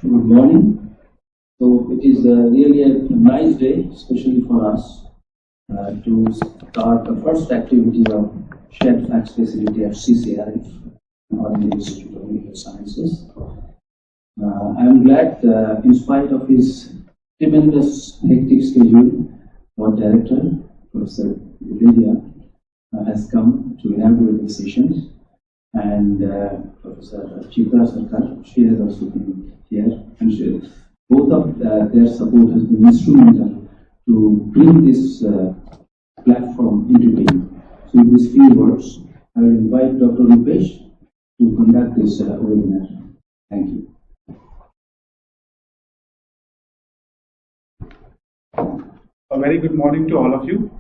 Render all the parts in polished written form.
Good morning. So it is really a nice day, especially for us, to start the first activity of shared FACS facility at CCRF, or the Institute of Medical Sciences. I am glad, in spite of his tremendous hectic schedule, our director, Professor Lydia, has come to inaugurate the sessions, and Professor Chitra Sarkar, she has also been here, and both of their support has been instrumental to bring this platform into being. So in these few words, I will invite Dr. Rupesh to conduct this webinar. Thank you. A very good morning to all of you.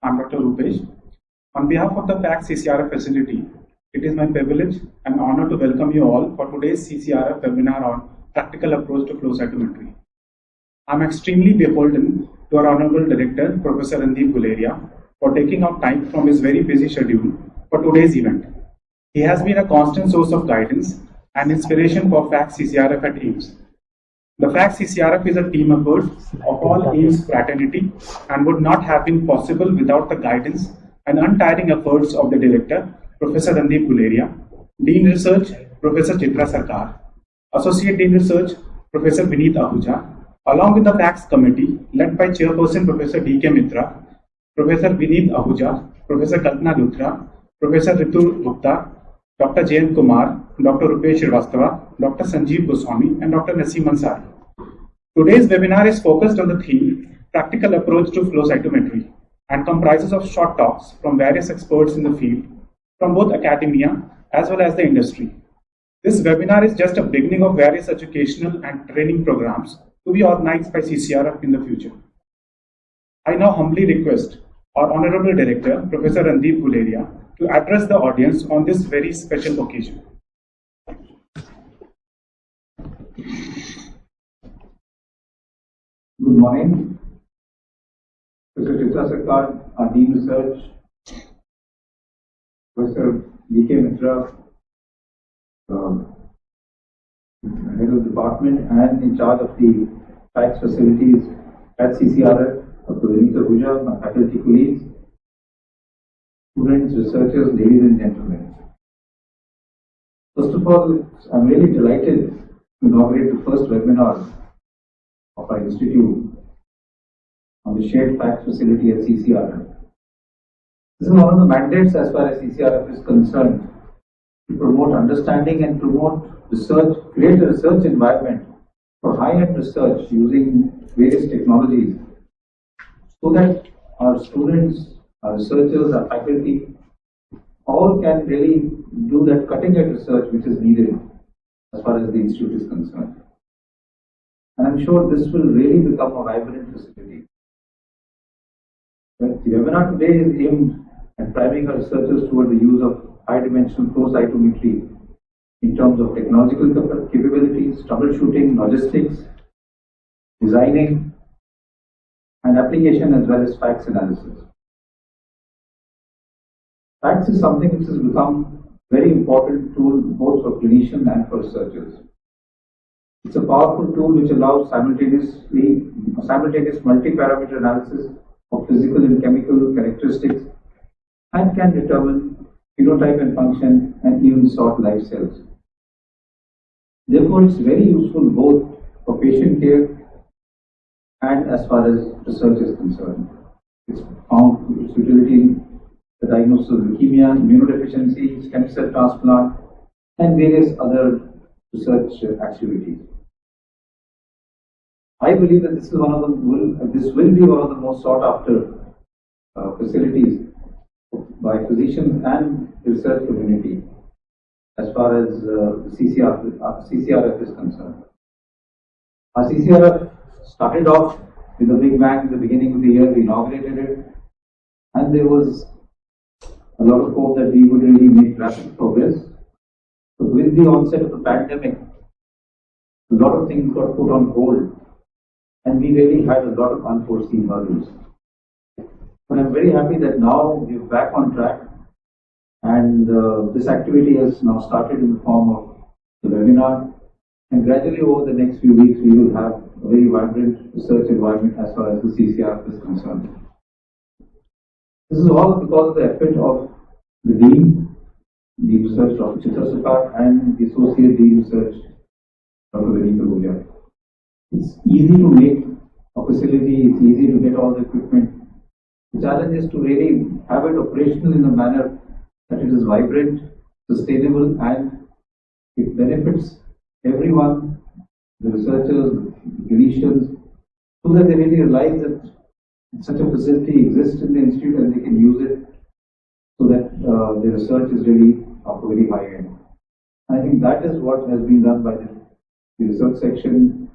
I'm Dr. Rupesh. On behalf of the FACS CCRF facility, it is my privilege and honor to welcome you all for today's CCRF webinar on practical approach to flow cytometry. I'm extremely beholden to our Honorable Director, Professor Randeep Guleria, for taking out time from his very busy schedule for today's event. He has been a constant source of guidance and inspiration for FACS CCRF at AIIMS. The FACS CCRF is a team effort of all AIIMS fraternity and would not have been possible without the guidance and untiring efforts of the Director, Professor Randeep Guleria, Dean Research, Professor Chitra Sarkar, Associate Dean Research, Professor Vineet Ahuja, along with the FACS committee led by Chairperson Professor D.K. Mitra, Professor Vineet Ahuja, Professor Kalpana Luthra, Professor Ritu Gupta, Dr. Jayant Kumar, Dr. Rupesh Srivastava, Dr. Sanjeev Goswami, and Dr. Naseem Ansari. Today's webinar is focused on the theme Practical Approach to Flow Cytometry and comprises of short talks from various experts in the field from both academia as well as the industry. This webinar is just a beginning of various educational and training programs to be organized by CCRF in the future. I now humbly request our Honorable Director, Professor Randeep Guleria, to address the audience on this very special occasion. Good morning. Professor Chitra Sarkar, our Dean Research, Professor D.K. Mitra, Head of Department and in charge of the FACS facilities at CCRF, Dr. Vineet Ahuja, my faculty colleagues, students, researchers, ladies and gentlemen. First of all, I'm really delighted to inaugurate the first webinar of our institute on the shared FACS facility at CCRF. This is one of the mandates as far as CCRF is concerned, to promote understanding and promote research, create a research environment for high-end research using various technologies, so that our students, our researchers, our faculty, all can really do that cutting-edge research which is needed as far as the institute is concerned. And I'm sure this will really become a vibrant facility. But the webinar today is aimed at driving our researchers toward the use of high-dimensional flow cytometry in terms of technological capabilities, troubleshooting, logistics, designing, and application, as well as FACS analysis. FACS is something which has become a very important tool both for clinicians and for researchers. It's a powerful tool which allows simultaneous multi-parameter analysis of physical and chemical characteristics and can determine phenotype and function and even sort live cells. Therefore, it's very useful both for patient care and as far as research is concerned. It's found its utility in the diagnosis of leukemia, immunodeficiency, stem cell transplant, and various other research activities. I believe that this will be one of the most sought after facilities by physicians and the research community as far as the CCRF is concerned. Our CCRF started off with a big bang at the beginning of the year. We inaugurated it, and there was a lot of hope that we would really make rapid progress. But with the onset of the pandemic, a lot of things got put on hold, and we really had a lot of unforeseen hurdles. But I'm very happy that now we're back on track, and this activity has now started in the form of the webinar, And gradually over the next few weeks, we will have a very vibrant research environment as far as the CCRF is concerned. This is all because of the effort of the Dean, the Research Dr. Chitrasukar, and the Associate Dean Research Dr. Vinita Guja. It's easy to make a facility, it's easy to get all the equipment. The challenge is to really have it operational in a manner that it is vibrant, sustainable, and it benefits everyone, the researchers, the clinicians, so that they really realize that such a facility exists in the institute and they can use it so that the research is really of a very high end. I think that is what has been done by the research section,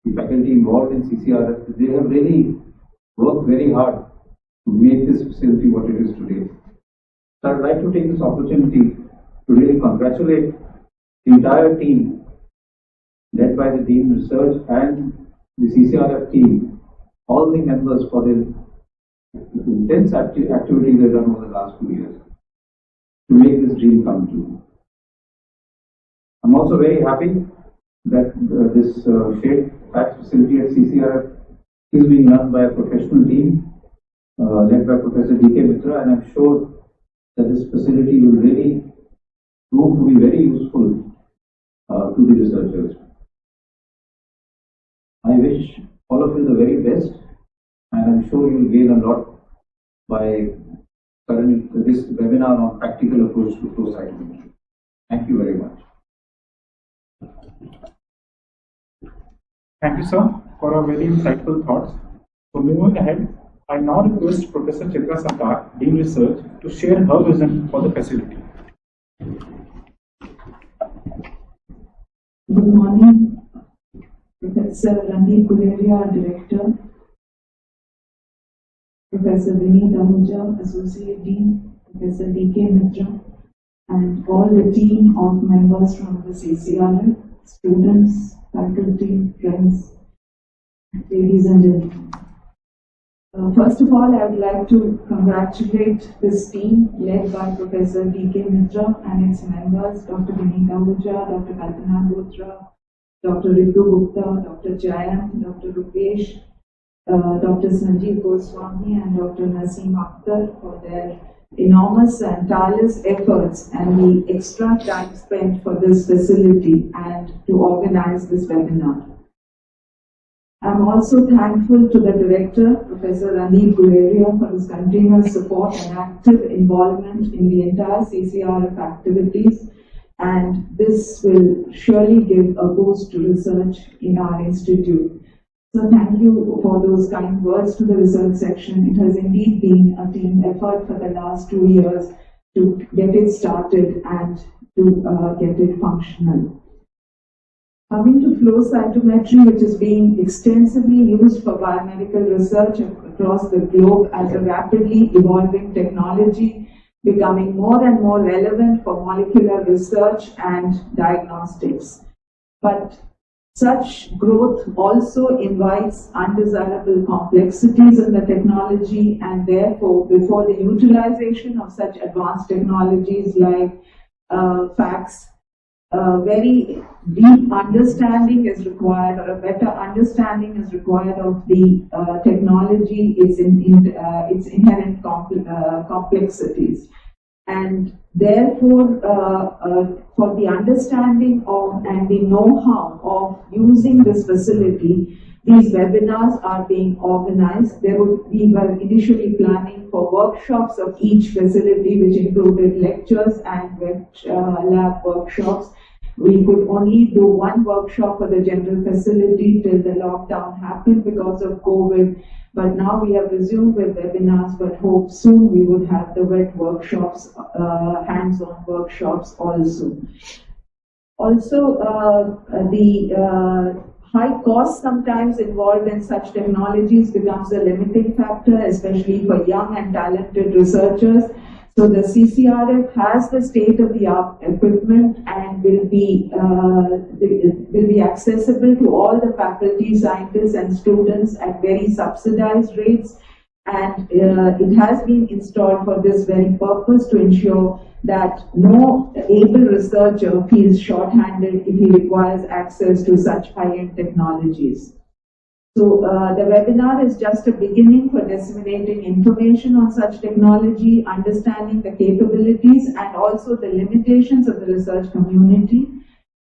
the faculty involved in CCRF. They have really worked very hard to make this facility what it is today. So I'd like to take this opportunity to really congratulate the entire team led by the Dean Research and the CCRF team, all the members for the intense activities they've done over the last 2 years to make this dream come true. I'm also very happy that this shared FACS facility at CCRF is being run by a professional team led by Professor D.K. Mitra, and I'm sure that this facility will really prove to be very useful to the researchers. I wish all of you the very best, and I'm sure you will gain a lot by this webinar on practical approach to flow cytometry. Thank you very much. Thank you, sir, for a very insightful thoughts. So moving ahead, I now request Professor Chitrasukar, Dean Research, to share her vision for the facility. Good morning, Professor Randeep Guleria, Director, Professor Vinita Ahuja, Associate Dean, Professor D.K. Mitra, and all the team of members from the CCRF, students, faculty, friends, ladies and gentlemen. First of all, I would like to congratulate this team led by Professor D.K. Mitra and its members, Dr. Vinita Ahuja, Dr. Kalpana Gotra, Dr. Ritu Gupta, Dr. Jayant, Dr. Rupesh, Dr. Sanjeev Goswami, and Dr. Naseem Akhtar for their enormous and tireless efforts and the extra time spent for this facility and to organize this webinar. I'm also thankful to the Director, Professor Randeep Guleria, for his continuous support and active involvement in the entire CCRF activities, and this will surely give a boost to research in our institute. So thank you for those kind words to the research section. It has indeed been a team effort for the last 2 years to get it started and to get it functional. Coming to flow cytometry, which is being extensively used for biomedical research across the globe as a rapidly evolving technology, becoming more and more relevant for molecular research and diagnostics. But such growth also invites undesirable complexities in the technology, and therefore, before the utilization of such advanced technologies like FACS, very deep understanding is required, or a better understanding is required of the technology, its inherent complexities. And therefore, for the understanding of and the know-how of using this facility, these webinars are being organized. We were initially planning for workshops of each facility, which included lectures and web lab workshops. We could only do one workshop for the general facility till the lockdown happened because of COVID. But now we have resumed with webinars, but hope soon we would have the wet workshops, hands-on workshops also. Also, the high cost sometimes involved in such technologies becomes a limiting factor, especially for young and talented researchers. So the CCRF has the state-of-the-art equipment and will be accessible to all the faculty, scientists, and students at very subsidized rates. And it has been installed for this very purpose, to ensure that no able researcher feels short-handed if he requires access to such high-end technologies. So the webinar is just a beginning for disseminating information on such technology, understanding the capabilities and also the limitations of the research community.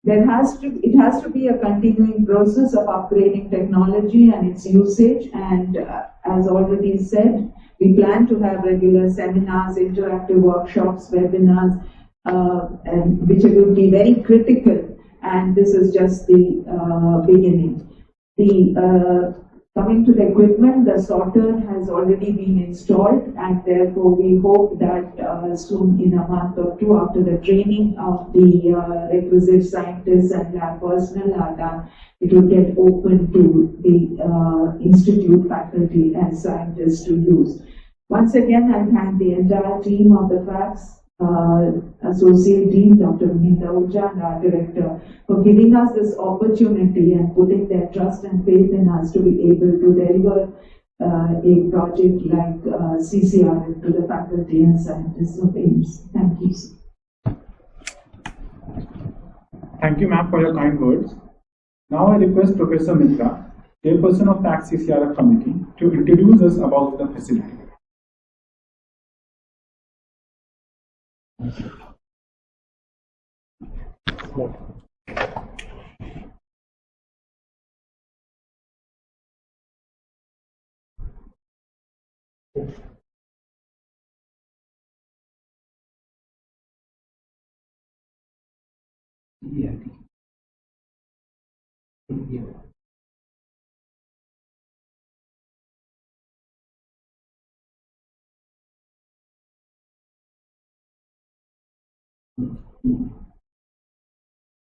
It has to be a continuing process of upgrading technology and its usage, and as already said, we plan to have regular seminars, interactive workshops, webinars, and which will be very critical, and this is just the beginning. Coming to the equipment, the sorter has already been installed, and therefore we hope that soon, in a month or two, after the training of the requisite scientists and lab personnel are done, it will get open to the institute faculty and scientists to use. Once again, I thank the entire team of the FACS, Associate Dean Dr. Pmt Voltages and our Director, for giving us this opportunity and putting their trust and faith in us to be able to deliver a project like CCRF to the faculty and scientists of AIIMS. Thank you. Thank you, ma'am, for your kind words. Now I request Professor Mitra, chairperson of FACS CCRF committee, to introduce us about the facility.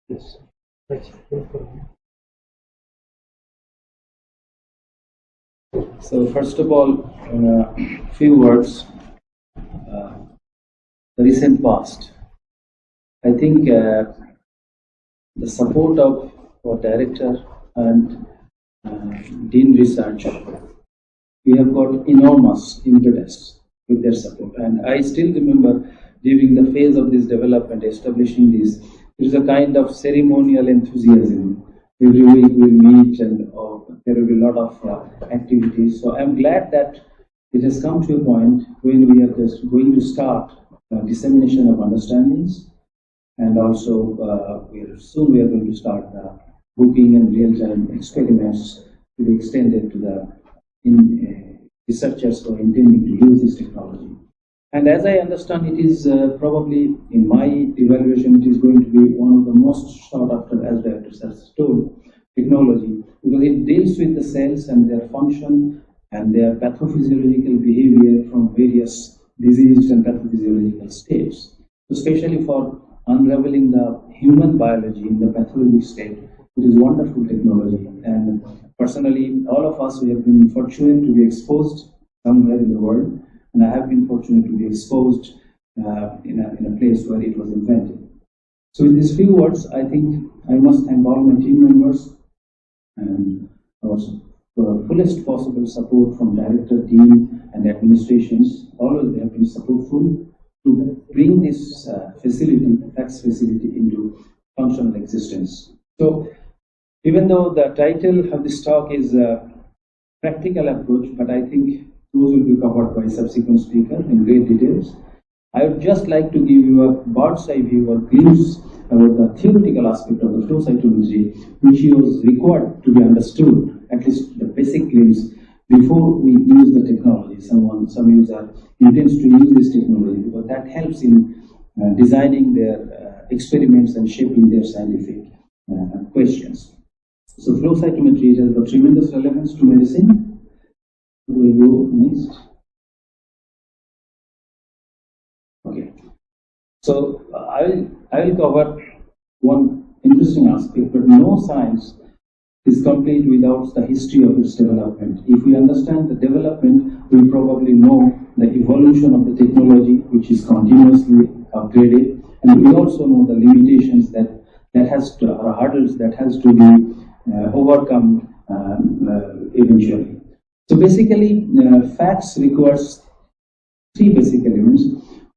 Yes. So first of all, few words. The recent past. I think the support of our director and Dean Research, we have got enormous impetus with their support. And I still remember during the phase of this development, establishing this, there is a kind of ceremonial enthusiasm. Every week we'll meet and there will be a lot of activities. So I'm glad that it has come to a point when we are just going to start dissemination of understandings, and also soon we are going to start booking and real-time experiments to be extended to the researchers who are intending to use this technology. And as I understand, it is probably, in my evaluation, it is going to be one of the most sought after, as directors has told, technology, because it deals with the cells and their function and their pathophysiological behavior from various diseased and pathophysiological states, especially for unraveling the human biology in the pathologic state. It is wonderful technology, and personally, all of us, we have been fortunate to be exposed somewhere in the world, and I have been fortunate to be exposed in a place where it was invented. So with these few words, I think I must thank all my team members and also for fullest possible support from director, team, and administrations. Always they have been supportful to bring this facility, FACS facility, into functional existence. So even though the title of this talk is practical approach, but I think those will be covered by subsequent speaker in great details. I would just like to give you a bird's eye view or glimpse about the theoretical aspect of the flow cytometry, which was required to be understood, at least the basic glimpse, before we use the technology. Some user intends to use this technology because that helps in designing their experiments and shaping their scientific questions. So flow cytometry has a tremendous relevance to medicine. We go next. Okay. So I will cover one interesting aspect, but no science is complete without the history of its development. If we understand the development, we probably know the evolution of the technology, which is continuously upgraded, and we also know the limitations that has to, or hurdles that has to be overcome eventually. So basically, FACS requires three basic elements.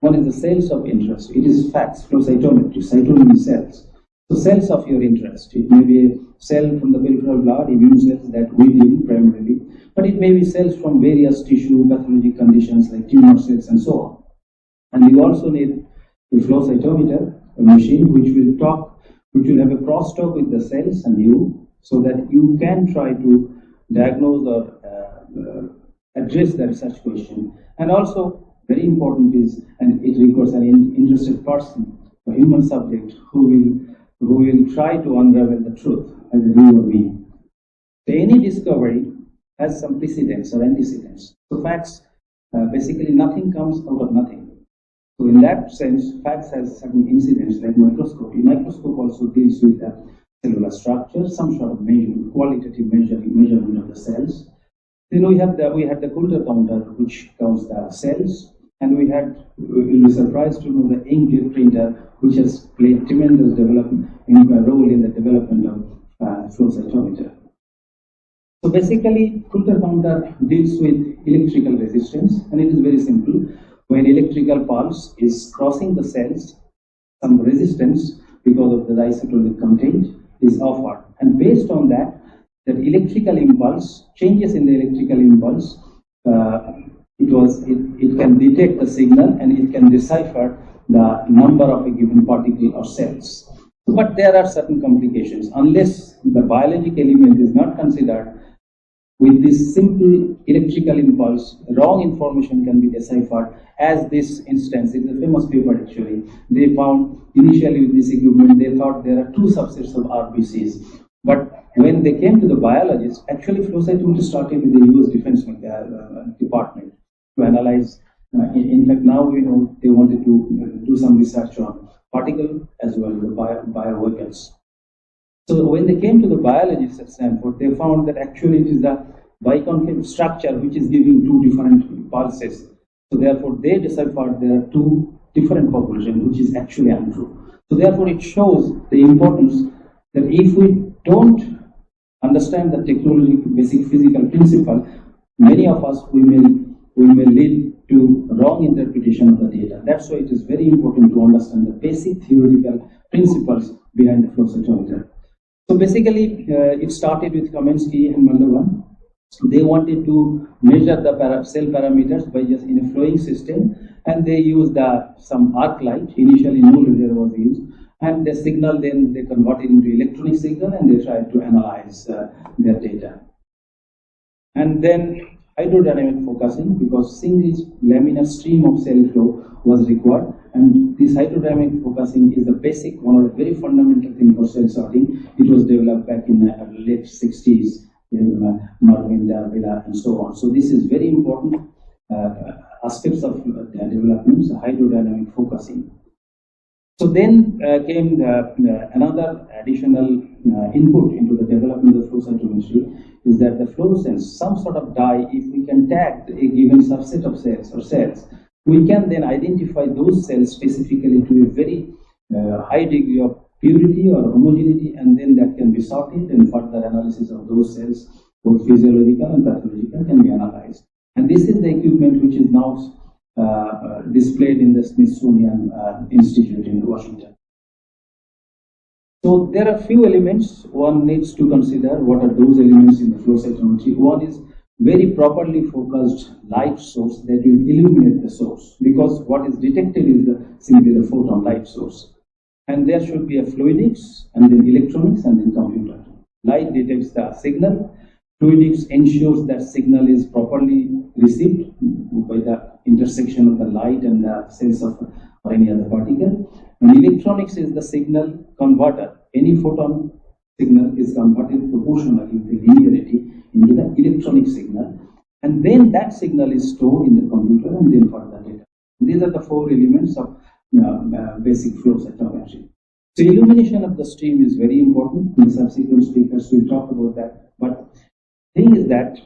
One is the cells of interest. It is FACS, flow cytometry, cytometry cells. So cells of your interest. It may be a cell from the peripheral blood, immune cells that we deal primarily, but it may be cells from various tissue pathologic conditions like tumor cells and so on. And you also need a flow cytometer, a machine which will have a crosstalk with the cells and you, so that you can try to diagnose or address that such question. And also, very important is, and it requires an interested person, a human subject, who will try to unravel the truth as a human being. So any discovery has some precedents or antecedents. So FACS, basically nothing comes out of nothing. So in that sense, FACS has certain incidents like microscopy. Microscope also deals with the cellular structure, some sort of qualitative measurement of the cells. Then we had the Coulter counter, which counts the cells, and you'll be surprised to know the inkjet printer, which has played tremendous role in the development of flow cytometer. So basically, Coulter counter deals with electrical resistance, and it is very simple. When electrical pulse is crossing the cells, some resistance because of the isotonic content is offered, and based on that electrical impulse, changes in the electrical impulse, it can detect the signal and it can decipher the number of a given particle or cells. But there are certain complications. Unless the biologic element is not considered, with this simple electrical impulse, wrong information can be deciphered. As this instance, in the famous paper actually, they found initially with this equipment, they thought there are two subsets of RBCs. But when they came to the biologists, actually flow cytometry started with the US Defense Department to analyze. In fact, now we know they wanted to do some research on particle as well as the biovehicles. So when they came to the biologists at Stanford, they found that actually it is the biconcave structure which is giving two different pulses. So therefore they deciphered there are two different populations, which is actually untrue. So therefore it shows the importance that if we don't understand the technology, basic physical principle, many of us we may lead to wrong interpretation of the data. That's why it is very important to understand the basic theoretical principles behind the flow cytometer. So basically, it started with Kaminsky and Maldovan. They wanted to measure the cell parameters by just in a flowing system, and they used some arc light. Initially, no laser was used, and the signal then they converted into electronic signal, and they tried to analyze their data. And then hydrodynamic focusing, because single laminar stream of cell flow was required, and this hydrodynamic focusing is the basic, one of the very fundamental thing for cell sorting. It was developed back in the late 60s, Marvin, Darvilla, and so on. So this is very important aspects of development, so hydrodynamic focusing. So then came another additional input into the development of flow cytometry is that the fluorescence, some sort of dye, if we can tag a given subset of cells, we can then identify those cells specifically to a very high degree of purity or homogeneity, and then that can be sorted, and further analysis of those cells, both physiological and pathological, can be analyzed. And this is the equipment which is now displayed in the Smithsonian Institute in Washington. So there are few elements one needs to consider. What are those elements in the flow cytometry? One is very properly focused light source that will illuminate the source, because what is detected is simply the photon light source. And there should be a fluidics, and then electronics, and then computer. Light detects the signal. Fluidics ensures that signal is properly received by the intersection of the light and the cells of or any other particle. And electronics is the signal converter. Any photon signal is converted proportionally with linearity into the electronic signal, and then that signal is stored in the computer and then further data. These are the four elements of basic flow cytometry. So illumination of the stream is very important. In subsequent speakers will talk about that. But the thing is that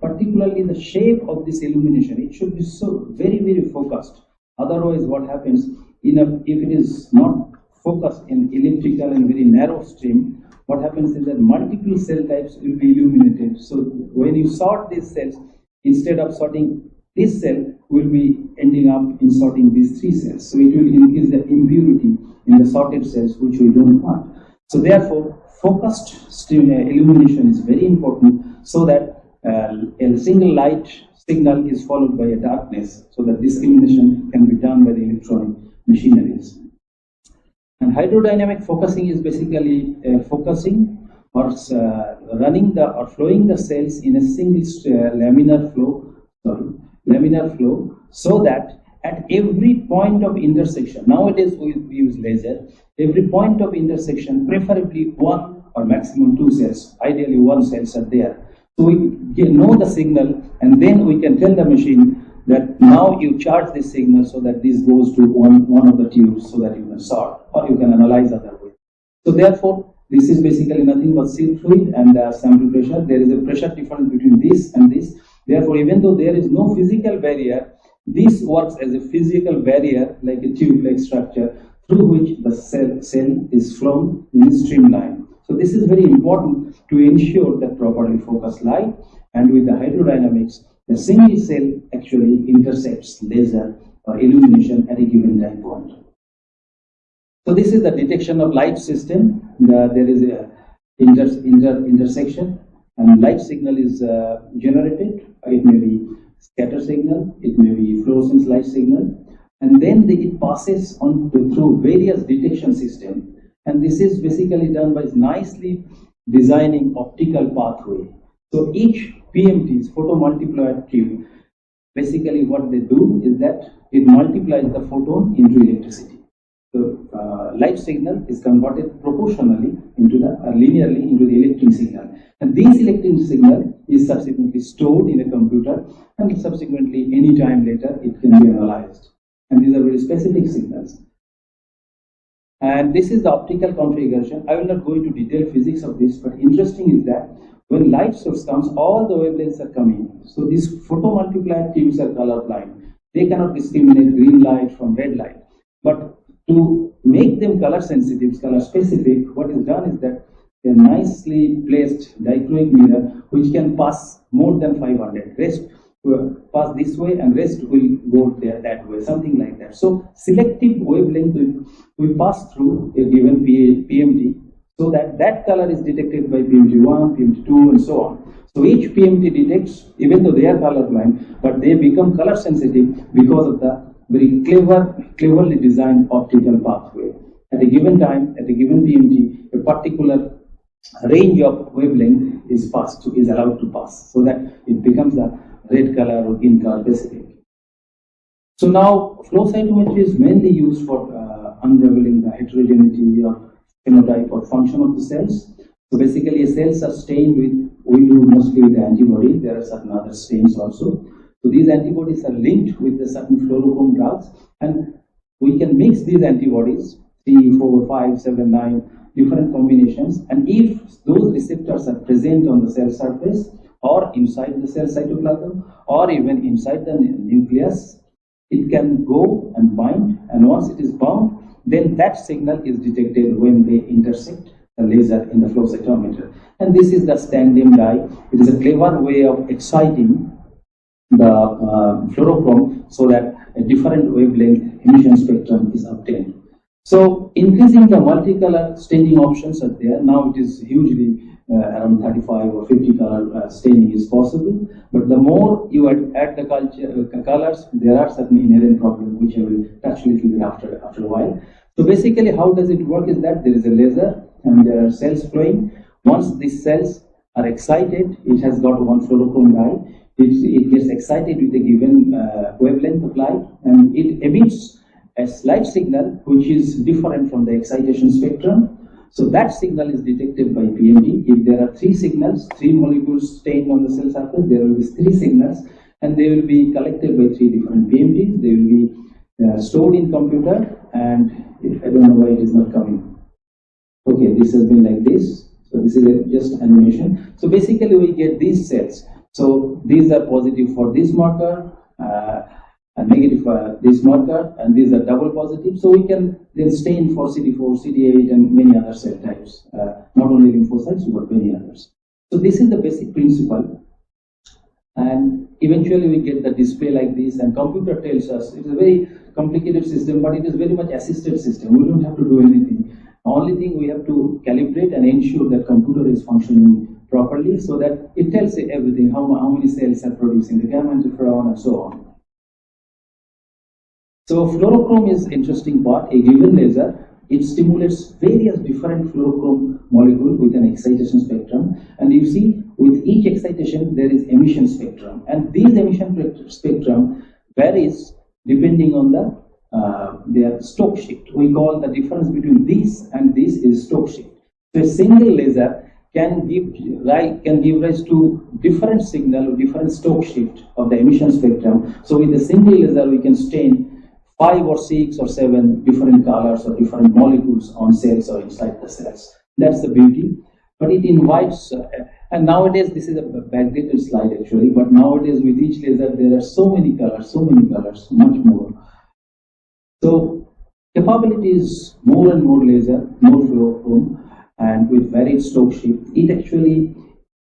particularly the shape of this illumination, it should be so very, very focused. Otherwise, what happens if it is not focused in elliptical and very narrow stream, what happens is that multiple cell types will be illuminated. So when you sort these cells, instead of sorting this cell, will be ending up in sorting these 3 cells. So it will increase the impurity in the sorted cells, which we don't want. So therefore, focused illumination is very important, so that a single light signal is followed by a darkness, so that discrimination can be done by the electronic machineries. And hydrodynamic focusing is basically focusing or flowing the cells in a single laminar flow, so that at every point of intersection, nowadays we use laser, every point of intersection, preferably 1 or maximum 2 cells, ideally 1 cells are there. So we know the signal, and then we can tell the machine that now you charge this signal so that this goes to one of the tubes, so that you can sort or you can analyze other way. So therefore, this is basically nothing but seal fluid and sample pressure. There is a pressure difference between this and this. Therefore, even though there is no physical barrier, this works as a physical barrier, like a tube-like structure, through which the cell is flown in a streamline. So this is very important to ensure that properly focused light, and with the hydrodynamics, the single cell actually intercepts laser or illumination at a given time point. So this is the detection of light system. There is a intersection, and light signal is generated. It may be scatter signal, it may be fluorescence light signal, and then it passes on through various detection systems. And this is basically done by nicely designing optical pathway. So each PMT's photomultiplier tube, basically what they do is that it multiplies the photon into electricity. So light signal is converted proportionally into the linearly into the electric signal, and this electric signal is subsequently stored in a computer, and subsequently any time later it can be analyzed. And these are very specific signals. And this is the optical configuration. I will not go into detailed physics of this, but interesting is that when light source comes, all the wavelengths are coming. So these photomultiplier tubes are colorblind. They cannot discriminate green light from red light. But to make them color sensitive, color specific, what is done is that a nicely placed dichroic mirror which can pass more than 500. Rest will pass this way and rest will go there that way, something like that. So selective wavelength will pass through a given PMT, so that that color is detected by PMT1, PMT2, and so on. So each PMT detects, even though they are colorblind, but they become color sensitive because of the very cleverly designed optical pathway. At a given time, at a given PMT, a particular range of wavelength is allowed to pass, so that it becomes the red color or green color specific. So now, flow cytometry is mainly used for unraveling the heterogeneity or phenotype or function of the cells. So basically, cells are stained with, we do mostly with the antibody. There are certain other stains also. So these antibodies are linked with the certain fluorochrome drugs, and we can mix these antibodies, 3, 4, 5, 7, 9, different combinations, and if those receptors are present on the cell surface or inside the cell cytoplasm or even inside the nucleus, it can go and bind, and once it is bound, then that signal is detected when they intersect the laser in the flow cytometer. And this is the stand-in dye. It is a clever way of exciting the fluorochrome so that a different wavelength emission spectrum is obtained. So increasing the multicolor staining options are there. Now it is hugely around 35 or 50 color staining is possible, but the more you add the colors, there are certain inherent problems which I will touch a little bit after a while. So basically, how does it work is that there is a laser and there are cells flowing. Once these cells are excited, it has got one fluorochrome dye. It gets excited with a given wavelength of light, and it emits a light signal which is different from the excitation spectrum. So that signal is detected by PMT. If there are 3 signals, 3 molecules stained on the cell surface, there will be 3 signals, and they will be collected by 3 different PMTs. They will be stored in computer, and I don't know why it is not coming. Okay, this has been like this. So this is just animation. So basically we get these cells. So these are positive for this marker, and negative this marker, and these are double positive. So we can then stain for CD4, CD8, and many other cell types, not only lymphocytes but many others. So this is the basic principle, and eventually we get the display like this, and computer tells us it's a very complicated system, but it is very much assisted system. We don't have to do anything. The only thing we have to calibrate and ensure that computer is functioning properly, so that it tells you everything, how many cells are producing the gamma interferon and so on. So fluorochrome is interesting part. A given laser, it stimulates various different fluorochrome molecules with an excitation spectrum, and you see with each excitation there is emission spectrum, and these emission spectrum varies depending on their Stokes shift. We call the difference between this and this is Stokes shift. So a single laser can give rise to different signal, different Stokes shift of the emission spectrum. So with a single laser we can stain 5 or 6 or 7 different colors or different molecules on cells or inside the cells. That's the beauty. But it invites, and nowadays this is a backdated slide actually, but nowadays with each laser there are so many colors, much more. So capability is more and more laser, more fluorochrome, and with varied Stokes shift, it actually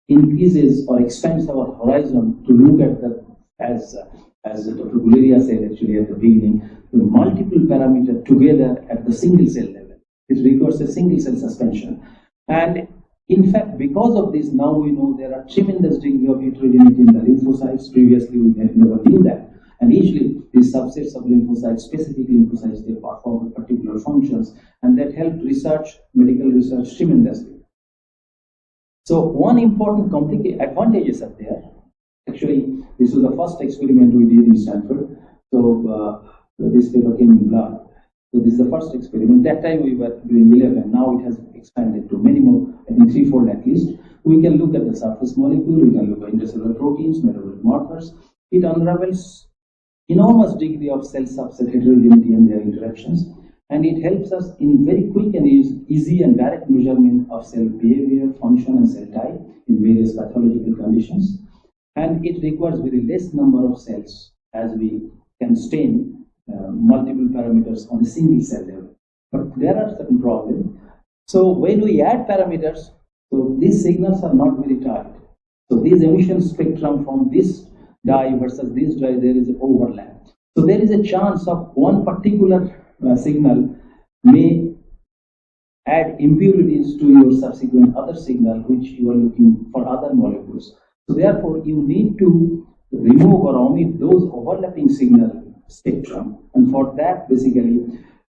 increases or expands our horizon to look at the, as Dr. Guleria said actually at the beginning, the multiple parameters together at the single cell level. It requires a single cell suspension. And in fact, because of this, now we know there are tremendous degree of heterogeneity in the lymphocytes. Previously, we had never knew that. And usually, these subsets of lymphocytes, specific lymphocytes, they perform particular functions, and that helped research, medical research tremendously. So one important advantages are there. Actually, this was the first experiment we did in Stanford. So this paper came in blood. So this is the first experiment. That time we were doing 11. Now it has expanded to many more, I think 3-fold at least. We can look at the surface molecule. We can look at intercellular proteins, metabolic markers. It unravels enormous degree of cell subset heterogeneity and their interactions, and it helps us in very quick and easy and direct measurement of cell behavior, function, and cell type in various pathological conditions. And it requires very less number of cells, as we can stain multiple parameters on a single cell level. But there are certain problems. So when we add parameters, so these signals are not very tight. So these emission spectrum from this dye versus this dye, there is an overlap. So there is a chance of one particular signal may add impurities to your subsequent other signal, which you are looking for other molecules. So therefore, you need to remove or omit those overlapping signal spectrum, and for that, basically,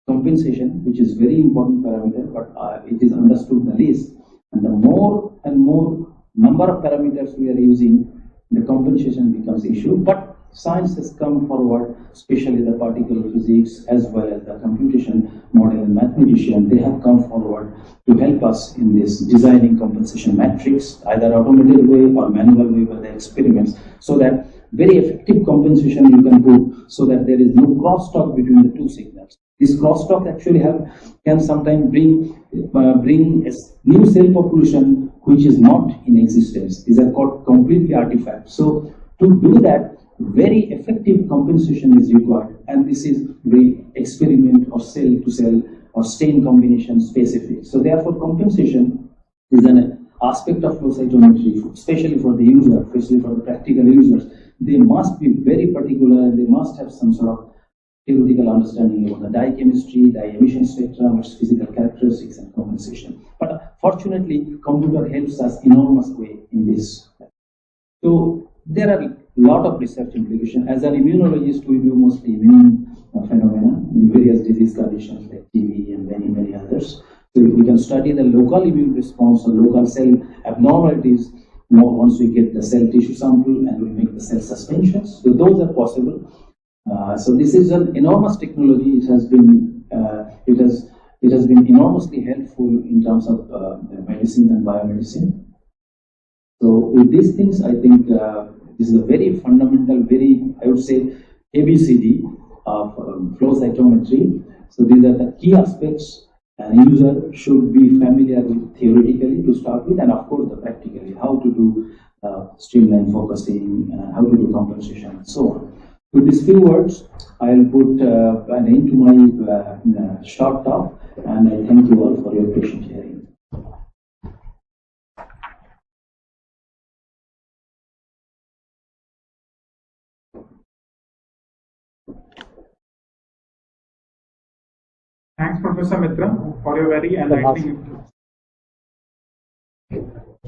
compensation, which is very important parameter, but it is understood the least. And the more and more number of parameters we are using, the compensation becomes issue. But science has come forward, especially the particle physics as well as the computation model and mathematician. They have come forward to help us in this designing compensation matrix, either automated way or manual way with the experiments, so that very effective compensation you can put, so that there is no crosstalk between the two signals. This crosstalk actually can sometimes bring a new cell population which is not in existence. These are called completely artifacts. So to do that, very effective compensation is required, and this is the experiment or cell to cell or stain combination specific. So therefore, compensation is an aspect of flow cytometry, especially for the user, especially for the practical users. They must be very particular, and they must have some sort of theoretical understanding about the dye chemistry, dye emission spectrum, its physical characteristics, and compensation. But fortunately, computer helps us enormous way in this. So there are a lot of research implications. As an immunologist, we do mostly immune phenomena in various disease conditions like TB and many others. So if we can study the local immune response or local cell abnormalities, once we get the cell tissue sample and we make the cell suspensions, so those are possible. So this is an enormous technology. It has been enormously helpful in terms of medicine and biomedicine. So with these things, I think this is a very fundamental, I would say, ABCD of flow cytometry. So these are the key aspects an user should be familiar with theoretically to start with, and of course the practically, how to do streamline focusing, how to do compensation, and so on. With these few words, I'll put an end to my short talk, and I thank you all for your patient hearing. Thanks, Professor Mitra, for your very enlightening.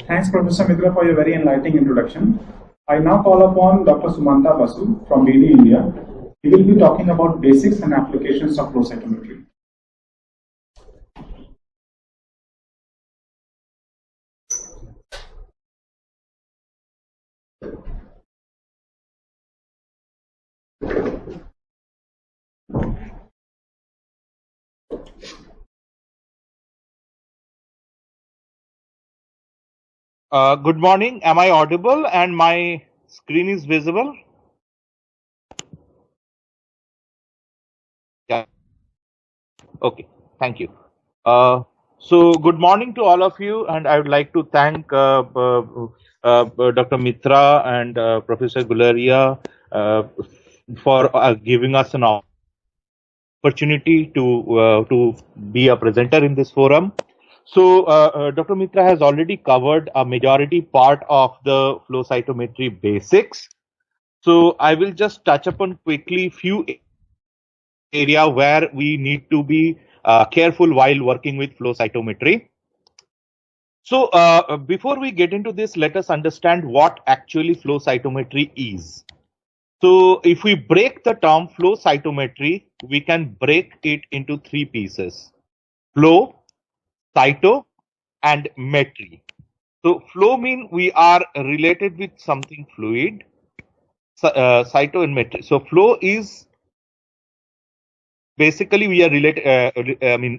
Thanks, Professor Mitra, for your very enlightening introduction. I now call upon Dr. Sumanta Basu from BD India. He will be talking about basics and applications of flow cytometry. Good morning. Am I audible and my screen is visible? Yeah. Okay. Thank you. So good morning to all of you, and I would like to thank Dr. Mitra and Professor Gularia for giving us an opportunity to be a presenter in this forum. So Dr. Mitra has already covered a majority part of the flow cytometry basics. So I will just touch upon quickly few area where we need to be careful while working with flow cytometry. So before we get into this, let us understand what actually flow cytometry is. So if we break the term flow cytometry, we can break it into three pieces: flow, cyto, and metry. So flow means we are related with something fluid. Cyto and metry. So flow is basically we are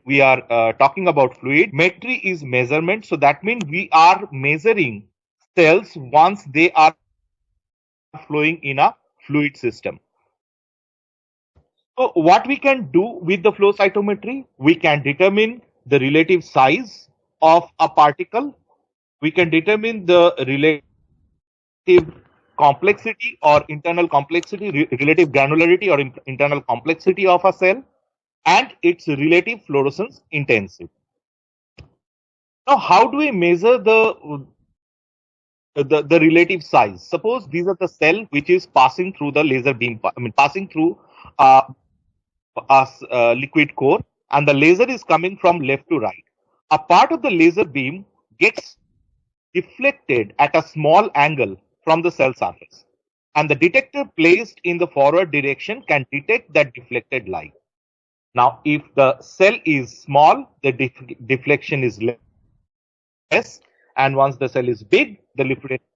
we are talking about fluid. Metry is measurement. So that means we are measuring cells once they are flowing in a fluid system. So what we can do with the flow cytometry, we can determine the relative size of a particle. We can determine the relative complexity or internal complexity, relative granularity or internal complexity of a cell, and its relative fluorescence intensity. Now, how do we measure the relative size? Suppose these are the cell which is passing through the laser beam, passing through a liquid core, and the laser is coming from left to right. A part of the laser beam gets deflected at a small angle from the cell surface, and the detector placed in the forward direction can detect that deflected light. Now, if the cell is small, the deflection is less, and once the cell is big, the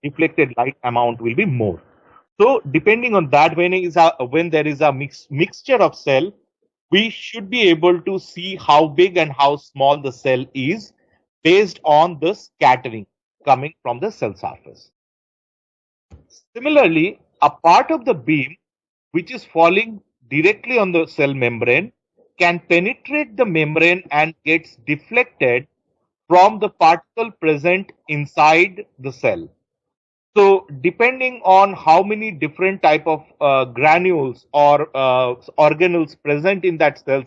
deflected light amount will be more. So, depending on that, when there is a mixture of cell, we should be able to see how big and how small the cell is based on the scattering coming from the cell surface. Similarly, a part of the beam which is falling directly on the cell membrane can penetrate the membrane and gets deflected from the particle present inside the cell. So depending on how many different type of granules or organelles present in that cell,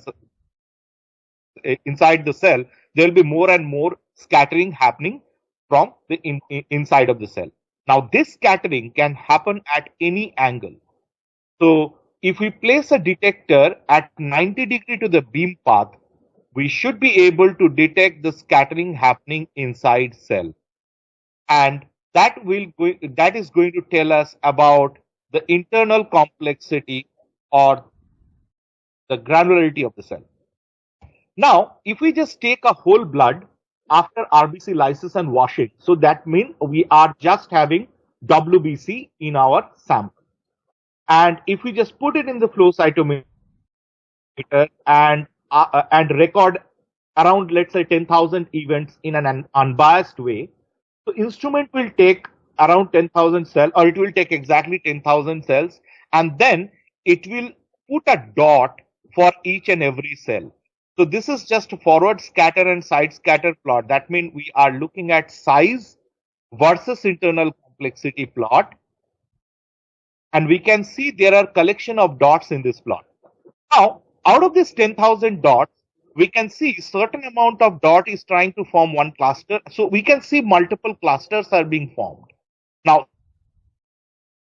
inside the cell, there will be more and more scattering happening from the inside of the cell. Now this scattering can happen at any angle. So if we place a detector at 90 degree to the beam path, we should be able to detect the scattering happening inside cell, and that is going to tell us about the internal complexity or the granularity of the cell. Now, if we just take a whole blood after RBC lysis and washing, so that means we are just having WBC in our sample. And if we just put it in the flow cytometer and record around, let's say, 10,000 events in an unbiased way, so instrument will take around 10,000 cells, or it will take exactly 10,000 cells, and then it will put a dot for each and every cell. So this is just a forward scatter and side scatter plot. That means we are looking at size versus internal complexity plot. And we can see there are collection of dots in this plot. Now, out of this 10,000 dots, we can see certain amount of dot is trying to form one cluster. So we can see multiple clusters are being formed. Now,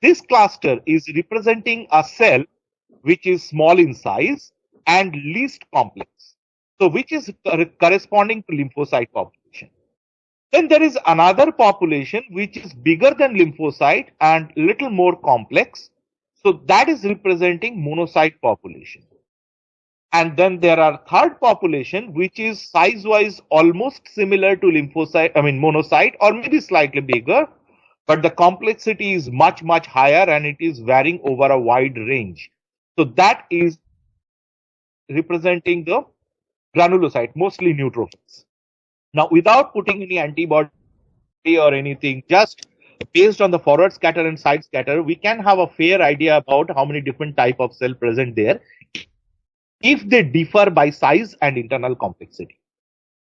this cluster is representing a cell which is small in size and least complex. So which is corresponding to lymphocyte population. Then there is another population which is bigger than lymphocyte and little more complex. So that is representing monocyte population. And then there are third population which is size wise almost similar to monocyte or maybe slightly bigger, but the complexity is much higher and it is varying over a wide range. So that is representing the granulocyte, mostly neutrophils. Now, without putting any antibody or anything, just based on the forward scatter and side scatter, we can have a fair idea about how many different type of cell present there if they differ by size and internal complexity.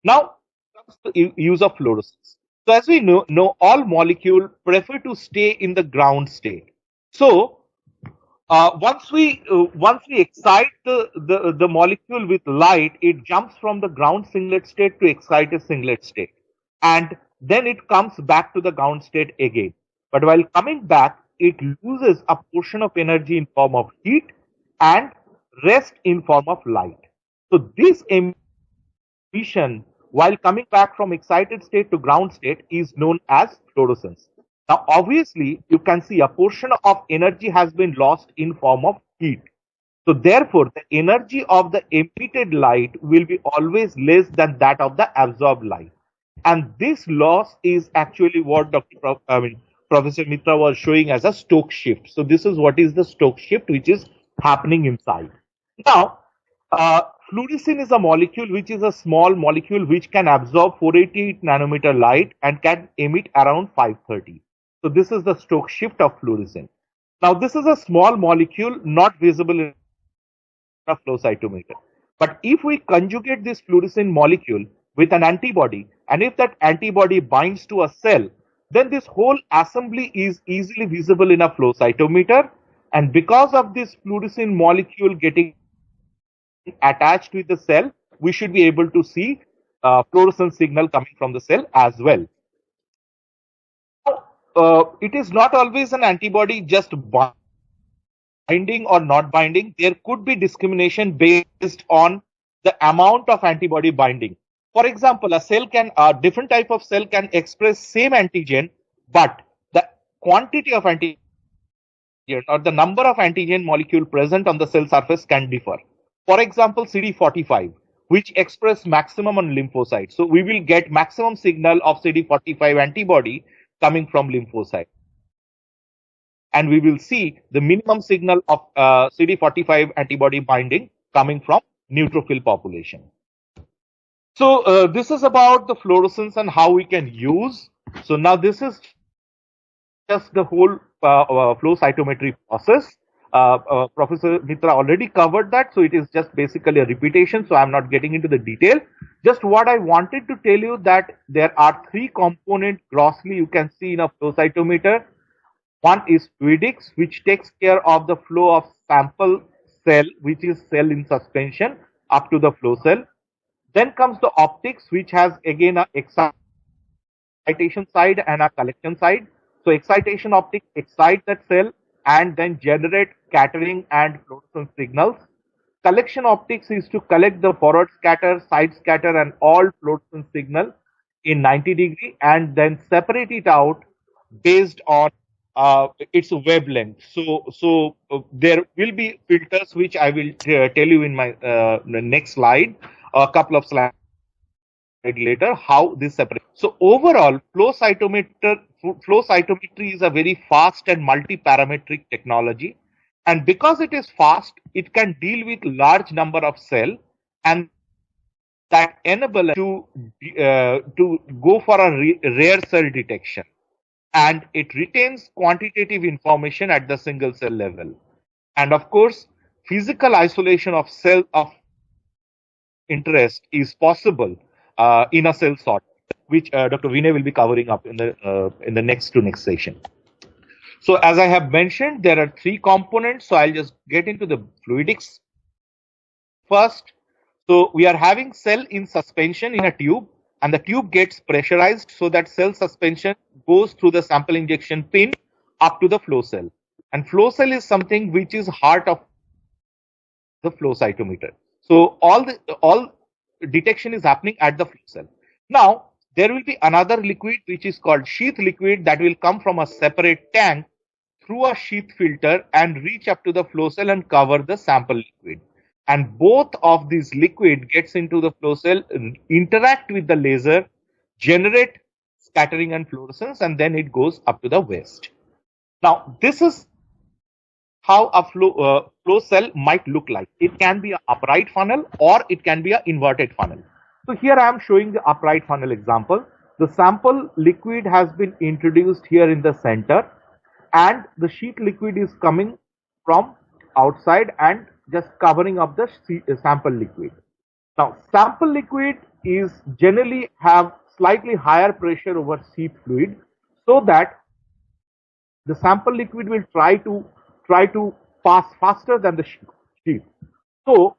Now, comes the use of fluorescence. So as we know all molecules prefer to stay in the ground state. So once we excite the molecule with light, it jumps from the ground singlet state to excited singlet state, and then it comes back to the ground state again. But while coming back, it loses a portion of energy in form of heat and rest in form of light. So this emission while coming back from excited state to ground state is known as fluorescence. Now, obviously, you can see a portion of energy has been lost in form of heat. So, therefore, the energy of the emitted light will be always less than that of the absorbed light. And this loss is actually what Professor Mitra was showing as a Stokes shift. So, this is what is the Stokes shift which is happening inside. Now, fluorescence is a molecule which is a small molecule which can absorb 488 nanometer light and can emit around 530. So this is the Stokes shift of fluorescence. Now this is a small molecule not visible in a flow cytometer. But if we conjugate this fluorescent molecule with an antibody, and if that antibody binds to a cell, then this whole assembly is easily visible in a flow cytometer. And because of this fluorescent molecule getting attached with the cell, we should be able to see fluorescence signal coming from the cell as well. It is not always an antibody just binding or not binding. There could be discrimination based on the amount of antibody binding. For example, a different type of cell can express same antigen, but the quantity of antigen or the number of antigen molecule present on the cell surface can differ. For example, CD45, which express maximum on lymphocytes. So we will get maximum signal of CD45 antibody coming from lymphocyte. And we will see the minimum signal of CD45 antibody binding coming from neutrophil population. So this is about the fluorescence and how we can use. So now this is just the whole flow cytometry process. Professor Mitra already covered that, so it is just basically a repetition, so I'm not getting into the detail. Just what I wanted to tell you that there are three components grossly you can see in a flow cytometer. One is Fluidics, which takes care of the flow of sample cell, which is cell in suspension, up to the flow cell. Then comes the optics, which has again a excitation side and a collection side. So excitation optics excite that cell and then generate scattering and fluorescence signals. Collection optics is to collect the forward scatter, side scatter and all fluorescence signal in 90 degree and then separate it out based on its wavelength. So there will be filters which I will tell you in my next slide, a couple of slides later, how this separates. So overall, flow cytometry is a very fast and multi-parametric technology, and because it is fast, it can deal with large number of cells, and that enable to go for a rare cell detection, and it retains quantitative information at the single cell level, and of course, physical isolation of cell of interest is possible in a cell sort, which Dr. Vinay will be covering up in the next session. So as I have mentioned, there are three components. So I'll just get into the fluidics first. So we are having cell in suspension in a tube, and the tube gets pressurized so that cell suspension goes through the sample injection pin up to the flow cell. And flow cell is something which is heart of the flow cytometer. So all detection is happening at the flow cell. Now there will be another liquid which is called sheath liquid that will come from a separate tank through a sheath filter and reach up to the flow cell and cover the sample liquid. And both of these liquid gets into the flow cell, interact with the laser, generate scattering and fluorescence, and then it goes up to the waste. Now this is how a flow cell might look like. It can be an upright funnel or it can be an inverted funnel. So here I am showing the upright funnel example. The sample liquid has been introduced here in the center, and the sheet liquid is coming from outside and just covering up the sample liquid. Now sample liquid is generally have slightly higher pressure over sheath fluid, so that the sample liquid will try to pass faster than the sheath. So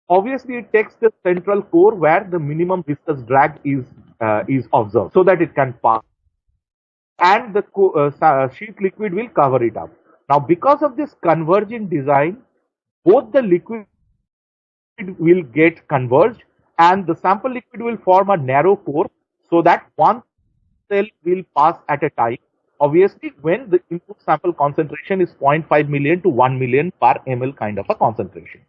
obviously it takes the central core where the minimum viscous drag is observed, so that it can pass, and the sheath liquid will cover it up. Now because of this converging design, both the liquid will get converged and the sample liquid will form a narrow core, so that one cell will pass at a time. Obviously, when the input sample concentration is 0.5 million to 1 million per ml kind of a concentration.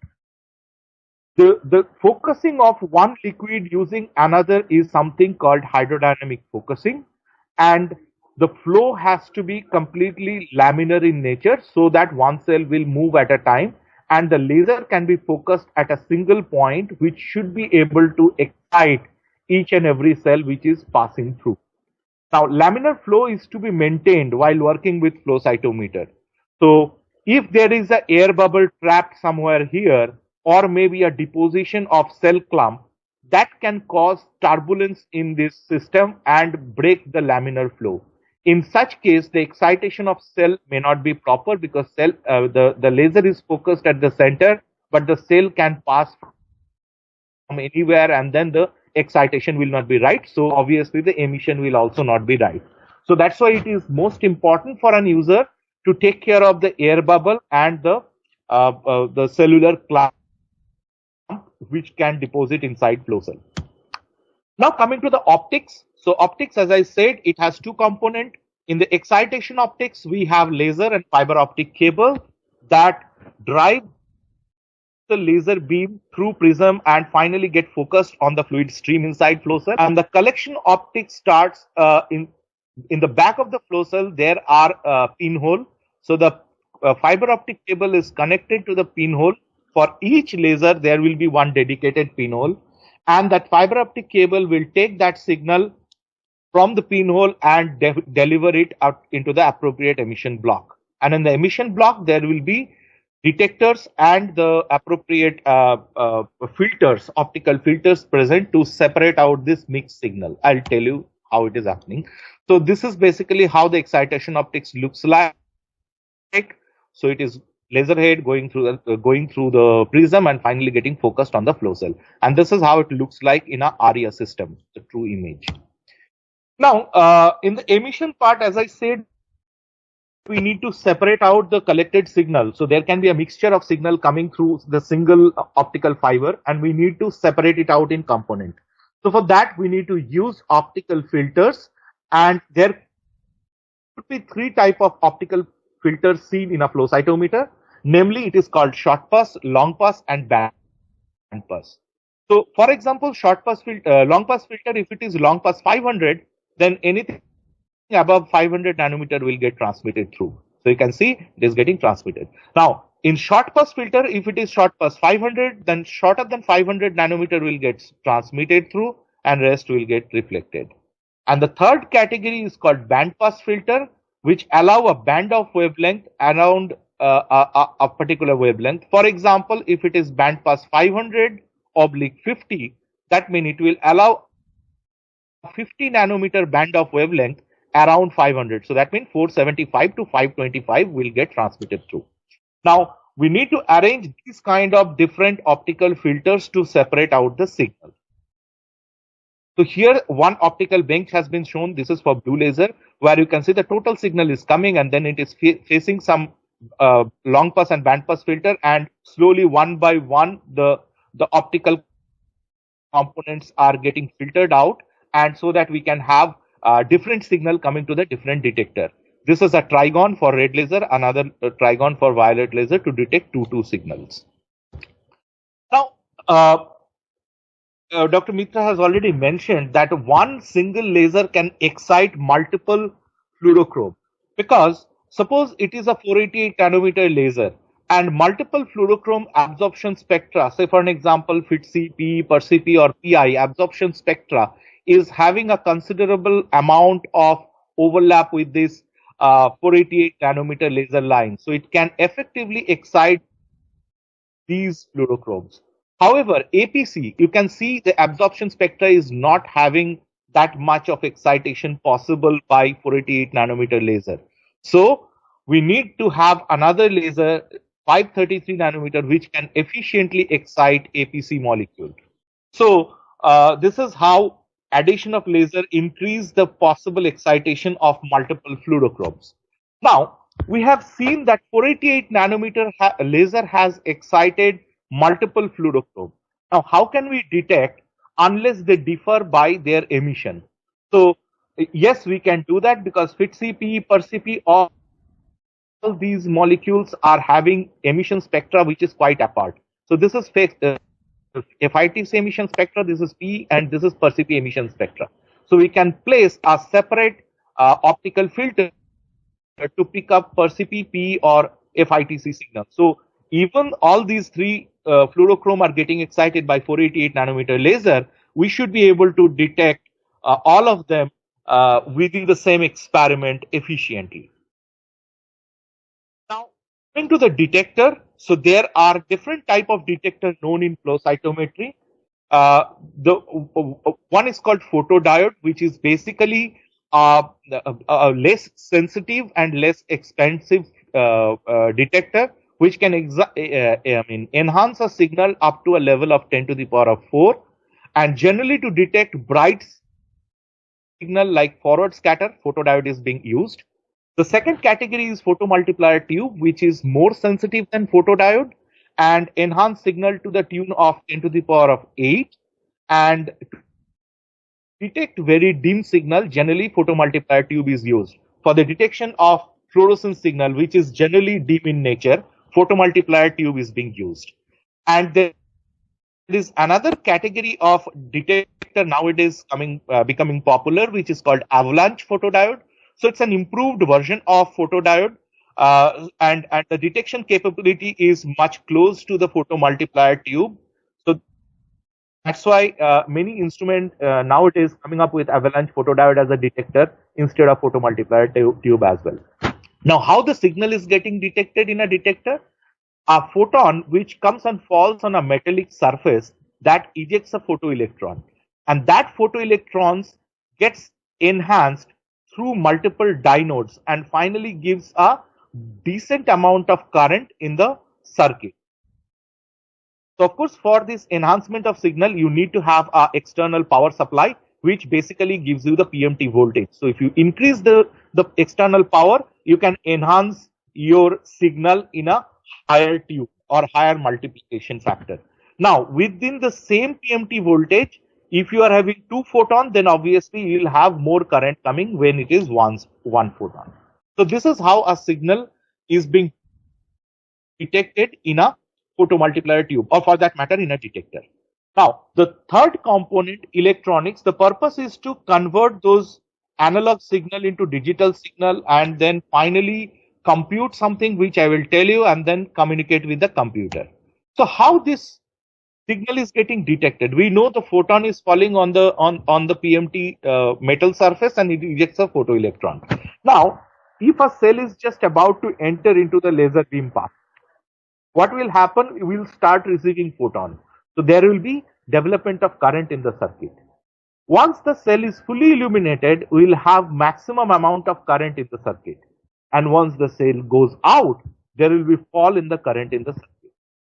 The focusing of one liquid using another is something called hydrodynamic focusing, and the flow has to be completely laminar in nature, so that one cell will move at a time and the laser can be focused at a single point, which should be able to excite each and every cell which is passing through. Now laminar flow is to be maintained while working with flow cytometer. So if there is an air bubble trapped somewhere here, or maybe a deposition of cell clump, that can cause turbulence in this system and break the laminar flow. In such case, the excitation of cell may not be proper, because the laser is focused at the center, but the cell can pass from anywhere, and then the excitation will not be right. So obviously the emission will also not be right. So that's why it is most important for an user to take care of the air bubble and the cellular clump which can deposit inside flow cell. Now coming to the optics. So optics, as I said, it has two components. In the excitation optics, we have laser and fiber optic cable that drive the laser beam through prism and finally get focused on the fluid stream inside flow cell. And the collection optics starts in the back of the flow cell. There are pinhole. So the fiber optic cable is connected to the pinhole. For each laser, there will be one dedicated pinhole, and that fiber optic cable will take that signal from the pinhole and deliver it out into the appropriate emission block. And in the emission block, there will be detectors and the appropriate filters, optical filters present to separate out this mixed signal. I'll tell you how it is happening. So this is basically how the excitation optics looks like. So it is laser head going through the prism and finally getting focused on the flow cell. And this is how it looks like in a ARIA system, the true image. Now, in the emission part, as I said, we need to separate out the collected signal. So there can be a mixture of signal coming through the single optical fiber, and we need to separate it out in component. So for that, we need to use optical filters, and there could be three types of optical filters seen in a flow cytometer. Namely, it is called short pass, long pass, and band pass. So, for example, long pass filter, if it is long pass 500, then anything above 500 nanometer will get transmitted through. So you can see it is getting transmitted. Now, in short pass filter, if it is short pass 500, then shorter than 500 nanometer will get transmitted through, and rest will get reflected. And the third category is called band pass filter, which allow a band of wavelength around a particular wavelength. For example, if it is band pass 500/50, that means it will allow a 50 nanometer band of wavelength around 500. So that means 475 to 525 will get transmitted through. Now, we need to arrange these kind of different optical filters to separate out the signal. So here one optical bench has been shown. This is for blue laser, where you can see the total signal is coming and then it is facing some long pass and band pass filter, and slowly one by one the optical components are getting filtered out, and so that we can have different signal coming to the different detector. This is a trigon for red laser, another trigon for violet laser to detect two signals. Now, Dr. Mitra has already mentioned that one single laser can excite multiple fluorochrome, because suppose it is a 488 nanometer laser and multiple fluorochrome absorption spectra, say for an example FITC, PE, PERCP or PI absorption spectra is having a considerable amount of overlap with this 488 nanometer laser line. So it can effectively excite these fluorochromes. However, APC, you can see the absorption spectra is not having that much of excitation possible by 488 nanometer laser. So we need to have another laser, 533 nanometer, which can efficiently excite APC molecule. So this is how addition of laser increase the possible excitation of multiple fluorochromes. Now, we have seen that 488 nanometer laser has excited multiple fluorochrome. Now, how can we detect unless they differ by their emission? So, yes, we can do that because FITC, PE, PERCP, all these molecules are having emission spectra which is quite apart. So, this is FITC emission spectra, this is PE, and this is PERCP emission spectra. So, we can place a separate optical filter to pick up PERCP, PE or FITC signal. So even all these three fluorochrome are getting excited by 488 nanometer laser, we should be able to detect all of them within the same experiment efficiently. Now, coming to the detector, so there are different type of detector known in flow cytometry. The one is called photodiode, which is basically a less sensitive and less expensive detector, which can enhance a signal up to a level of 10 to the power of 4, and generally to detect bright signal like forward scatter, photodiode is being used. The second category is photomultiplier tube, which is more sensitive than photodiode and enhance signal to the tune of 10 to the power of 8, and detect very dim signal, generally photomultiplier tube is used. For the detection of fluorescence signal, which is generally dim in nature, photomultiplier tube is being used. And there is another category of detector nowadays becoming popular, which is called Avalanche Photodiode. So it's an improved version of photodiode, and the detection capability is much close to the photomultiplier tube. So that's why many instruments nowadays coming up with Avalanche Photodiode as a detector instead of photomultiplier tube as well. Now, how the signal is getting detected in a detector? A photon which comes and falls on a metallic surface that ejects a photoelectron, and that photoelectrons gets enhanced through multiple diodes and finally gives a decent amount of current in the circuit. So of course, for this enhancement of signal, you need to have an external power supply, which basically gives you the Pmt voltage. So if you increase the external power, you can enhance your signal in a higher tube or higher multiplication factor. Now, within the same Pmt voltage, if you are having two photons, then obviously you will have more current coming when it is one photon. So this is how a signal is being detected in a photomultiplier tube, or for that matter in a detector. Now, the third component, electronics, the purpose is to convert those analog signal into digital signal and then finally compute something which I will tell you and then communicate with the computer. So how this signal is getting detected? We know the photon is falling on the Pmt metal surface and it ejects a photoelectron. Now, if a cell is just about to enter into the laser beam path, what will happen? We will start receiving photon. So there will be development of current in the circuit. Once the cell is fully illuminated, we will have maximum amount of current in the circuit. And once the cell goes out, there will be fall in the current in the circuit.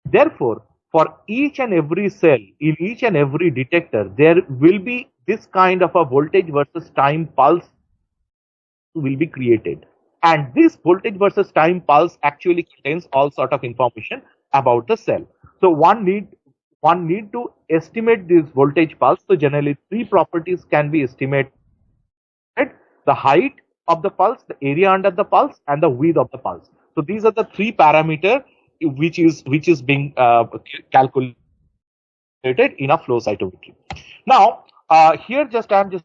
Therefore, for each and every cell in each and every detector, there will be this kind of a voltage versus time pulse will be created. And this voltage versus time pulse actually contains all sort of information about the cell. So one need to estimate this voltage pulse. So generally three properties can be estimated: the height of the pulse, the area under the pulse, and the width of the pulse. So these are the three parameters which is being calculated in a flow cytometry. Now here I'm just trying to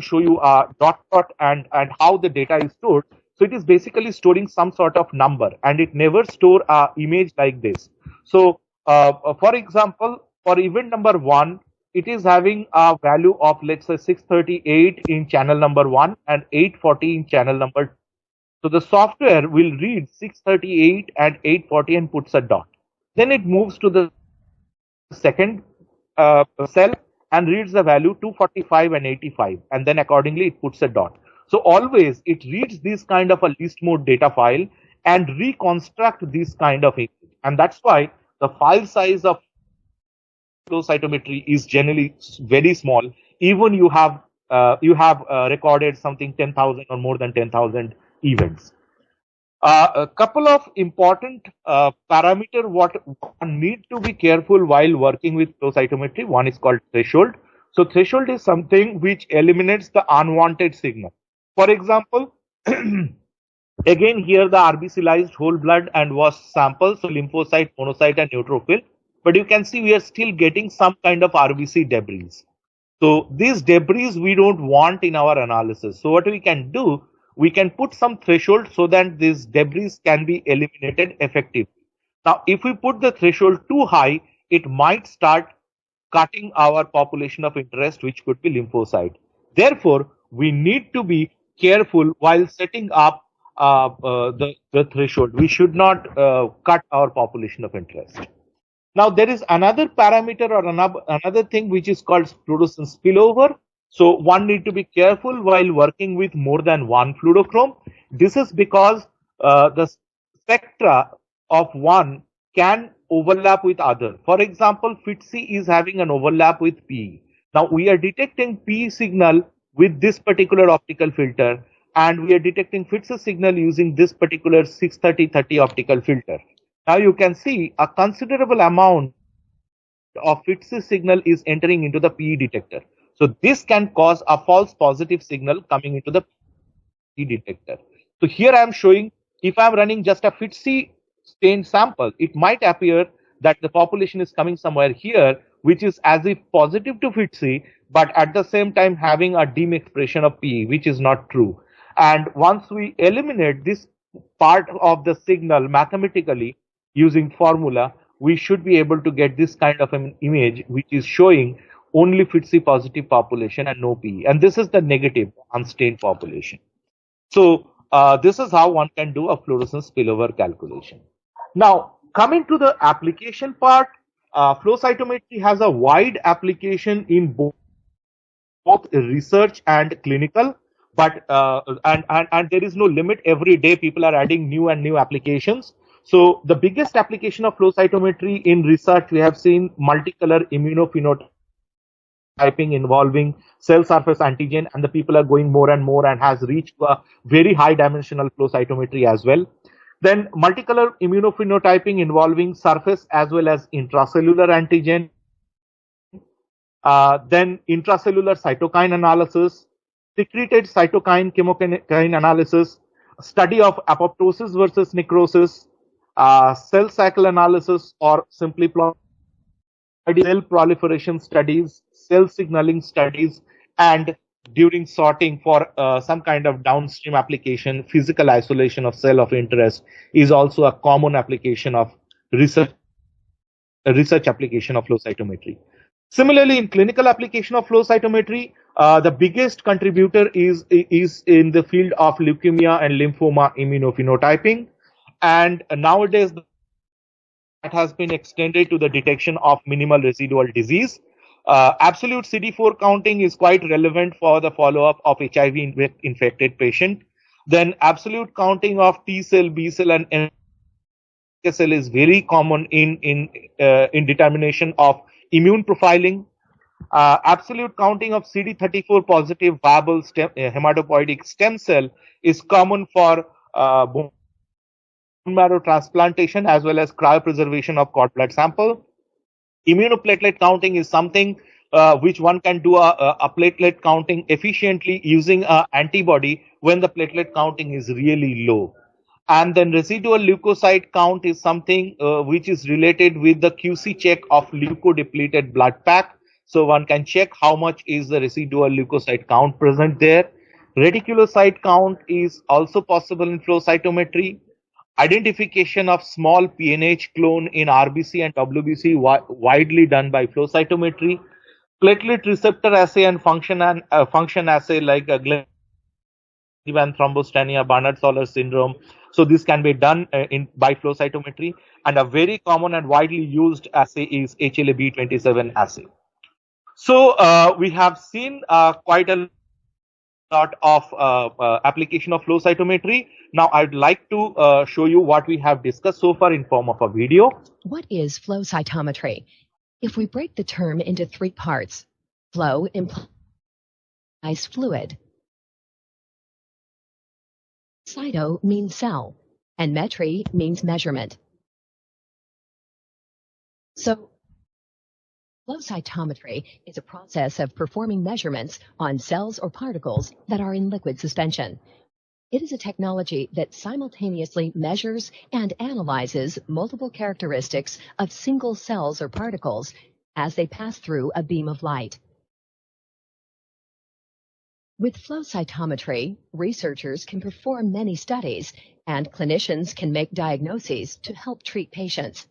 show you dot and how the data is stored. So it is basically storing some sort of number, and it never store a image like this. So for example, for event number 1, it is having a value of, let's say, 638 in channel number 1 and 840 in channel number 2. So the software will read 638 and 840 and puts a dot. Then it moves to the second cell and reads the value 245 and 85, and then accordingly it puts a dot. So always it reads this kind of a list mode data file and reconstruct this kind of image, and that's why the file size of flow cytometry is generally very small. Even you have recorded something 10,000 or more than 10,000 events. A couple of important parameter what one need to be careful while working with flow cytometry. One is called threshold. So threshold is something which eliminates the unwanted signal. For example, again here the RBC-lysed whole blood and was samples, so lymphocyte, monocyte, and neutrophil. But you can see we are still getting some kind of RBC debris. So these debris we don't want in our analysis. So what we can do, we can put some threshold so that these debris can be eliminated effectively. Now, if we put the threshold too high, it might start cutting our population of interest, which could be lymphocyte. Therefore, we need to be careful while setting up the threshold. We should not cut our population of interest. Now, there is another parameter or another thing which is called fluorescence spillover. So one need to be careful while working with more than one fluorochrome. This is because the spectra of one can overlap with other. For example, FITC is having an overlap with PE. Now we are detecting PE signal with this particular optical filter, and we are detecting FITC signal using this particular 630-30 optical filter. Now you can see a considerable amount of FITC signal is entering into the PE detector. So this can cause a false positive signal coming into the PE detector. So here I am showing, if I am running just a FITC stained sample, it might appear that the population is coming somewhere here, which is as if positive to FITC, but at the same time having a dim expression of PE, which is not true. And once we eliminate this part of the signal mathematically using formula, we should be able to get this kind of an image which is showing only FITC positive population and no PE. And this is the negative unstained population. So this is how one can do a fluorescence spillover calculation. Now, coming to the application part, flow cytometry has a wide application in both research and clinical, but and there is no limit. Every day people are adding new and new applications. So the biggest application of flow cytometry in research, we have seen multicolor immunophenotyping involving cell surface antigen, and the people are going more and more and has reached a very high dimensional flow cytometry as well. Then multicolor immunophenotyping involving surface as well as intracellular antigen. Then intracellular cytokine analysis, secreted cytokine chemokine analysis, study of apoptosis versus necrosis, cell cycle analysis, or simply cell proliferation studies, cell signaling studies, and during sorting for some kind of downstream application, physical isolation of cell of interest is also a common application of research application of flow cytometry. Similarly, in clinical application of flow cytometry, the biggest contributor is in the field of leukemia and lymphoma immunophenotyping, and nowadays that has been extended to the detection of minimal residual disease. Absolute CD4 counting is quite relevant for the follow-up of HIV infected patient. Then absolute counting of T cell, B cell, and NK cell is very common in determination of immune profiling. Absolute counting of CD34 positive viable hematopoietic stem cell is common for bone marrow transplantation as well as cryopreservation of cord blood sample. Immunoplatelet counting is something which one can do a platelet counting efficiently using an antibody when the platelet counting is really low. And then residual leukocyte count is something which is related with the QC check of leukodepleted blood pack. So one can check how much is the residual leukocyte count present there. Reticulocyte count is also possible in flow cytometry. Identification of small PNH clone in RBC and WBC widely done by flow cytometry. Platelet receptor assay and function assay like Glenn thrombocytopenia, Barnard-Soller syndrome. So this can be done by flow cytometry, and a very common and widely used assay is HLA-B27 assay. So we have seen quite a lot of application of flow cytometry. Now I'd like to show you what we have discussed so far in form of a video. What is flow cytometry? If we break the term into three parts, flow implies fluid. Cyto means cell, and metry means measurement. So, flow cytometry is a process of performing measurements on cells or particles that are in liquid suspension. It is a technology that simultaneously measures and analyzes multiple characteristics of single cells or particles as they pass through a beam of light. With flow cytometry, researchers can perform many studies, and clinicians can make diagnoses to help treat patients.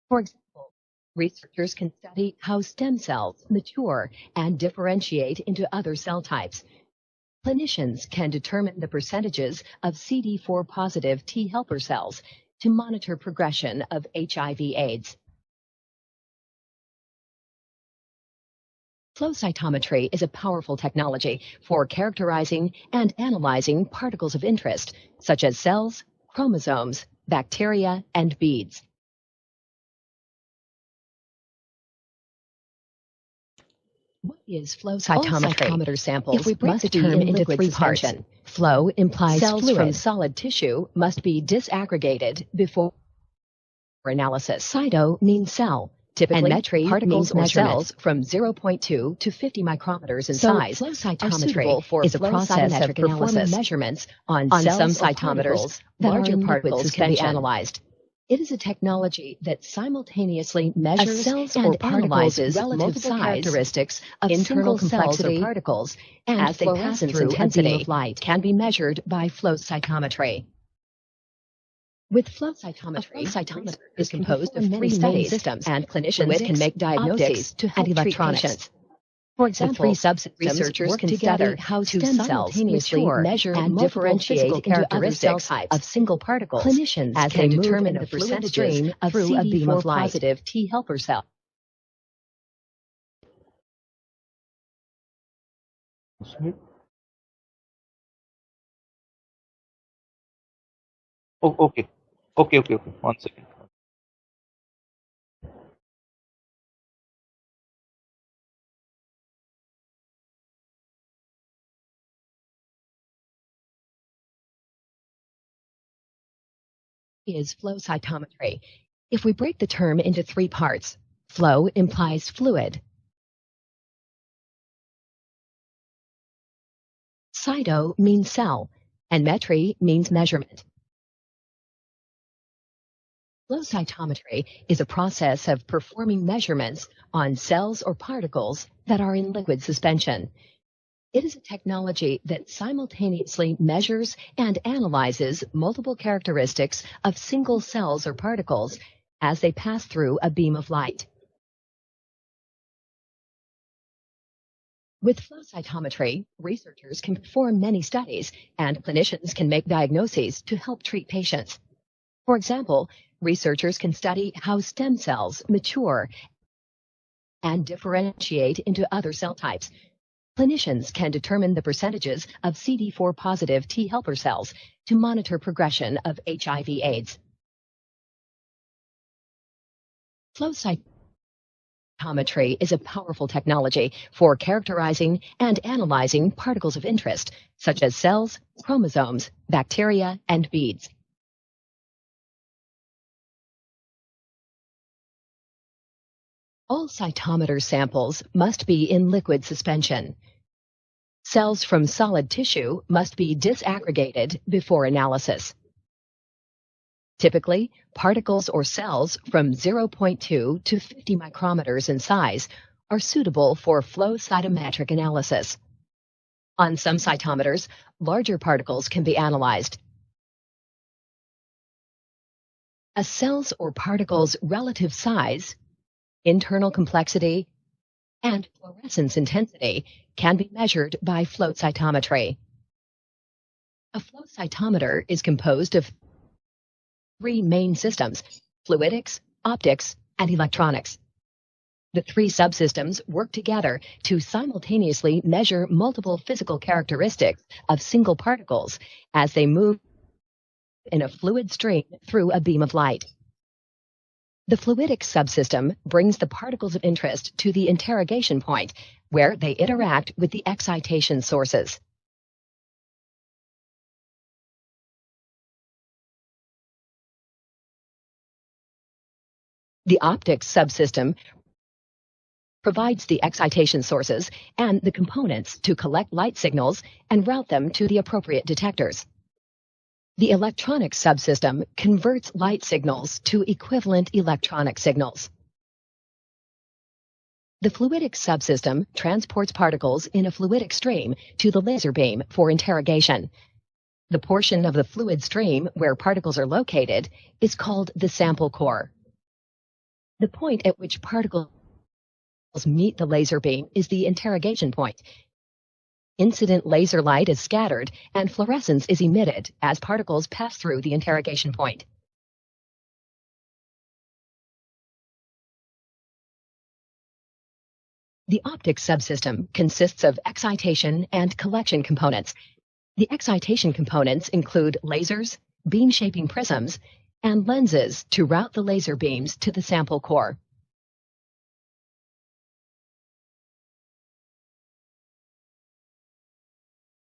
For example, researchers can study how stem cells mature and differentiate into other cell types. Clinicians can determine the percentages of CD4 positive T helper cells to monitor progression of HIV/AIDS. Flow cytometry is a powerful technology for characterizing and analyzing particles of interest, such as cells, chromosomes, bacteria, and beads. What is flow cytometry? All cytometer samples if we break the term into three parts. Flow implies cells fluid from solid tissue must be disaggregated before analysis. Cyto means cell. Typically, and metry particles or cells from 0.2 to 50 micrometers in size. Flow cytometry is a process of performing measurements on some cytometers. Larger particles can be analyzed. It is a technology that simultaneously measures cells and analyzes relative characteristics of internal complexity or particles, and as they pass through a beam of light can be measured by flow cytometry. With flow cytometry, cytometer is composed of three main systems, and clinicians can make diagnoses to help treat patients. For example, subsystem researchers can study how stem cells mature, measure, and differentiate into other cell types of single particles. Clinicians as can determine the percentages of through a beam of light. Positive T helper cell. Oh, okay. Okay. 1 second. Is flow cytometry. If we break the term into three parts, flow implies fluid. Cyto means cell, and metry means measurement. Flow cytometry is a process of performing measurements on cells or particles that are in liquid suspension. It is a technology that simultaneously measures and analyzes multiple characteristics of single cells or particles as they pass through a beam of light. With flow cytometry, researchers can perform many studies, and clinicians can make diagnoses to help treat patients. For example, researchers can study how stem cells mature and differentiate into other cell types. Clinicians can determine the percentages of CD4 positive T helper cells to monitor progression of HIV/AIDS. Flowcytometry is a powerful technology for characterizing and analyzing particles of interest, such as cells, chromosomes, bacteria, and beads. All cytometer samples must be in liquid suspension. Cells from solid tissue must be disaggregated before analysis. Typically, particles or cells from 0.2 to 50 micrometers in size are suitable for flow cytometric analysis. On some cytometers, larger particles can be analyzed. A cell's or particle's relative size, internal complexity, and fluorescence intensity can be measured by flow cytometry. A flow cytometer is composed of three main systems: fluidics, optics, and electronics. The three subsystems work together to simultaneously measure multiple physical characteristics of single particles as they move in a fluid stream through a beam of light. The fluidics subsystem brings the particles of interest to the interrogation point, where they interact with the excitation sources. The optics subsystem provides the excitation sources and the components to collect light signals and route them to the appropriate detectors. The electronics subsystem converts light signals to equivalent electronic signals. The fluidics subsystem transports particles in a fluidic stream to the laser beam for interrogation. The portion of the fluid stream where particles are located is called the sample core. The point at which particles meet the laser beam is the interrogation point. Incident laser light is scattered and fluorescence is emitted as particles pass through the interrogation point. The optics subsystem consists of excitation and collection components. The excitation components include lasers, beam-shaping prisms, and lenses to route the laser beams to the sample core.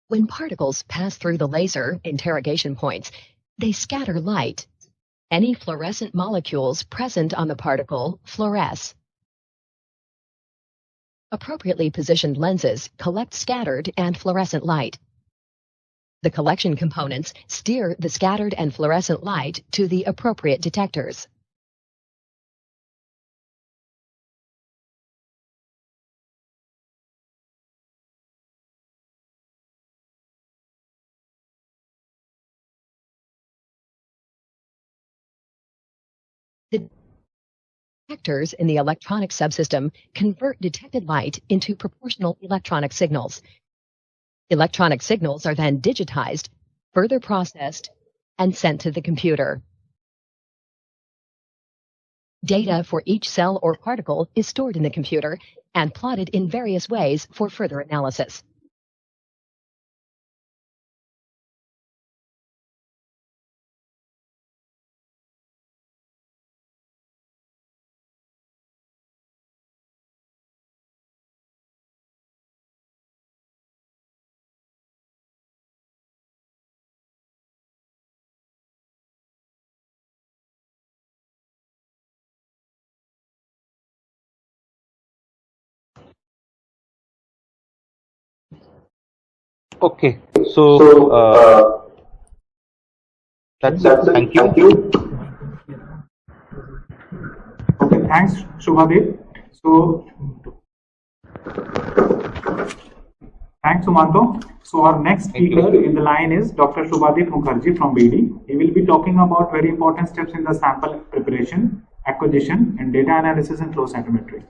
When particles pass through the laser interrogation points, they scatter light. Any fluorescent molecules present on the particle fluoresce. Appropriately positioned lenses collect scattered and fluorescent light. The collection components steer the scattered and fluorescent light to the appropriate detectors. The detectors in the electronic subsystem convert detected light into proportional electronic signals. Electronic signals are then digitized, further processed, and sent to the computer. Data for each cell or particle is stored in the computer and plotted in various ways for further analysis. Okay, that's it. Thank you. Okay, thanks, Shubhadev. So, thanks, Sumanto. So, our next speaker in the line is Dr. Shubhadev Mukherjee from BD. He will be talking about very important steps in the sample preparation, acquisition, and data analysis in flow cytometry.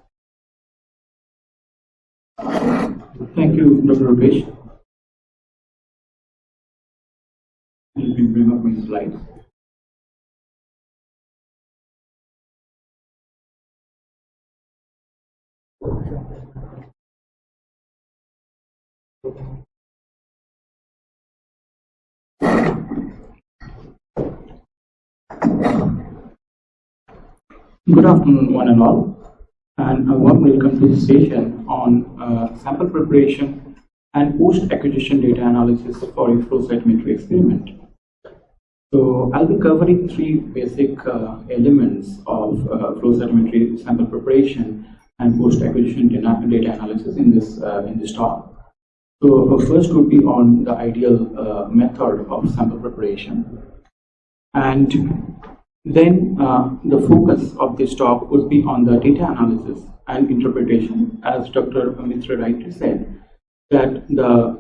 Thank you, Dr. Rupesh. Let me bring up my slides. Good afternoon, one and all, and a warm welcome to this session on sample preparation and post-acquisition data analysis for a flow cytometry experiment. So I'll be covering three basic elements of flow cytometry sample preparation and post-acquisition data analysis in this talk. So first would be on the ideal method of sample preparation, and then the focus of this talk would be on the data analysis and interpretation, as Dr. Mitra rightly said, that the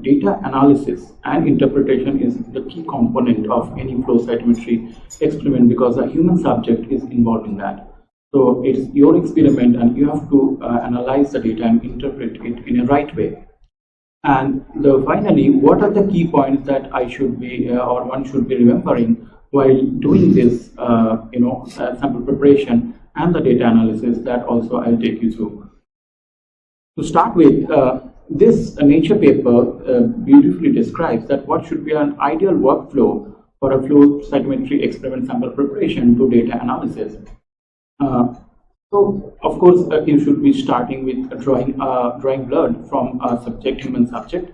data analysis and interpretation is the key component of any flow cytometry experiment, because a human subject is involved in that. So it's your experiment and you have to analyze the data and interpret it in a right way. And finally, what are the key points that I should be or one should be remembering while doing this sample preparation and the data analysis, that also I'll take you through. To start with, this Nature paper beautifully describes that what should be an ideal workflow for a flow cytometry experiment sample preparation to data analysis. So, of course, you should be starting with drawing blood from a human subject.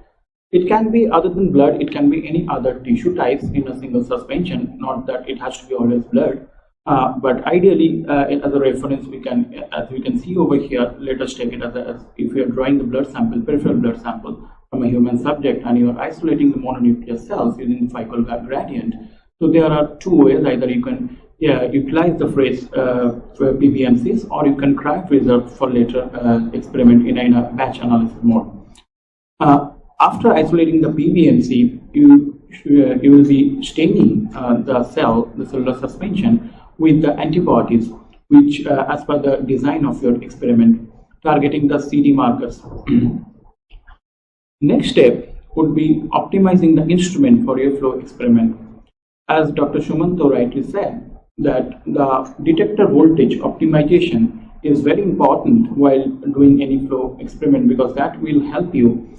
It can be, other than blood, it can be any other tissue types in a single suspension, not that it has to be always blood. But ideally, as a reference, we can, as we can see over here, let us take it as if we are drawing the blood sample, peripheral blood sample from a human subject, and you are isolating the mononuclear cells using the Focal gradient. So there are two ways: either you can utilize the phrase for PBMCs, or you can cryopreserve for later experiment in a batch analysis mode. After isolating the PBMC, you will be staining the cellular suspension with the antibodies, which as per the design of your experiment, targeting the CD markers. Next step would be optimizing the instrument for your flow experiment. As Dr. Shumanto rightly said, that the detector voltage optimization is very important while doing any flow experiment, because that will help you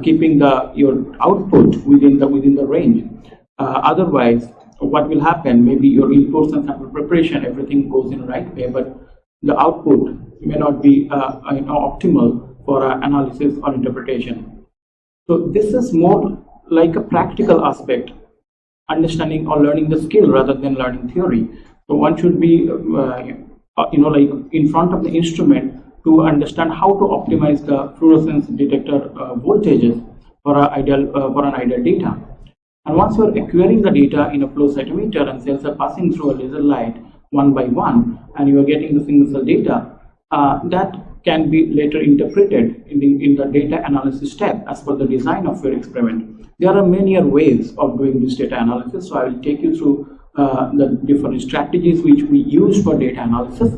keeping your output within the range. Otherwise, what will happen? Maybe your inputs and sample preparation, everything goes in the right way, but the output may not be optimal for analysis or interpretation. So this is more like a practical aspect, understanding or learning the skill rather than learning theory. So one should be like in front of the instrument to understand how to optimize the fluorescence detector voltages for an ideal data. And once you are acquiring the data in a flow cytometer and cells are passing through a laser light one by one, and you are getting the single cell data, that can be later interpreted in the data analysis step as per the design of your experiment. There are many ways of doing this data analysis, so I will take you through the different strategies which we use for data analysis.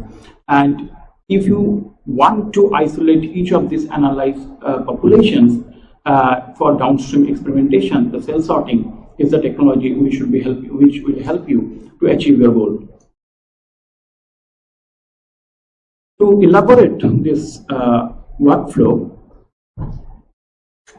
And if you want to isolate each of these analyzed populations for downstream experimentation, the cell sorting is the technology which will help you to achieve your goal. To elaborate this workflow,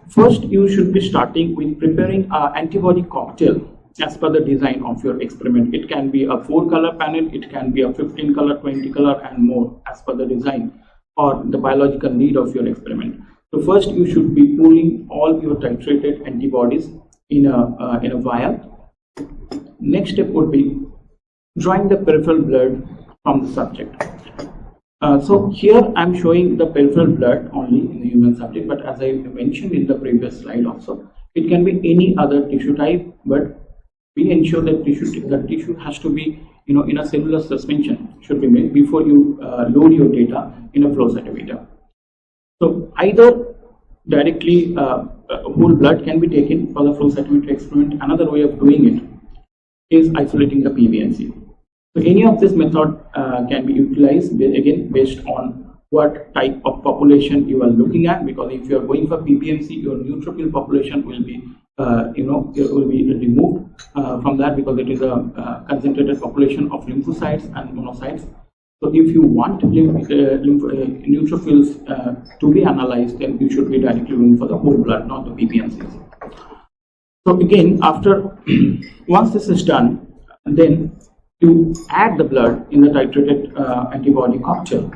first you should be starting with preparing an antibody cocktail as per the design of your experiment. It can be a 4-color panel, it can be a 15-color, 20-color, and more as per the design or the biological need of your experiment. So first you should be pooling all your titrated antibodies in a vial. Next step would be drawing the peripheral blood from the subject. So here I'm showing the peripheral blood only in the human subject, but as I mentioned in the previous slide also, it can be any other tissue type, but we ensure that the tissue has to be in a cellular suspension should be made before you load your data in a flow cytometer. So either directly whole blood can be taken for the flow cytometry experiment. Another way of doing it is isolating the PBMC. So any of this method can be utilized again based on what type of population you are looking at, because if you are going for PBMC, your neutrophil population will be removed from that, because it is a concentrated population of lymphocytes and monocytes. So if you want neutrophils to be analyzed, then you should be directly going for the whole blood, not the PBMCs. So again, after once this is done, then to add the blood in the titrated antibody cocktail.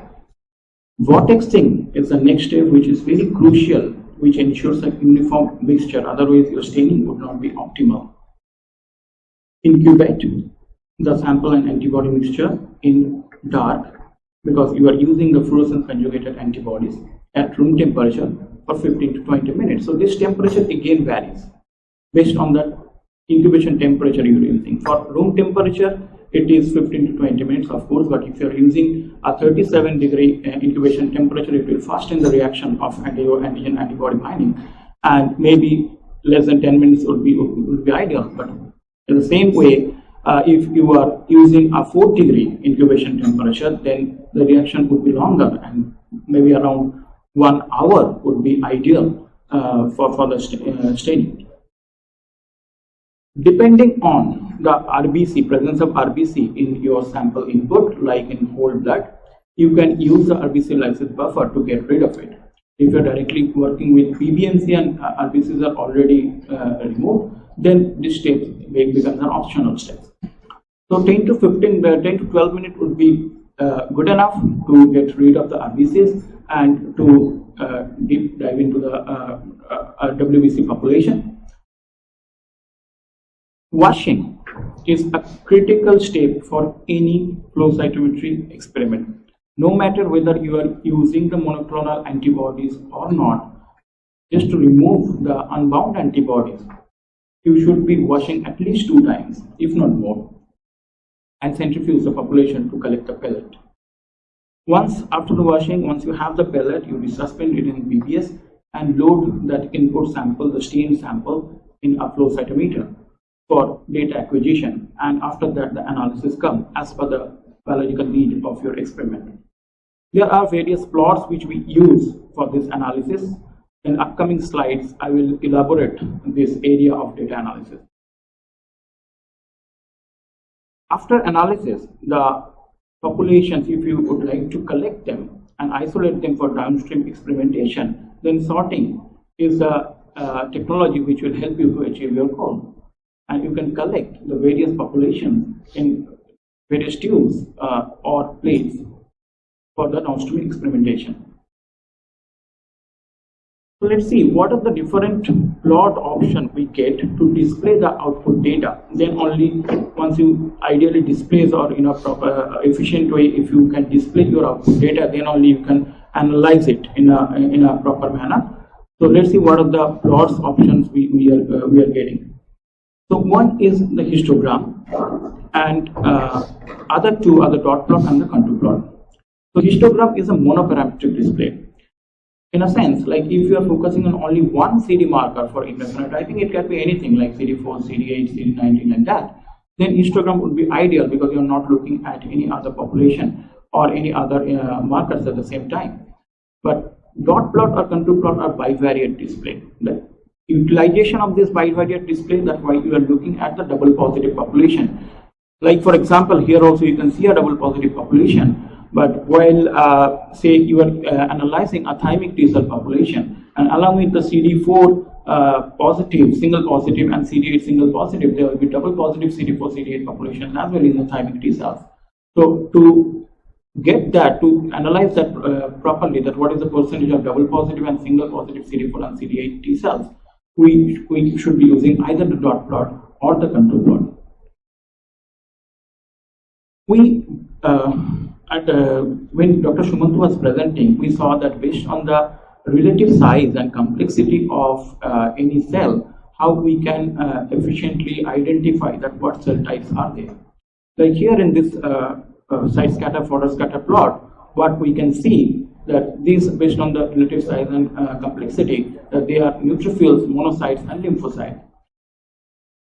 Vortexing is the next step, which is very crucial, which ensures a uniform mixture, otherwise your staining would not be optimal. Incubate the sample and antibody mixture in dark, because you are using the fluorescence conjugated antibodies at room temperature for 15 to 20 minutes. So this temperature again varies based on the incubation temperature you are using. For room temperature, it is 15 to 20 minutes, of course, but if you are using a 37-degree incubation temperature, it will fasten the reaction of antigen antibody binding, and maybe less than 10 minutes would be ideal. But in the same way, if you are using a 4-degree incubation temperature, then the reaction would be longer, and maybe around 1 hour would be ideal for the staining. Depending on the RBC, presence of RBC in your sample input, like in whole blood, you can use the RBC lysis buffer to get rid of it. If you're directly working with PBMC and RBCs are already removed, then this step becomes an optional step. So 10 to 12 minutes would be good enough to get rid of the RBCs and to deep dive into the WBC population. Washing is a critical step for any flow cytometry experiment. No matter whether you are using the monoclonal antibodies or not, just to remove the unbound antibodies, you should be washing at least 2 times, if not more, and centrifuge the population to collect the pellet. After the washing, once you have the pellet, you resuspend it in BBS and load that input sample, the stained sample, in a flow cytometer for data acquisition, and after that the analysis comes as per the biological need of your experiment. There are various plots which we use for this analysis. In upcoming slides, I will elaborate this area of data analysis. After analysis, the populations, if you would like to collect them and isolate them for downstream experimentation, then sorting is a technology which will help you to achieve your goal. And you can collect the various populations in various tubes or plates for the downstream experimentation. So let's see what are the different plot options we get to display the output data. Then only once you ideally displays, or in a proper efficient way, if you can display your output data, then only you can analyze it in a proper manner. So let's see what are the plots options we are getting. So one is the histogram, and other two are the dot plot and the contour plot. So histogram is a monoparametric display. In a sense, like if you are focusing on only one CD marker for immunophenotyping, it can be anything like CD4, CD8, CD19 like that. Then histogram would be ideal because you are not looking at any other population or any other markers at the same time. But dot plot or contour plot are bivariate display. The utilization of this bivariate display, that's why you are looking at the double positive population. Like for example, here also you can see a double positive population. But while say you are analyzing a thymic T cell population, and along with the CD4 positive, single positive, and CD8 single positive, there will be double positive CD4, CD8 populations as well in the thymic T cells. So to get that, to analyze that properly, that what is the percentage of double positive and single positive CD4 and CD8 T cells, we should be using either the dot plot or the contour plot. When Dr. Shumantu was presenting, we saw that based on the relative size and complexity of any cell, how we can efficiently identify that what cell types are there. Like here in this side scatter photoscatter plot, what we can see that these, based on the relative size and complexity, that they are neutrophils, monocytes, and lymphocytes.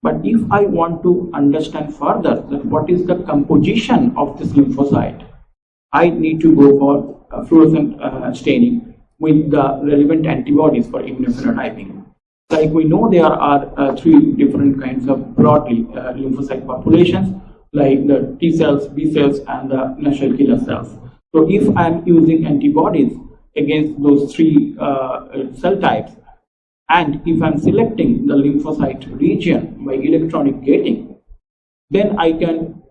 But if I want to understand further that what is the composition of this lymphocyte, I need to go for fluorescent staining with the relevant antibodies for immunophenotyping. Like we know, there are 3 different kinds of broadly lymphocyte populations, like the T cells, B cells, and the natural killer cells. So if I am using antibodies against those 3 cell types, and if I am selecting the lymphocyte region by electronic gating, then I can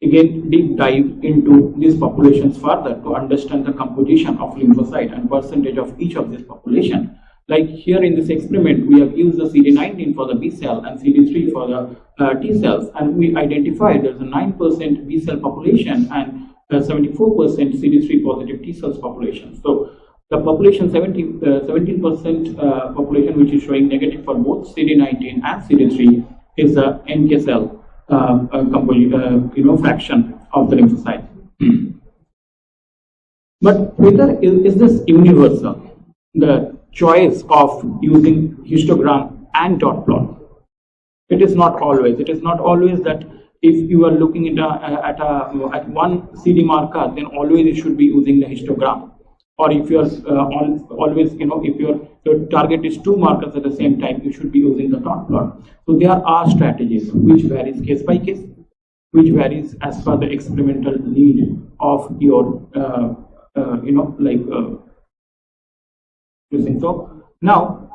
again deep dive into these populations further to understand the composition of lymphocyte and percentage of each of these population. Like here in this experiment, we have used the CD19 for the B cell and CD3 for the T cells, and we identified there's a 9% B cell population and 74% CD3 positive T cells population. So the population 17% population which is showing negative for both CD19 and CD3 is the NK cell fraction of the lymphocyte. But whether is this universal? The choice of using histogram and dot plot. It is not always. It is not always that if you are looking at one CD marker, then always you should be using the histogram. Or if you are always, if your target is two markers at the same time, you should be using the dot plot. So there are strategies which varies case by case, which varies as per the experimental need of your, using. So now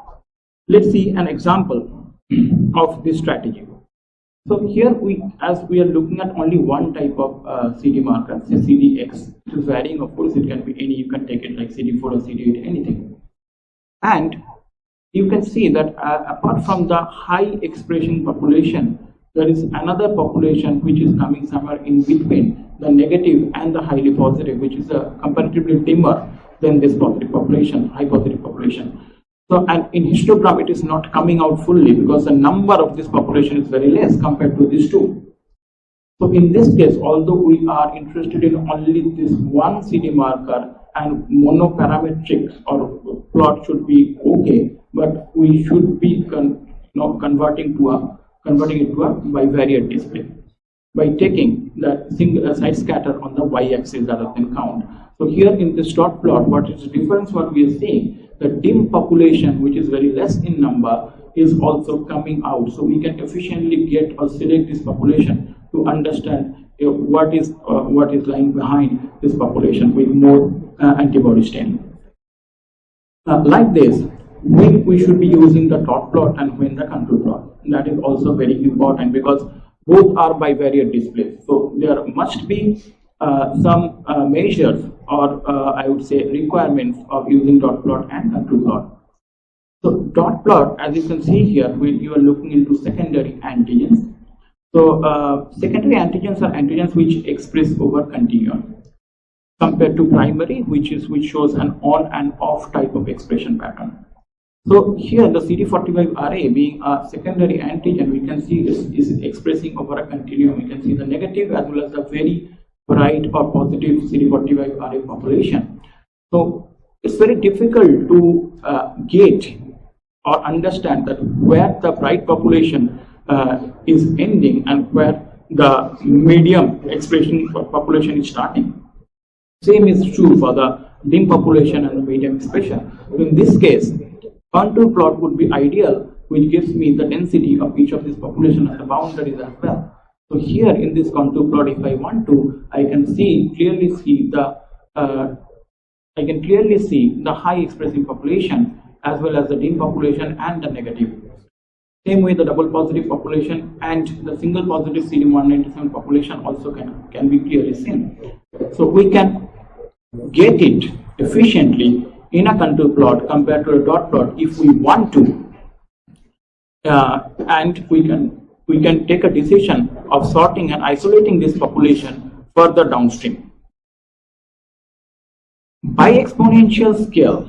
let's see an example of this strategy. So here as we are looking at only one type of CD marker, say CDX. It is varying, of course, it can be any, you can take it like CD4 or CD8, anything. And you can see that apart from the high expression population, there is another population which is coming somewhere in between the negative and the highly positive, which is comparatively dimmer than this positive population, high positive population. So, and in histogram it is not coming out fully because the number of this population is very less compared to these two. So in this case, although we are interested in only this one CD marker and monoparametric or plot should be okay, but we should be converting it to a bivariate display by taking the single side scatter on the y-axis rather than count. So here in this dot plot, what is the difference? What we are seeing, the dim population, which is very less in number, is also coming out. So we can efficiently get or select this population to understand what is lying behind this population with more antibody staining. Like this, when we should be using the dot plot and when the control plot. That is also very important because both are bivariate displays. So there must be some measures or I would say requirements of using dot plot and control plot. So dot plot, as you can see here, when you are looking into secondary antigens. So secondary antigens are antigens which express over continuum compared to primary, which shows an on and off type of expression pattern. So here the CD45 array being a secondary antigen, we can see is expressing over a continuum. We can see the negative as well as the very bright or positive CD45 array population. So it's very difficult to gauge or understand that where the bright population is ending and where the medium expression population is starting. Same is true for the dim population and the medium expression. So in this case, contour plot would be ideal, which gives me the density of each of these population and the boundaries as well. So here in this contour plot, if I want to, I can clearly see the high expressing population as well as the dim population and the negative. Same way, the double positive population and the single positive CD197 population also can be clearly seen. So we can get it efficiently in a contour plot compared to a dot plot if we want to, and we can take a decision of sorting and isolating this population further downstream. By exponential scale,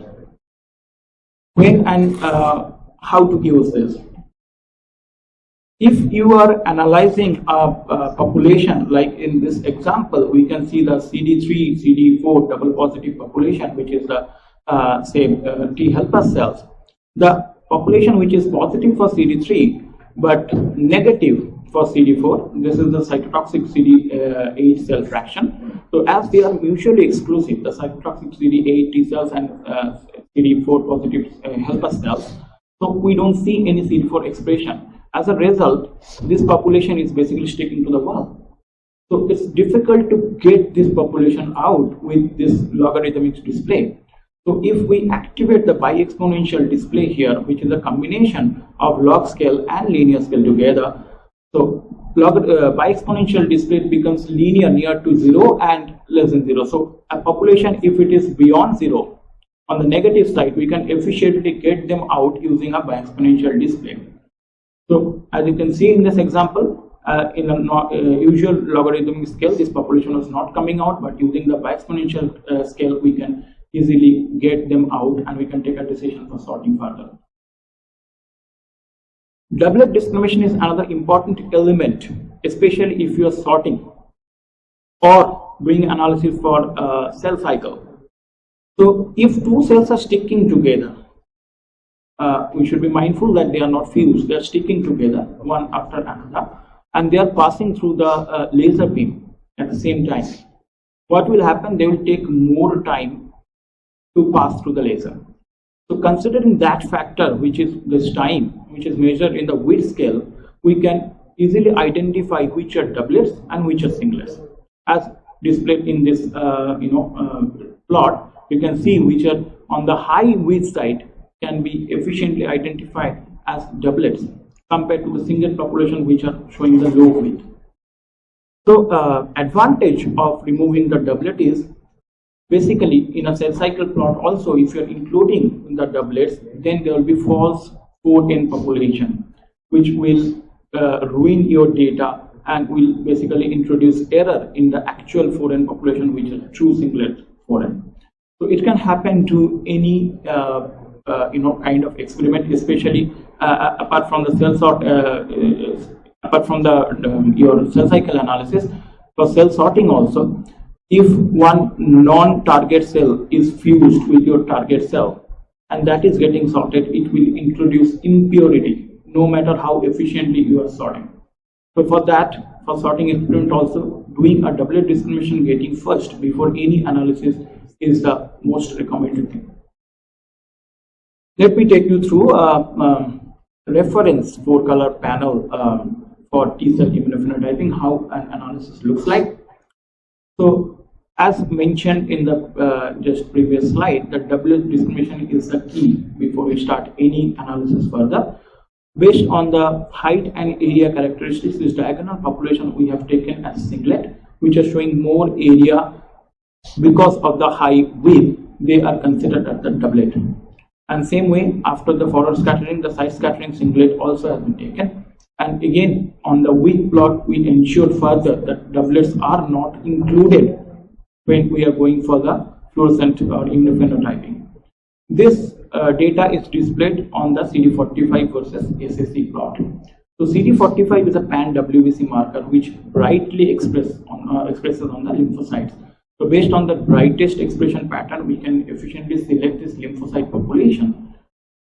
when and how to use this? If you are analyzing a population, like in this example, we can see the CD3, CD4 double positive population, which is the T helper cells. The population which is positive for CD3 but negative for CD4, this is the cytotoxic CD8 cell fraction. So as they are mutually exclusive, the cytotoxic CD8 T cells and CD4 positive helper cells, so we don't see any CD4 expression. As a result, this population is basically sticking to the wall. So it's difficult to get this population out with this logarithmic display. So if we activate the bi-exponential display here, which is a combination of log scale and linear scale together, So by exponential display becomes linear near to 0 and less than 0. So a population, if it is beyond 0, on the negative side, we can efficiently get them out using a by exponential display. So as you can see in this example, in a usual logarithmic scale, this population was not coming out, but using the by exponential scale, we can easily get them out and we can take a decision for sorting further. Doublet discrimination is another important element, especially if you are sorting or doing analysis for cell cycle. So if two cells are sticking together, we should be mindful that they are not fused, they are sticking together one after another, and they are passing through the laser beam at the same time. What will happen? They will take more time to pass through the laser. So considering that factor, which is this time, which is measured in the width scale, we can easily identify which are doublets and which are singlets. As displayed in this plot, you can see which are on the high width side can be efficiently identified as doublets compared to the singlet population which are showing the low width. So advantage of removing the doublet is basically in a cell cycle plot also, if you are including the doublets, then there will be false 4n population, which will ruin your data and will basically introduce error in the actual 4n population, which is true singlet 4n. So it can happen to any kind of experiment, especially apart from the cell sort, apart from the your cell cycle analysis. For cell sorting also, if one non-target cell is fused with your target cell and that is getting sorted, it will introduce impurity no matter how efficiently you are sorting. So for that, for sorting experiment also, doing a doublet discrimination gating first before any analysis is the most recommended thing. Let me take you through a reference 4-color panel for T-cell immunophenotyping, how an analysis looks like. So as mentioned in the just previous slide, the doublet discrimination is the key before we start any analysis further. Based on the height and area characteristics, this diagonal population we have taken as singlet, which are showing more area because of the high width, they are considered as the doublet. And same way, after the forward scattering, the side scattering singlet also has been taken. And again, on the width plot, we ensure further that doublets are not included when we are going for the fluorescent or immunophenotyping. This data is displayed on the CD45 versus SSC plot. So CD45 is a pan-WBC marker which brightly expresses on the lymphocytes. So based on the brightest expression pattern, we can efficiently select this lymphocyte population,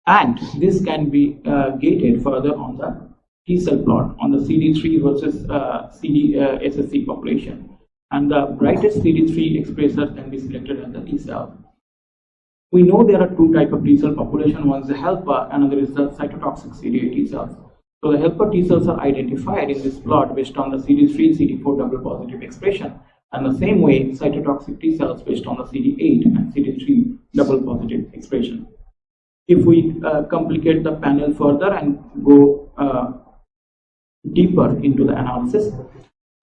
and this can be gated further on the T cell plot on the CD3 versus SSC population, and the brightest CD3 expressor can be selected as the T cell. We know there are two types of T cell population. One is the helper, another is the cytotoxic CD8 T cells. So the helper T cells are identified in this plot based on the CD3, CD4 double positive expression, and the same way cytotoxic T cells based on the CD8 and CD3 double positive expression. If we complicate the panel further and go deeper into the analysis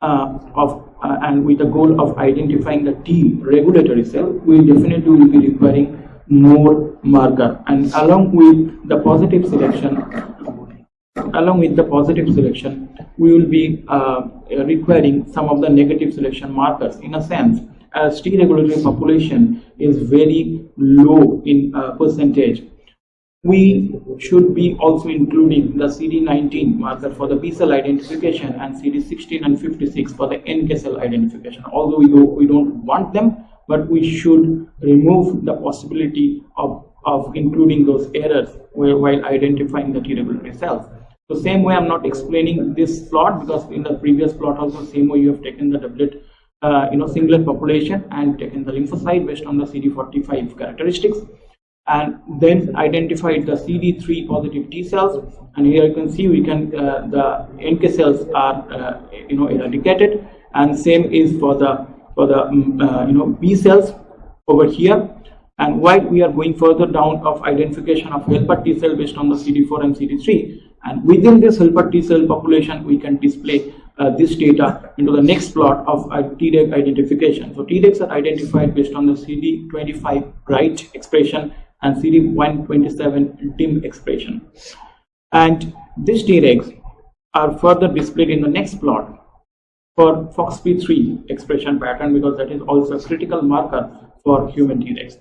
and with the goal of identifying the T regulatory cell, we definitely will be requiring more marker, and along with the positive selection, we will be requiring some of the negative selection markers. In a sense, as T regulatory population is very low in percentage, we should be also including the CD19 marker for the B cell identification and CD16 and 56 for the NK cell identification. Although we don't want them, but we should remove the possibility of including those errors while identifying the T regulatory cells. So same way, I'm not explaining this plot because in the previous plot also same way you have taken the doublet singlet population and taken the lymphocyte based on the CD45 characteristics, and then identified the CD3 positive T cells, and here you can see we can the NK cells are eradicated, and same is for the B cells over here. And while we are going further down of identification of helper T cell based on the CD4 and CD3, And within this helper T cell population, we can display this data into the next plot of Tdx identification. So Tdx are identified based on the CD25 bright expression and CD127 dim expression. And these Tdx are further displayed in the next plot for FOXP3 expression pattern, because that is also a critical marker for human Tdx.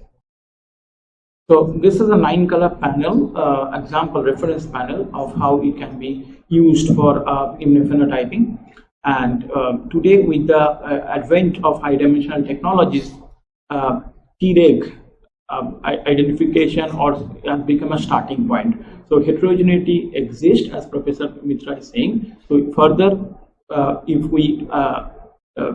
So this is a 9-color panel, example reference panel of how it can be used for immunophenotyping. And today, with the advent of high-dimensional technologies, Tdx identification has become a starting point. So heterogeneity exists, as Professor Mitra is saying. So further, if we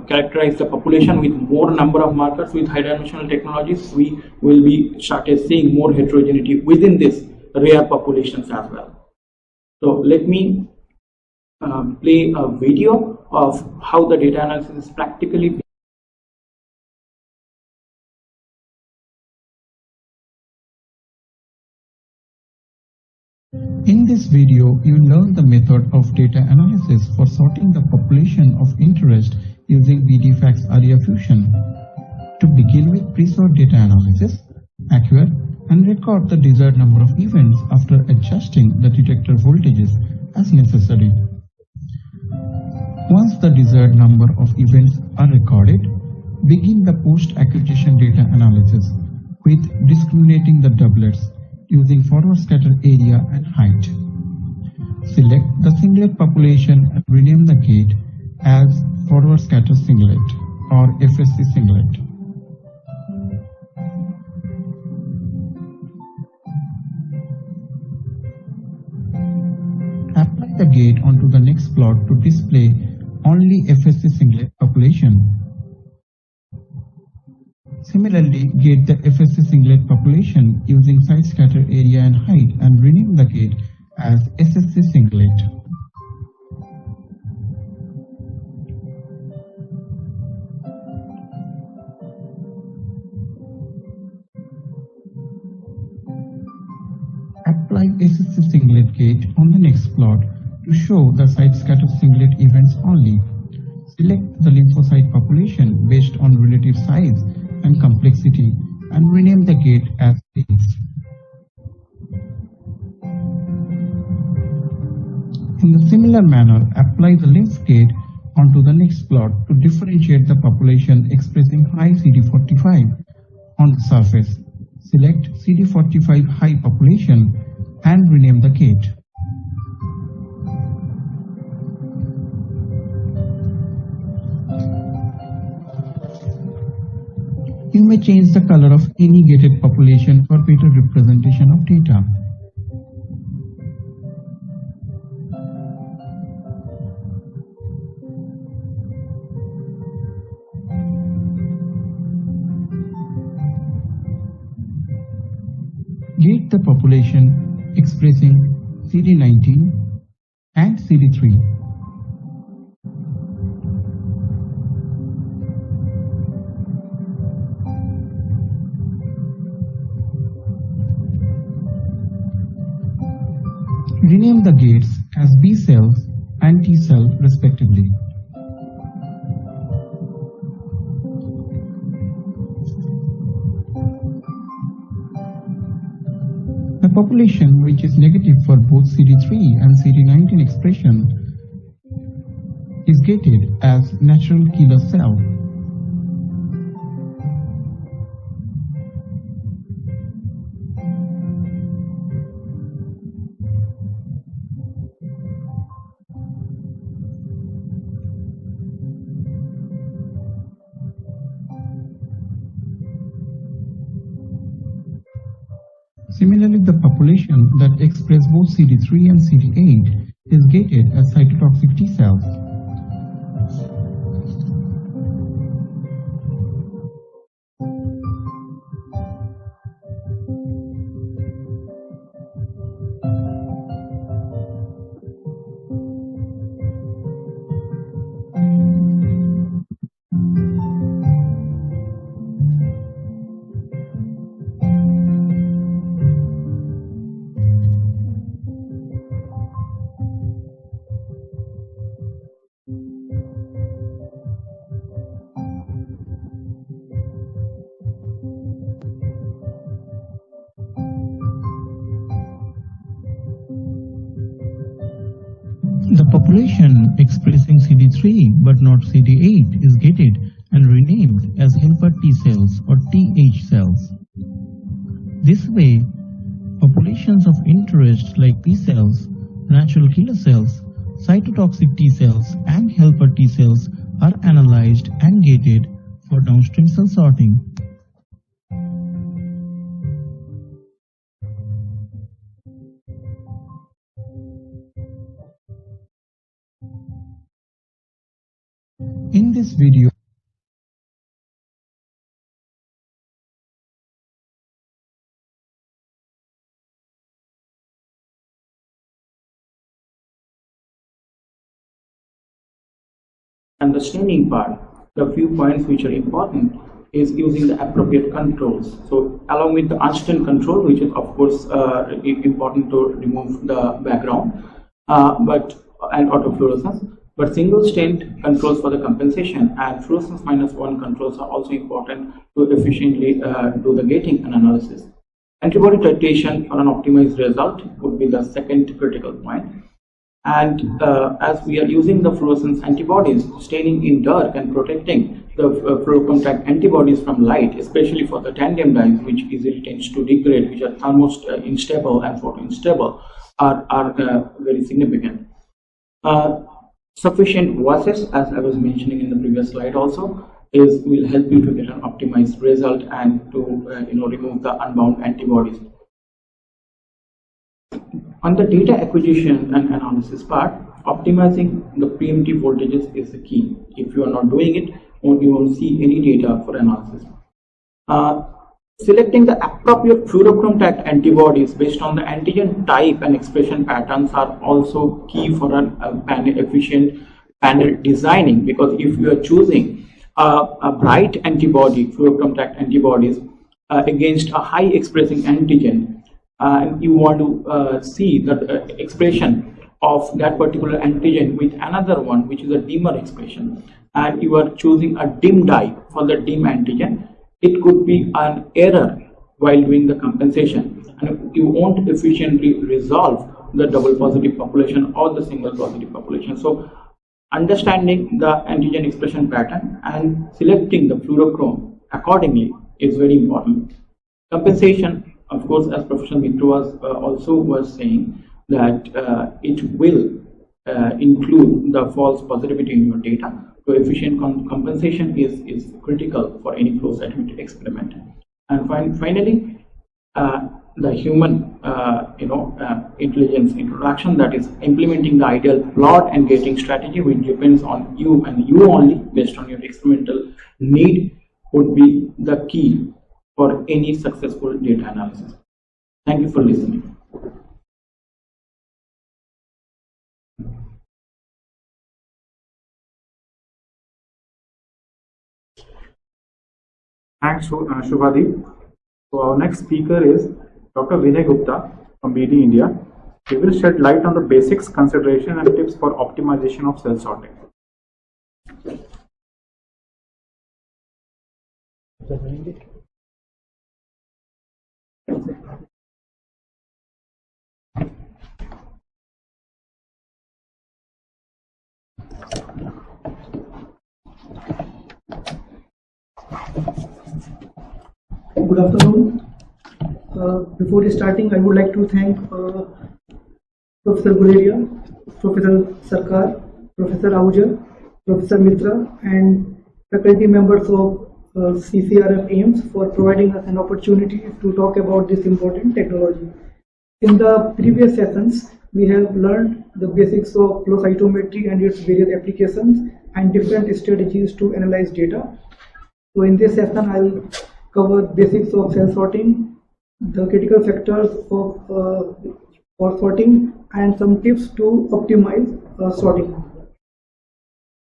characterize the population with more number of markers with high-dimensional technologies, we will be started seeing more heterogeneity within this rare populations as well. So let me play a video of how the data analysis is practically. In this video, you learn the method of data analysis for sorting the population of interest using BD-FACS area fusion. To begin with pre-sort data analysis, acquire and record the desired number of events after adjusting the detector voltages as necessary. Once the desired number of events are recorded, begin the post-acquisition data analysis with discriminating the doublets using forward scatter area and height. Select the singlet population and rename the gate as forward scatter singlet or FSC singlet. Apply the gate onto the next plot to display only FSC singlet population. Similarly, gate the FSC singlet population using side scatter area and height and rename the gate as SSC singlet. Apply SSC singlet gate on the next plot to show the side scatter singlet events only. Select the lymphocyte population based on relative size and complexity and rename the gate as these. In a similar manner, apply the lymph gate onto the next plot to differentiate the population expressing high CD45 on the surface. Select CD45 high population and rename the gate. You may change the color of any gated population for better representation of data. Gate the population expressing CD19 and CD3. Rename the gates as B cells and T cell respectively. The population which is negative for both CD3 and CD19 expression is gated as natural killer cell. Similarly, the population that express both CD3 and CD8 is gated as cytotoxic T cells. population expressing CD3 but not CD8 is gated and renamed as helper T cells or TH cells. This way, populations of interest like P cells, natural killer cells, cytotoxic T cells and helper T cells are analyzed and gated for downstream cell sorting. In this video, and the staining part, the few points which are important is using the appropriate controls. So along with the unstained control, which is of course important to remove the background, and autofluorescence, but single stained controls for the compensation and fluorescence -1 controls are also important to efficiently do the gating and analysis. Antibody titration for an optimized result would be the second critical point. And as we are using the fluorescence antibodies, staining in dark and protecting the fluorocontact antibodies from light, especially for the tandem dyes, which easily tends to degrade, which are thermost instable and photoinstable, are very significant. Sufficient washes, as I was mentioning in the previous slide also, will help you to get an optimized result and to remove the unbound antibodies. On the data acquisition and analysis part, optimizing the Pmt voltages is the key. If you are not doing it, you won't see any data for analysis. Selecting the appropriate fluorocontact antibodies based on the antigen type and expression patterns are also key for an efficient panel designing, because if you are choosing a bright antibody, fluorocontact antibodies, against a high expressing antigen, and you want to see the expression of that particular antigen with another one, which is a dimmer expression, and you are choosing a dim dye for the dim antigen, it could be an error while doing the compensation, and you won't efficiently resolve the double positive population or the single positive population. So understanding the antigen expression pattern and selecting the fluorochrome accordingly is very important. Compensation, of course, as Professor Mitra was saying, that it will include the false positivity in your data. So efficient compensation is critical for any flow cytometry experiment. And finally, the human intelligence introduction, that is implementing the ideal plot and gating strategy, which depends on you and you only based on your experimental need, would be the key for any successful data analysis. Thank you for listening. Thanks, Shubhadeep. So our next speaker is Dr. Vinay Gupta from BD India. He will shed light on the basics, consideration and tips for optimization of cell sorting. Good afternoon. Before starting, I would like to thank Professor Guleria, Professor Sarkar, Professor Ahuja, Professor Mitra, and faculty members of CCRF AIIMS for providing us an opportunity to talk about this important technology. In the previous sessions, we have learned the basics of flow cytometry and its various applications and different strategies to analyze data. So in this session, I will cover basics of cell sorting, the critical factors of for sorting, and some tips to optimize sorting.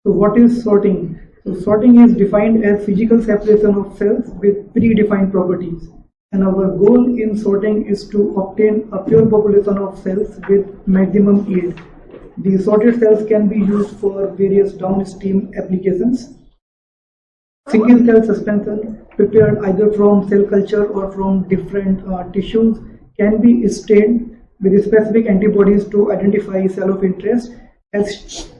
So what is sorting? So sorting is defined as physical separation of cells with predefined properties, and our goal in sorting is to obtain a pure population of cells with maximum yield. The sorted cells can be used for various downstream applications. Single cell suspension prepared either from cell culture or from different tissues can be stained with specific antibodies to identify cell of interest As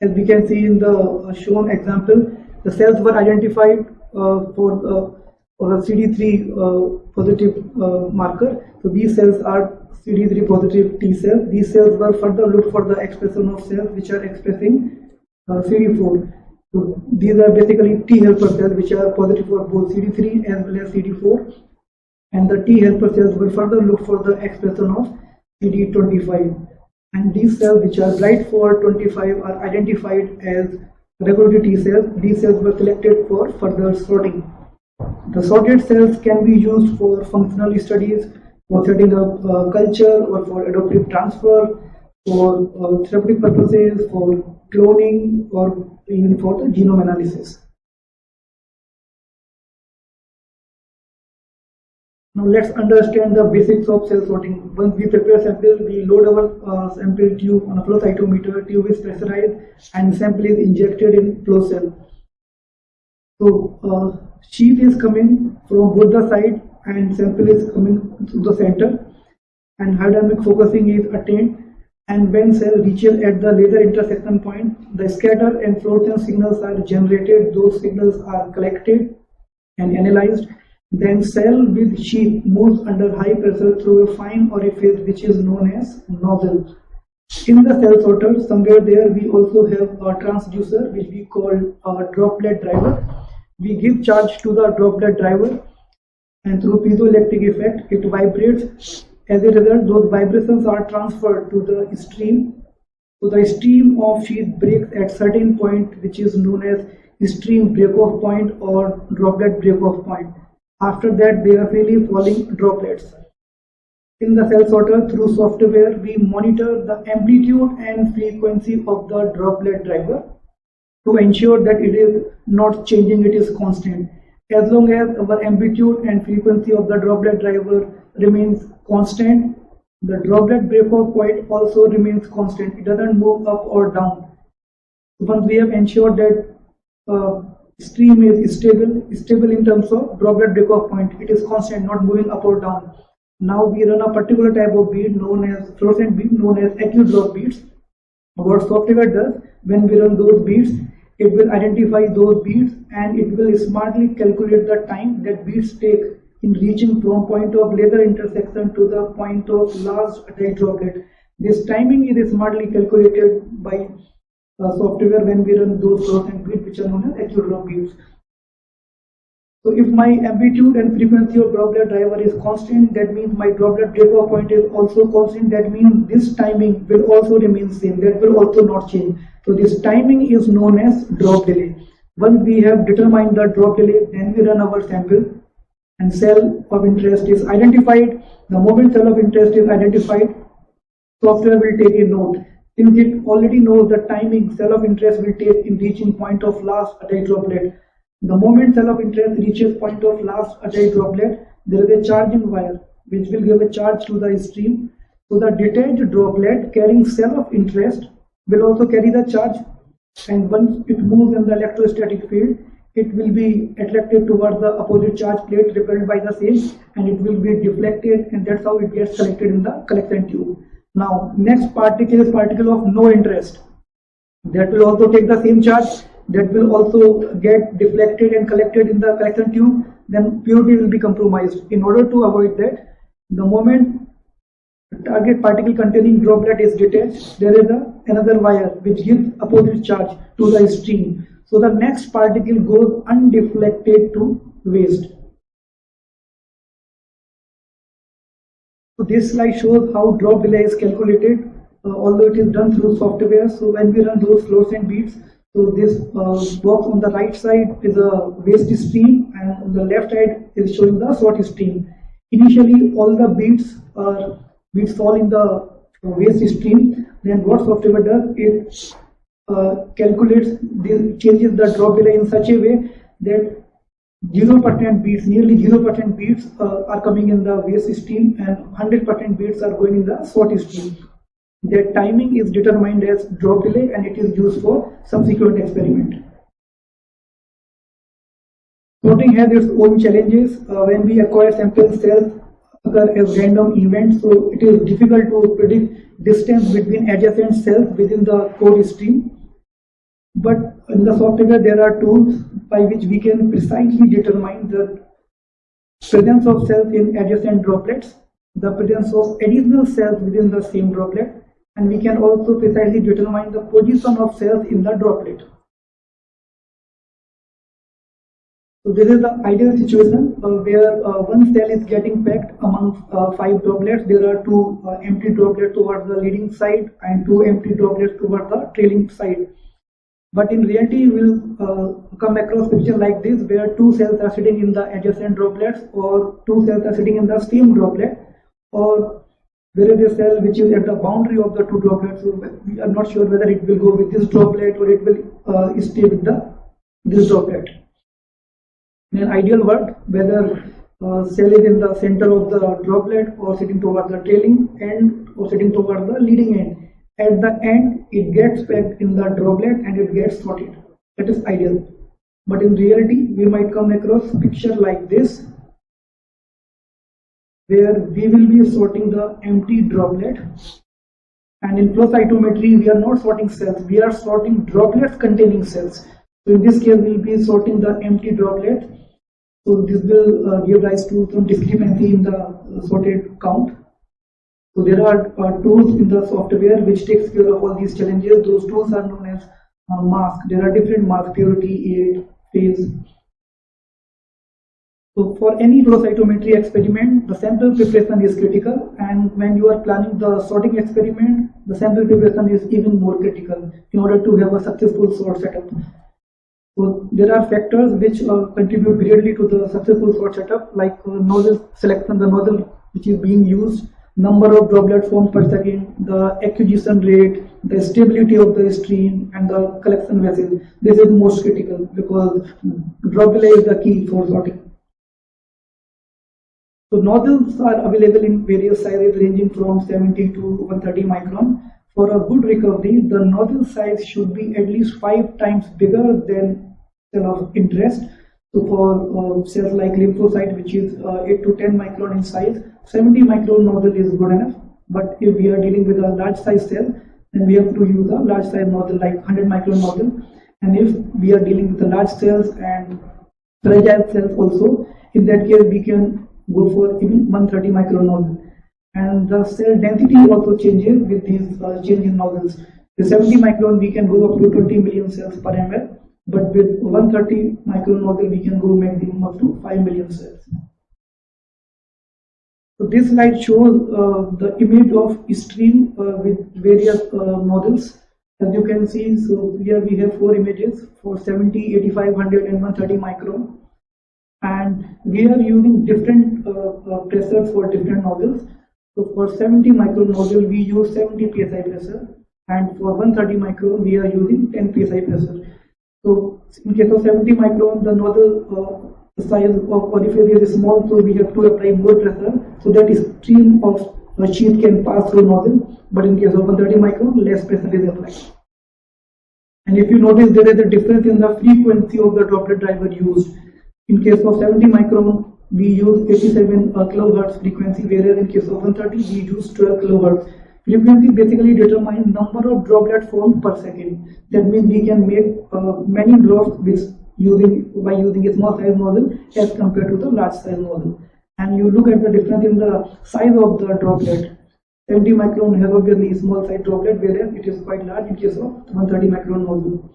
we can see in the shown example, the cells were identified for the CD3 positive marker. So these cells are CD3 positive T cells. These cells were further looked for the expression of cells which are expressing CD4. So these are basically T helper cells which are positive for both CD3 as well as CD4. And the T helper cells will further look for the expression of CD25. And these cells which are bright for 25 are identified as regulatory T cells. These cells were selected for further sorting. The sorted cells can be used for functional studies, for setting up culture, or for adaptive transfer, for therapeutic purposes, for cloning, or even for the genome analysis. Now let's understand the basics of cell sorting. Once we prepare sample, we load our sample tube on a flow cytometer. Tube is pressurized and sample is injected in flow cell. So sheet is coming from both the sides and sample is coming to the center, and hydrodynamic focusing is attained. And when cell reaches at the laser intersection point, the scatter and fluorescence signals are generated. Those signals are collected and analyzed. Then cell with sheath moves under high pressure through a fine orifice which is known as nozzle. In the cell sorter, somewhere there we also have a transducer which we call a droplet driver. We give charge to the droplet driver, and through piezoelectric effect it vibrates. As a result, those vibrations are transferred to the stream. So the stream of sheath breaks at certain point which is known as stream break-off point or droplet break-off point. After that, they are freely falling droplets. In the cell sorter, through software, we monitor the amplitude and frequency of the droplet driver to ensure that it is not changing, it is constant. As long as our amplitude and frequency of the droplet driver remains constant, the droplet break-off point also remains constant. It doesn't move up or down. Once we have ensured that stream is stable in terms of droplet break-off point, it is constant, not moving up or down. Now we run a particular type of bead known as fluorescent bead, known as acute drop beads. What software does, when we run those beads, it will identify those beads and it will smartly calculate the time that beads take in reaching from point of laser intersection to the point of last attached droplet. This timing is smartly calculated by software when we run those fluorescent beads which are known as acute drop beads. So if my amplitude and frequency of droplet driver is constant, that means my droplet break-off point is also constant. That means this timing will also remain same. That will also not change. So this timing is known as drop delay. Once we have determined the drop delay, then we run our sample and cell of interest is identified. The moment cell of interest is identified, software will take a note. Since it already knows the timing cell of interest will take in reaching point of last attached droplet. The moment cell of interest reaches point of last attached droplet, there is a charging wire which will give a charge to the stream. So the detached droplet carrying cell of interest will also carry the charge, and once it moves in the electrostatic field, it will be attracted towards the opposite charge plate repelled by the same, and it will be deflected, and that's how it gets collected in the collection tube. Now next particle is particle of no interest. That will also take the same charge. That will also get deflected and collected in the collection tube. Then purity will be compromised. In order to avoid that, the moment the target particle containing droplet is detached, there is another wire which gives opposite charge to the stream. So the next particle goes undeflected to waste. So this slide shows how drop delay is calculated, although it is done through software. So when we run those fluorescent beads, so this box on the right side is a waste stream, and on the left side is showing the sort stream. Initially, all the beads fall in the waste stream. Then what software does, it calculates, changes the drop delay in such a way that 0% beads, nearly 0% beads are coming in the waste stream, and 100% beads are going in the sort stream. Their timing is determined as drop delay, and it is used for subsequent experiment. Sorting has its own challenges. When we acquire sample cells occur as random events, so it is difficult to predict distance between adjacent cells within the code stream. But in the software, there are tools by which we can precisely determine the presence of cells in adjacent droplets, the presence of additional cells within the same droplet, and we can also precisely determine the position of cells in the droplet. So this is the ideal situation where one cell is getting packed among 5 droplets. There are 2 empty droplets towards the leading side and 2 empty droplets towards the trailing side. But in reality, we'll come across picture like this, where 2 cells are sitting in the adjacent droplets, or 2 cells are sitting in the same droplet, or there is a cell which is at the boundary of the 2 droplets. So we are not sure whether it will go with this droplet or it will stay with this droplet. In an ideal world, whether cell is in the center of the droplet or sitting towards the trailing end or sitting towards the leading end, at the end it gets packed in the droplet and it gets sorted. That is ideal. But in reality, we might come across a picture like this, where we will be sorting the empty droplet. And in flow cytometry, we are not sorting cells, we are sorting droplets containing cells. So in this case, we will be sorting the empty droplet. So this will give rise to some discrepancy in the sorted count. So there are tools in the software which takes care of all these challenges. Those tools are known as mask. There are different masks: purity, 8, phase. So for any flow cytometry experiment, the sample preparation is critical, and when you are planning the sorting experiment, the sample preparation is even more critical in order to have a successful sort setup. So there are factors which contribute greatly to the successful sort setup, like nozzle selection, the nozzle which is being used, number of droplets formed per second, the acquisition rate, the stability of the stream, and the collection vessel. This is most critical because droplet is the key for sorting. So nozzles are available in various sizes ranging from 70 to 130 micron. For a good recovery, the nozzle size should be at least 5 times bigger than cell of interest. So for cells like lymphocyte, which is 8 to 10 micron in size, 70 micron nozzle is good enough. But if we are dealing with a large size cell, then we have to use a large size nozzle like 100 micron nozzle. And if we are dealing with the large cells and fragile cells also, in that case we can go for even 130 micron nozzle. And the cell density also changes with these change in nozzles. With 70 micron we can go up to 20 million cells per ml, but with 130 micron nozzle we can go maximum up to 5 million cells. So this slide shows the image of stream with various nozzles. As you can see, so here we have 4 images for 70, 85, 100 and 130 micron. And we are using different pressures for different nozzles. So for 70 micron nozzle we use 70 psi pressure, and for 130 micron we are using 10 psi pressure. So in case of 70 micron, the nozzle size of orifice is small, so we have to apply more pressure so that stream of a sheet can pass through nozzle. But in case of 130 micron, less pressure is applied. And if you notice, there is a difference in the frequency of the droplet driver used. In case of 70 micron, we use 87 kilohertz frequency, whereas in case of 130 we use 12 kilohertz. Frequency basically determines number of droplets formed per second. That means we can make many drops by using a small size nozzle as compared to the large size nozzle. And you look at the difference in the size of the droplet. 70 micron has obviously a small size droplet, whereas it is quite large in case of 130 micron nozzle.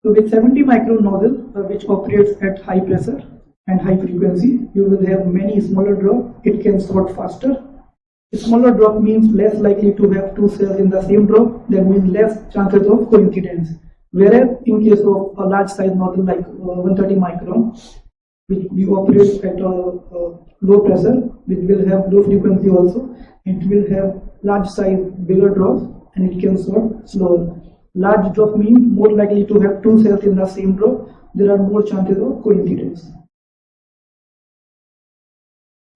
So with 70 micron nozzle, which operates at high pressure and high frequency, you will have many smaller drops. It can sort faster. A smaller drop means less likely to have 2 cells in the same drop. That means less chances of coincidence. Whereas in case of a large size nozzle like 130 micron, which we operate at low pressure, which will have low frequency also, it will have large size, bigger drops, and it can sort slower. Large drop means more likely to have 2 cells in the same drop. There are more chances of coincidence.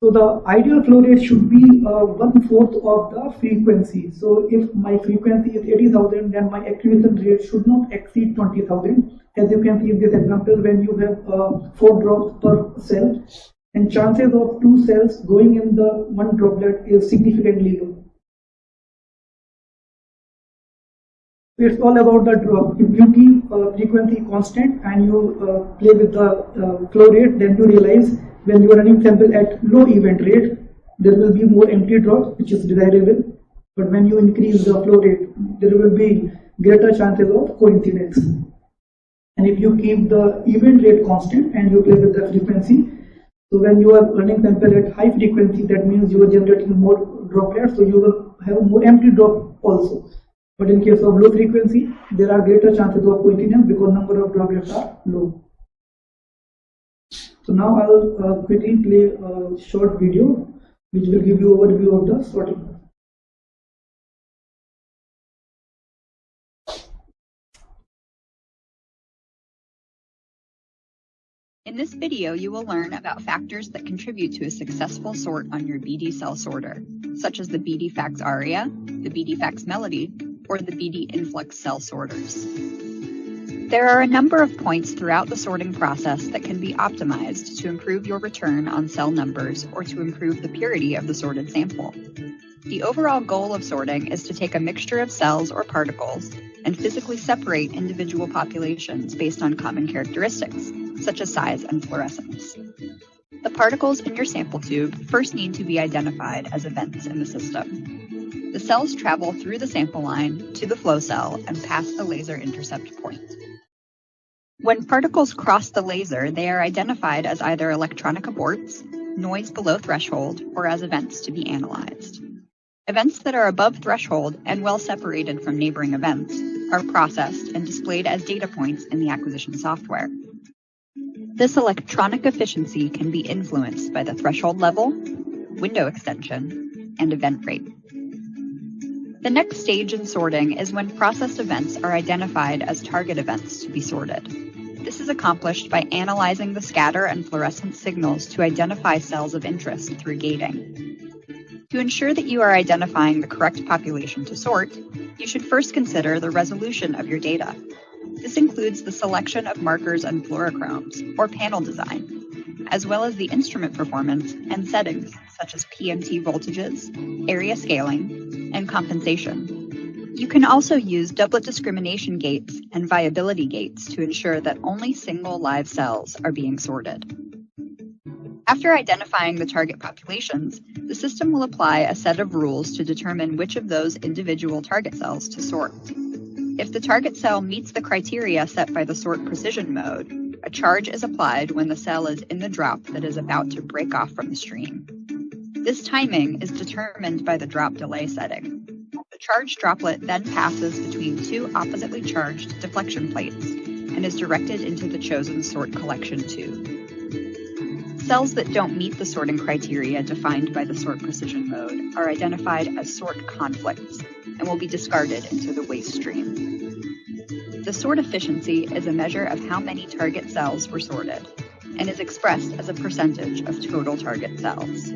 So the ideal flow rate should be 1/4 of the frequency. So if my frequency is 80,000, then my acquisition rate should not exceed 20,000. As you can see in this example, when you have 4 drops per cell, and chances of two cells going in the one droplet is significantly low. It's all about the drop. If you keep frequency constant and you play with the flow rate, then you realize when you are running sample at low event rate, there will be more empty drops, which is desirable. But when you increase the flow rate, there will be greater chances of coincidence. And if you keep the event rate constant and you play with the frequency, so when you are running sample at high frequency, that means you are generating more droplets, so you will have more empty drop also. But in case of low frequency, there are greater chances of coincidence because number of droplets are low. So now I will quickly play a short video which will give you overview of the sorting. In this video, you will learn about factors that contribute to a successful sort on your BD cell sorter, such as the BD FACS aria, the BD FACS melody, or the BD influx cell sorters. There are a number of points throughout the sorting process that can be optimized to improve your return on cell numbers or to improve the purity of the sorted sample. The overall goal of sorting is to take a mixture of cells or particles and physically separate individual populations based on common characteristics, such as size and fluorescence. The particles in your sample tube first need to be identified as events in the system. The cells travel through the sample line to the flow cell and pass a laser intercept point. When particles cross the laser, they are identified as either electronic aborts, noise below threshold, or as events to be analyzed. Events that are above threshold and well separated from neighboring events are processed and displayed as data points in the acquisition software. This electronic efficiency can be influenced by the threshold level, window extension, and event rate. The next stage in sorting is when processed events are identified as target events to be sorted. This is accomplished by analyzing the scatter and fluorescence signals to identify cells of interest through gating. To ensure that you are identifying the correct population to sort, you should first consider the resolution of your data. This includes the selection of markers and fluorochromes, or panel design, as well as the instrument performance and settings such as Pmt voltages, area scaling, and compensation. You can also use doublet discrimination gates and viability gates to ensure that only single live cells are being sorted. After identifying the target populations, the system will apply a set of rules to determine which of those individual target cells to sort. If the target cell meets the criteria set by the sort precision mode, a charge is applied when the cell is in the drop that is about to break off from the stream. This timing is determined by the drop delay setting. The charged droplet then passes between two oppositely charged deflection plates and is directed into the chosen sort collection tube. Cells that don't meet the sorting criteria defined by the sort precision mode are identified as sort conflicts and will be discarded into the waste stream. The sort efficiency is a measure of how many target cells were sorted and is expressed as a percentage of total target cells.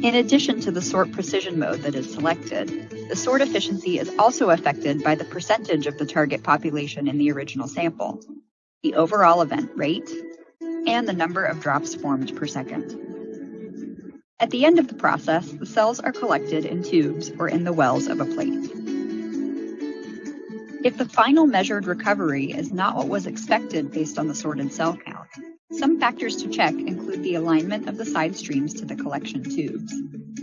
In addition to the sort precision mode that is selected, the sort efficiency is also affected by the percentage of the target population in the original sample, the overall event rate, and the number of drops formed per second. At the end of the process, the cells are collected in tubes or in the wells of a plate. If the final measured recovery is not what was expected based on the sorted cell count, some factors to check include the alignment of the side streams to the collection tubes,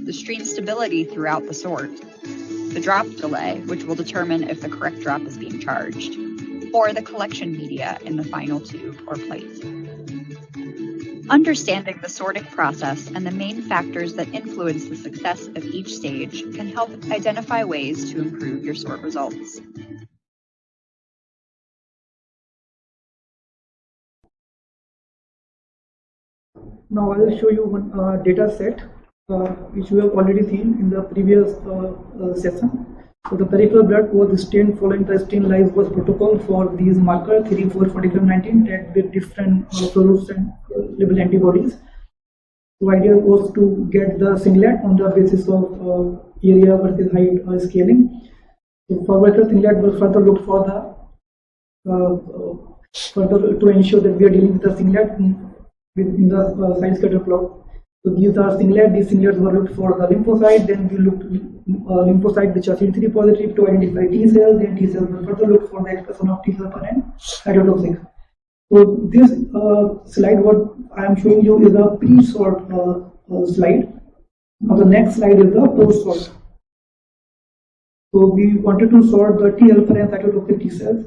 the stream stability throughout the sort, the drop delay, which will determine if the correct drop is being charged, or the collection media in the final tube or plate. Understanding the sorting process and the main factors that influence the success of each stage can help identify ways to improve your sort results. Now I will show you one data set which we have already seen in the previous session. So the peripheral blood was stained following the stain lyse protocol for these markers 3, 4, 45, 19 tagged with different fluorescent level antibodies. The idea was to get the singlet on the basis of area versus height scaling. So for better singlet, we'll further look for the further to ensure that we are dealing with the singlet within the side scatter plot. So these are singlet. These singlets were looked for the lymphocyte. Then we looked lymphocyte which are CD3 positive to identify T cells. Then T cells were further looked for the expression of T cell and cytotoxic. So this slide, what I am showing you is a pre-sort slide. Now the next slide is the post-sort. So we wanted to sort the T helper and cytotoxic T cells.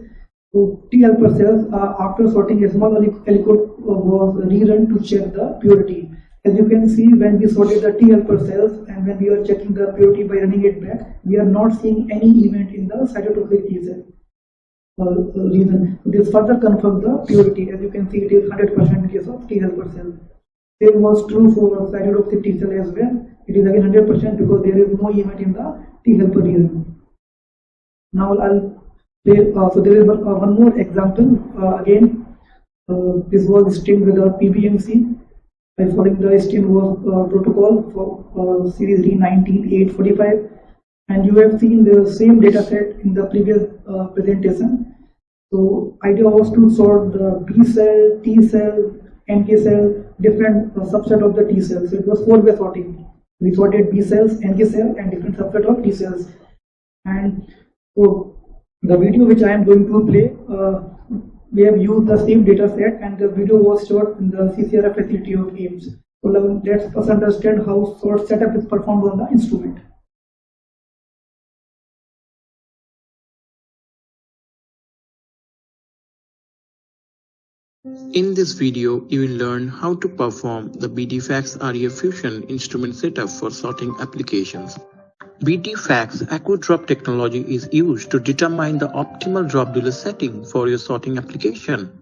So T helper cells, after sorting, a small aliquot was rerun to check the purity. As you can see, when we sorted the T helper cells and when we are checking the purity by running it back, we are not seeing any event in the cytotoxic T cell region. This further confirms the purity. As you can see, it is 100% in case of T helper cell. Same was true for cytotoxic T cell as well. It is again 100% because there is no event in the T helper region. Now I'll play. So there is one more example. This was streamed with a PBMC by following the stream protocol for series D19845, and you have seen the same data set in the previous presentation. So idea was to sort the B cell, T cell, NK cell, different subset of the T cells. So it was 4-way sorting. We sorted B cells, NK cell, and different subset of T cells. And so the video which I am going to play, we have used the same data set, and the video was shot in the CCRF facility of AIIMS. So let's first understand how sort setup is performed on the instrument. In this video, you will learn how to perform the BD-FACS ARIA Fusion instrument setup for sorting applications. BD-FACS AccuDrop technology is used to determine the optimal drop delay setting for your sorting application.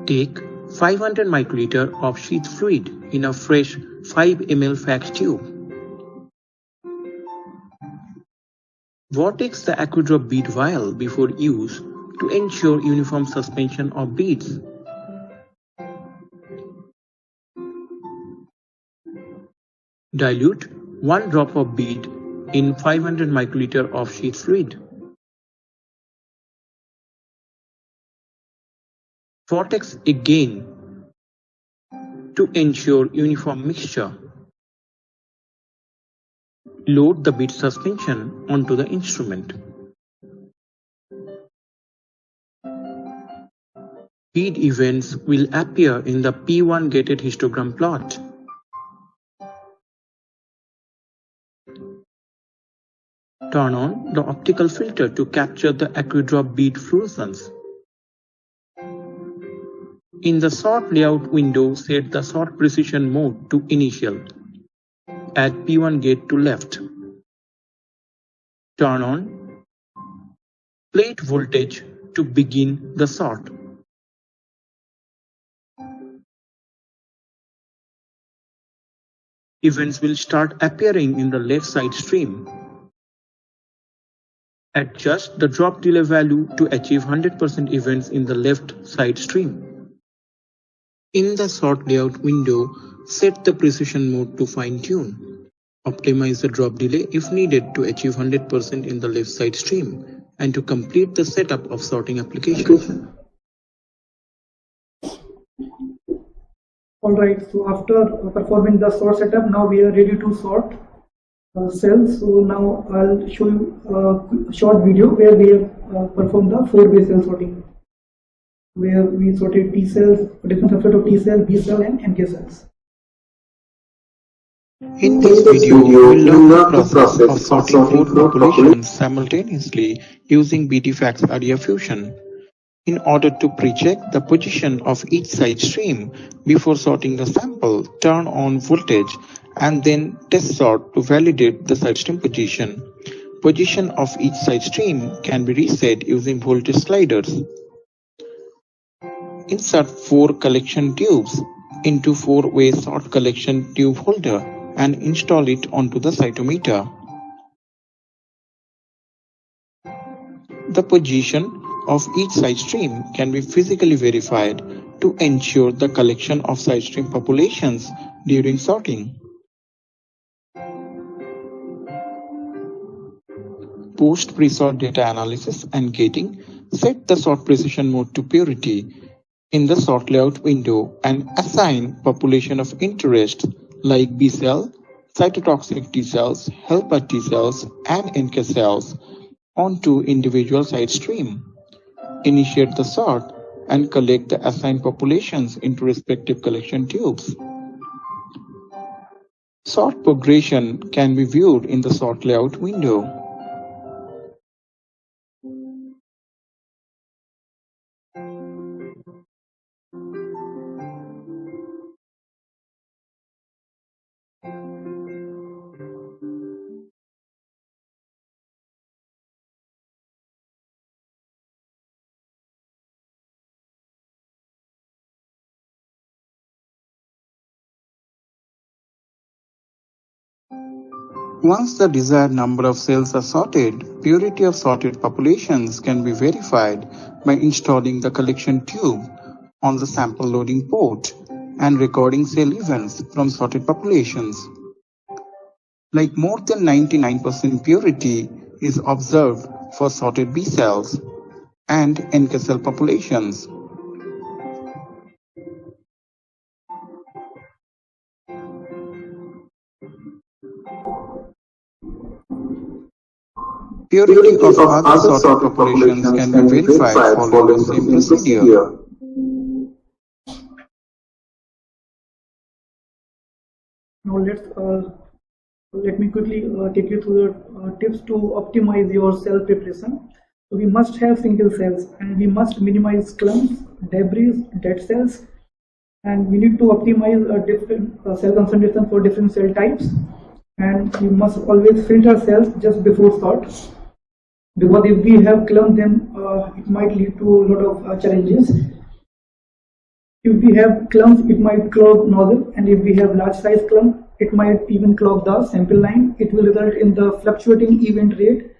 Take 500 microliter of sheath fluid in a fresh 5 ml FACS tube. Vortex the AccuDrop bead vial before use to ensure uniform suspension of beads. Dilute 1 drop of bead in 500 microliter of sheath fluid. Vortex again to ensure uniform mixture. Load the bead suspension onto the instrument. Bead events will appear in the P1 gated histogram plot. Turn on the optical filter to capture the AccuDrop bead fluorescence. In the sort layout window, set the sort precision mode to initial. Add P1 gate to left. Turn on plate voltage to begin the sort. Events will start appearing in the left side stream. Adjust the drop delay value to achieve 100% events in the left side stream. In the sort layout window, set the precision mode to fine-tune. Optimize the drop delay if needed to achieve 100% in the left side stream and to complete the setup of sorting application. Alright, so after performing the sort setup, now we are ready to sort cells. So now I'll show you a short video where we have performed the 4-way cell sorting, where we sorted T cells, different subset of T cell, B cell, and NK cells. In this video, you will learn the process of sorting 4 populations simultaneously using BD-FACS ARIA Fusion. In order to pre-check the position of each side stream before sorting the sample, turn on voltage and then test sort to validate the side stream position. Position of each side stream can be reset using voltage sliders. Insert 4 collection tubes into 4-way sort collection tube holder and install it onto the cytometer. The position of each side stream can be physically verified to ensure the collection of side stream populations during sorting. post pre-sort data analysis and gating, set the sort precision mode to purity in the sort layout window and assign population of interest like B cell, cytotoxic T cells, helper T cells, and NK cells onto individual site stream. Initiate the sort and collect the assigned populations into respective collection tubes. Sort progression can be viewed in the sort layout window. Once the desired number of cells are sorted, purity of sorted populations can be verified by installing the collection tube on the sample loading port and recording cell events from sorted populations. Like more than 99% purity is observed for sorted B cells and NK cell populations. Purity of other sorted populations can be verified following the same procedure. Now let me quickly take you through the tips to optimize your cell preparation. So we must have single cells and we must minimize clumps, debris, dead cells, and we need to optimize different cell concentration for different cell types, and we must always filter cells just before sort, because if we have clump then it might lead to a lot of challenges. If we have clumps, it might clog nozzle, and if we have large size clump, it might even clog the sample line. It will result in the fluctuating event rate,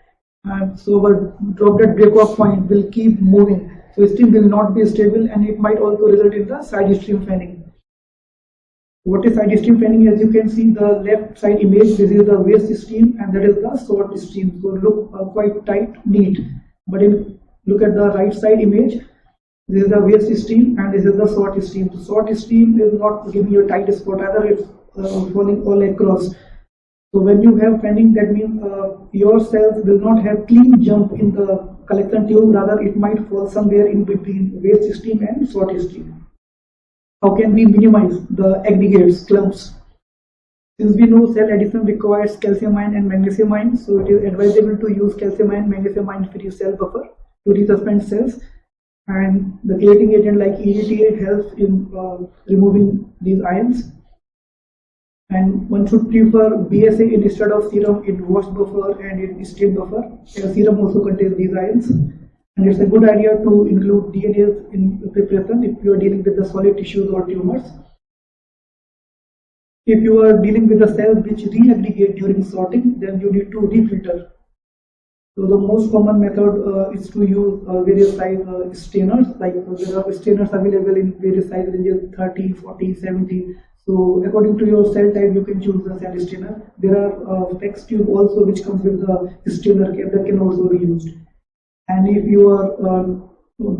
so our droplet break-off point will keep moving. So stream will not be stable, and it might also result in the side stream fanning. What is side stream fanning? As you can see, the left side image, this is the waste stream, and that is the sort stream. So look quite tight, neat. But if look at the right side image, this is the waste stream and this is the sort stream. The sort stream is not giving you a tight spot, rather it's falling all across. So when you have fanning, that means your cells will not have clean jump in the collection tube, rather it might fall somewhere in between waste stream and sort stream. How can we minimize the aggregates, clumps? Since we know cell addition requires calcium ion and magnesium ion, so it is advisable to use calcium ion, magnesium ion free cell buffer to resuspend cells. And the chelating agent like EDTA helps in removing these ions. And one should prefer BSA instead of serum in wash buffer and in stain buffer. Serum also contains these ions. And it's a good idea to include DNA in preparation if you are dealing with the solid tissues or tumors. If you are dealing with the cells which re-aggregate during sorting, then you need to refilter. So the most common method is to use various size stainers, like there are stainers available in various size ranges 30, 40, 70. So according to your cell type, you can choose the cell stainer. There are FACS tube also which comes with the stainer cap that can also be used. And if you are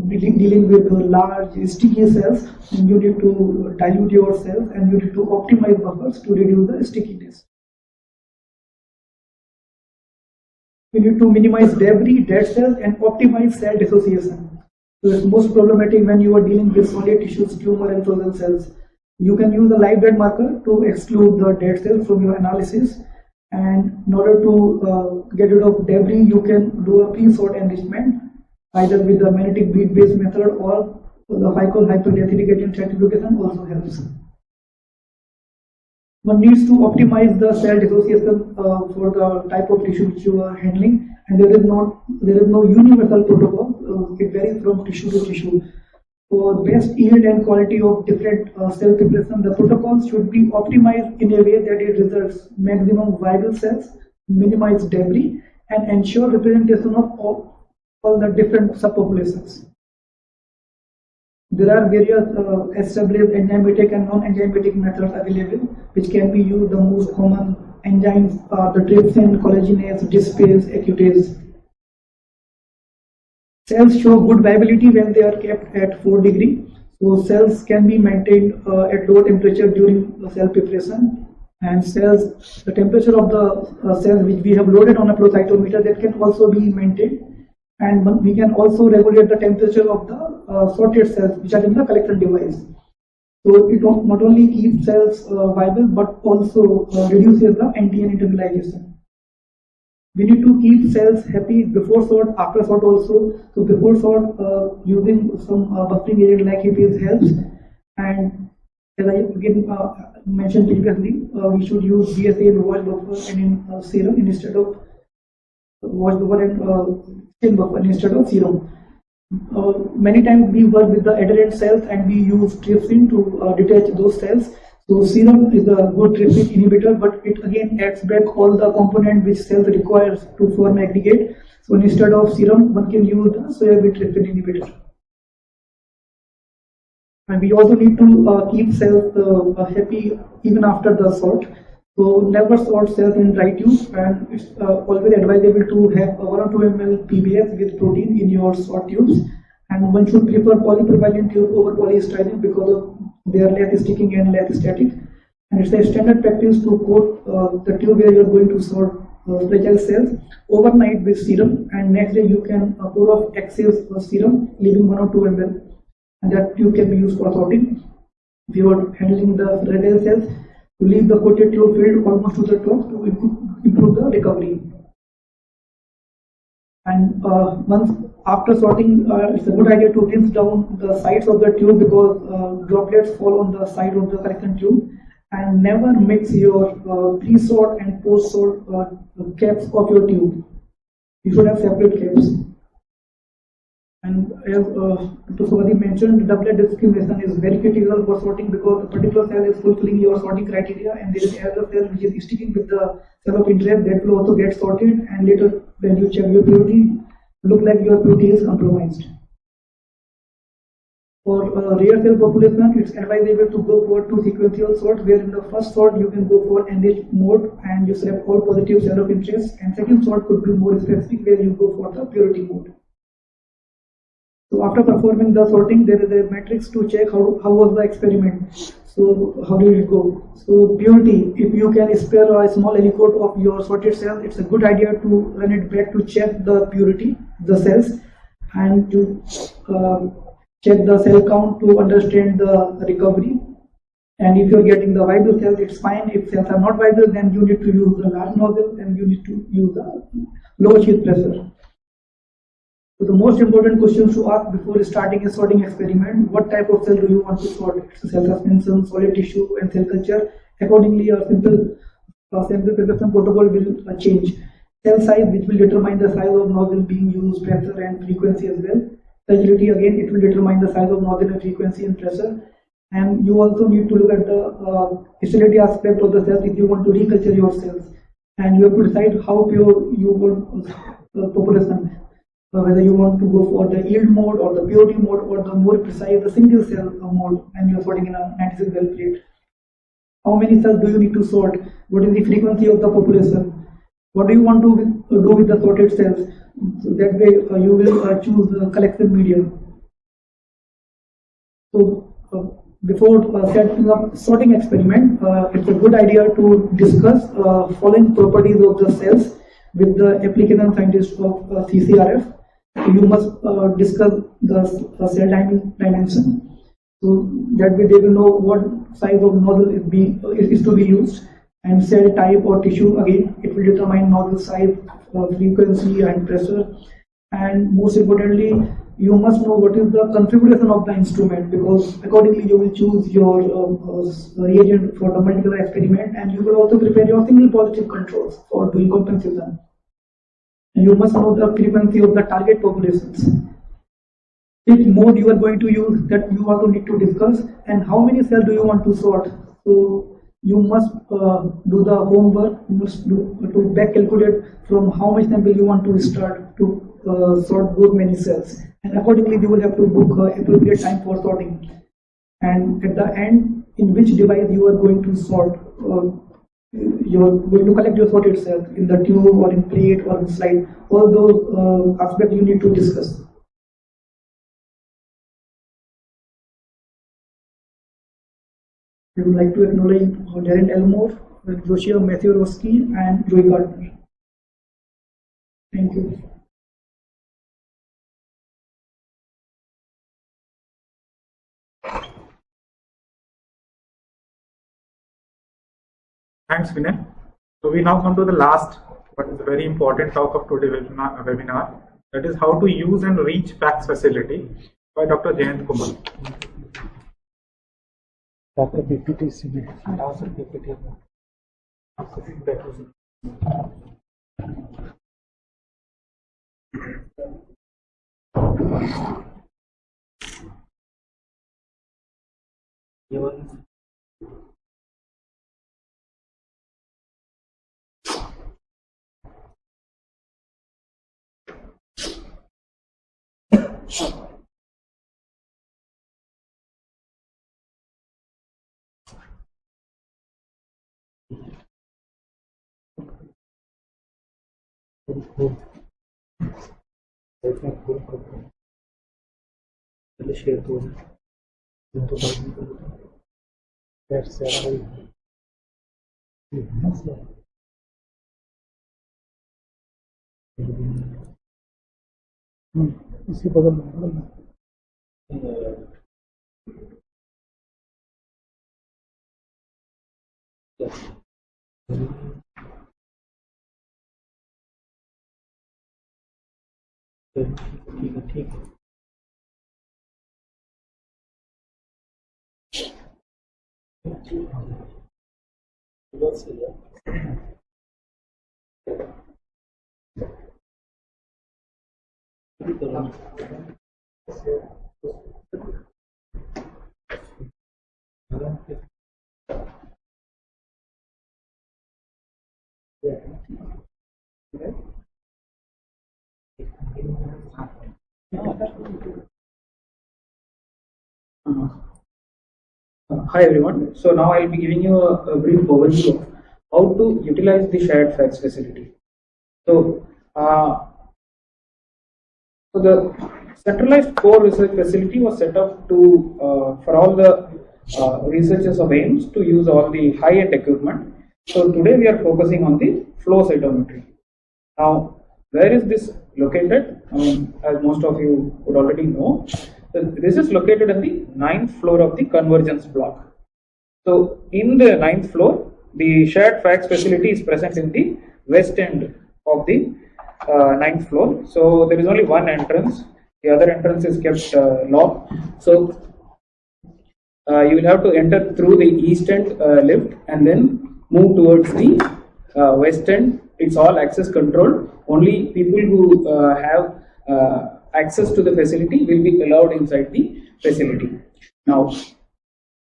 dealing with large sticky cells, then you need to dilute your cells and you need to optimize buffers to reduce the stickiness. You need to minimize debris, dead cells, and optimize cell dissociation. So it's most problematic when you are dealing with solid tissues, tumor, and frozen cells. You can use a live dead marker to exclude the dead cells from your analysis. And in order to get rid of debris, you can do a pre-sort enrichment, either with the magnetic bead-based method or the hyperdensity gradient stratification also helps. One needs to optimize the cell dissociation for the type of tissue which you are handling, and there is no universal protocol. It varies from tissue to tissue. For best yield and quality of different cell preparation, the protocols should be optimized in a way that it results maximum viable cells, minimize debris, and ensure representation of all the different subpopulations. There are various established enzymatic and non-enzymatic methods available, which can be used. The most common enzymes are the trypsin, collagenase, disphase, acutase. Cells show good viability when they are kept at 4 degrees. So cells can be maintained at low temperature during the cell preparation. And cells, the temperature of the cells which we have loaded on a flow cytometer, that can also be maintained. And we can also regulate the temperature of the sorted cells which are in the collection device. So it not only keeps cells viable but also reduces the NTN internalization. We need to keep cells happy before sort, after sort also. So before sort, using some buffering agent like EPS helps. And as I again mentioned previously, we should use DSA in watch buffer and in serum instead of watch buffer and still buffer instead of serum. Many times we work with the adherent cells and we use trypsin to detach those cells. So serum is a good trypsin inhibitor, but it again adds back all the components which cells requires to form aggregate. So instead of serum, one can use the soybean trypsin inhibitor. And we also need to keep cells happy even after the sort. So never sort cells in dry tube, and it's always advisable to have 1 or 2 ml PBS with protein in your sort tubes. And one should prefer polypropylene tube over polystyrene because of they are less sticking and less static. And it's a standard practice to coat the tube where you are going to sort fragile cells overnight with serum, and next day you can pour off excess serum, leaving 1 or 2 ml. And that tube can be used for sorting. If you are handling the fragile cells, to leave the coated tube filled almost to the top to improve the recovery. And once after sorting, it's a good idea to rinse down the sides of the tube because droplets fall on the side of the collection tube. And never mix your pre-sort and post-sort caps of your tube. You should have separate caps. And as Dr. Sowadi mentioned, doublet discrimination is very critical for sorting because a particular cell is fulfilling your sorting criteria, and there is another cell which is sticking with the cell of interest that will also get sorted, and later when you check your purity, look like your purity is compromised. For rare cell population, it's advisable to go for 2 sequential sorts, where in the first sort you can go for enriched mode and you select all positive cell of interest, and second sort could be more specific where you go for the purity mode. So after performing the sorting, there is a matrix to check how was the experiment. So how did it go? So purity, if you can spare a small aliquot of your sorted cell, it's a good idea to run it back to check the purity, the cells, and to check the cell count to understand the recovery. And if you're getting the viable cells, it's fine. If cells are not viable, then you need to use the large nozzle and you need to use the low sheath pressure. So the most important questions to ask before starting a sorting experiment: what type of cell do you want to sort? It's a cell suspension, solid tissue, and cell culture. Accordingly, a simple sample preparation protocol will change. Cell size, which will determine the size of nozzle being used, pressure and frequency as well. Fragility, again, it will determine the size of nozzle and frequency and pressure. And you also need to look at the sterility aspect of the cells if you want to reculture your cells. And you have to decide how pure you want the population. Whether you want to go for the yield mode or the purity mode or the more precise the single cell mode, and you are sorting in a 96 well plate. How many cells do you need to sort? What is the frequency of the population? What do you want to do with the sorted cells? So that way you will choose the collection medium. So before setting up sorting experiment, it's a good idea to discuss following properties of the cells with the application scientist of CCRF. You must discuss the cell dimension, so that way they will know what size of nozzle is to be used, and cell type or tissue, again it will determine nozzle size, frequency and pressure. And most importantly, you must know what is the configuration of the instrument, because accordingly you will choose your reagent for the multiple experiment, and you will also prepare your single positive controls for doing compensation. And you must know the frequency of the target populations. Which mode you are going to use, that you also need to discuss, and how many cells do you want to sort. So you must do the homework. You must do to back calculate from how much sample you want to start to sort those many cells, and accordingly you will have to book appropriate time for sorting. And at the end, in which device you are going to sort. You're going to collect your sorted cells in the tube or in plate or in slide. All those aspects you need to discuss. We would like to acknowledge Darren Elmore, Joshua Matthew Roski, and Joey Gardner. Thank you. Thanks, Vinay. So we now come to the last, but it's a very important talk of today's webinar. That is how to use and reach FACS facility by Dr. Jayant Kumar. Dr. PPT CB. Dr. PPT. Share तो इसके बदल ठीक है Hi everyone. So now I'll be giving you a brief overview of how to utilize the shared FACS facility. So, the centralized core research facility was set up to for all the researchers of AIIMS to use all the high-end equipment. So today we are focusing on the flow cytometry. Now, where is this located? As most of you would already know, this is located in the 9th floor of the convergence block. So in the 9th floor, the shared FACS facility is present in the west end of the 9th floor. So there is only one entrance. The other entrance is kept locked. So you will have to enter through the east end lift and then move towards the west end. It's all access controlled. Only people who have access to the facility will be allowed inside the facility. Now,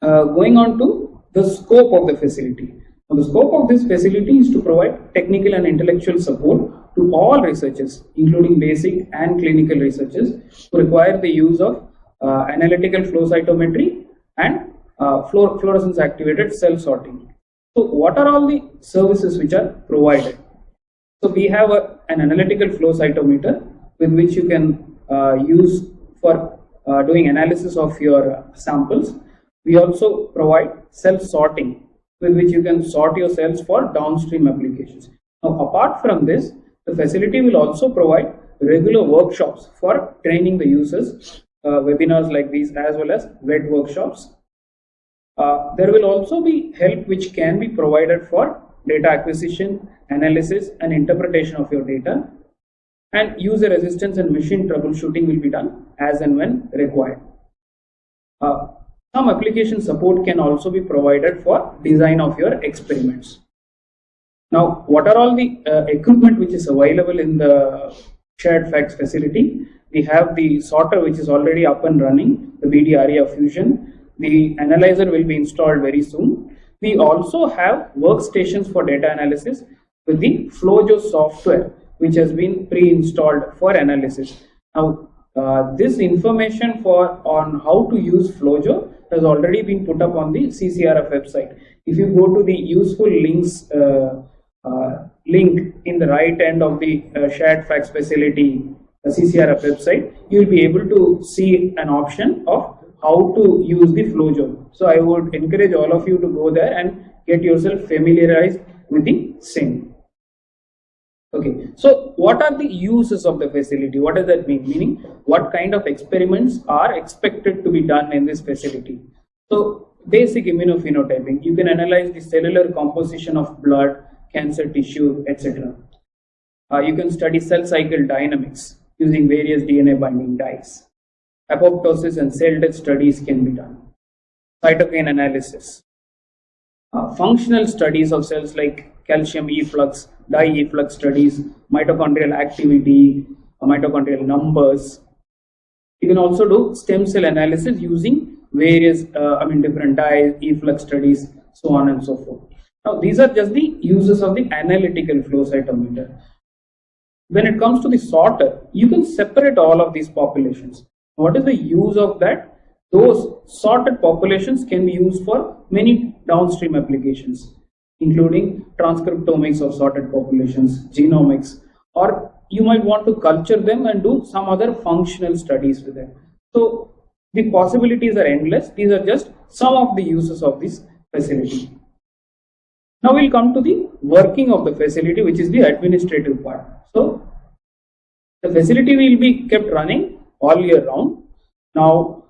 going on to the scope of the facility. Now, the scope of this facility is to provide technical and intellectual support to all researchers, including basic and clinical researchers, who require the use of analytical flow cytometry and fluorescence activated cell sorting. So, what are all the services which are provided? So, we have an analytical flow cytometer with which you can use for doing analysis of your samples. We also provide cell sorting with which you can sort your cells for downstream applications. Now, apart from this, the facility will also provide regular workshops for training the users, webinars like these as well as web workshops. There will also be help which can be provided for data acquisition, analysis and interpretation of your data, and user resistance and machine troubleshooting will be done as and when required. Some application support can also be provided for design of your experiments. Now, what are all the equipment which is available in the shared FACS facility? We have the sorter which is already up and running, the BD area fusion. The analyzer will be installed very soon. We also have workstations for data analysis with the FlowJo software, which has been pre-installed for analysis. Now, this information on how to use FlowJo has already been put up on the CCRF website. If you go to the useful links link in the right end of the shared FACS facility CCRF website, you will be able to see an option of how to use the flow zone. So I would encourage all of you to go there and get yourself familiarized with the same. Okay, so what are the uses of the facility? What does that mean? Meaning, what kind of experiments are expected to be done in this facility? So, basic immunophenotyping. You can analyze the cellular composition of blood, cancer tissue, etc. You can study cell cycle dynamics using various DNA binding dyes. Apoptosis and cell death studies can be done. Cytokine analysis. Functional studies of cells like calcium efflux, dye efflux studies, mitochondrial activity, mitochondrial numbers. You can also do stem cell analysis using various, different dye efflux studies, so on and so forth. Now, these are just the uses of the analytical flow cytometer. When it comes to the sorter, you can separate all of these populations. What is the use of that? Those sorted populations can be used for many downstream applications, including transcriptomics of sorted populations, genomics, or you might want to culture them and do some other functional studies with them. So the possibilities are endless. These are just some of the uses of this facility. Now we'll come to the working of the facility, which is the administrative part. So the facility will be kept running all year round. Now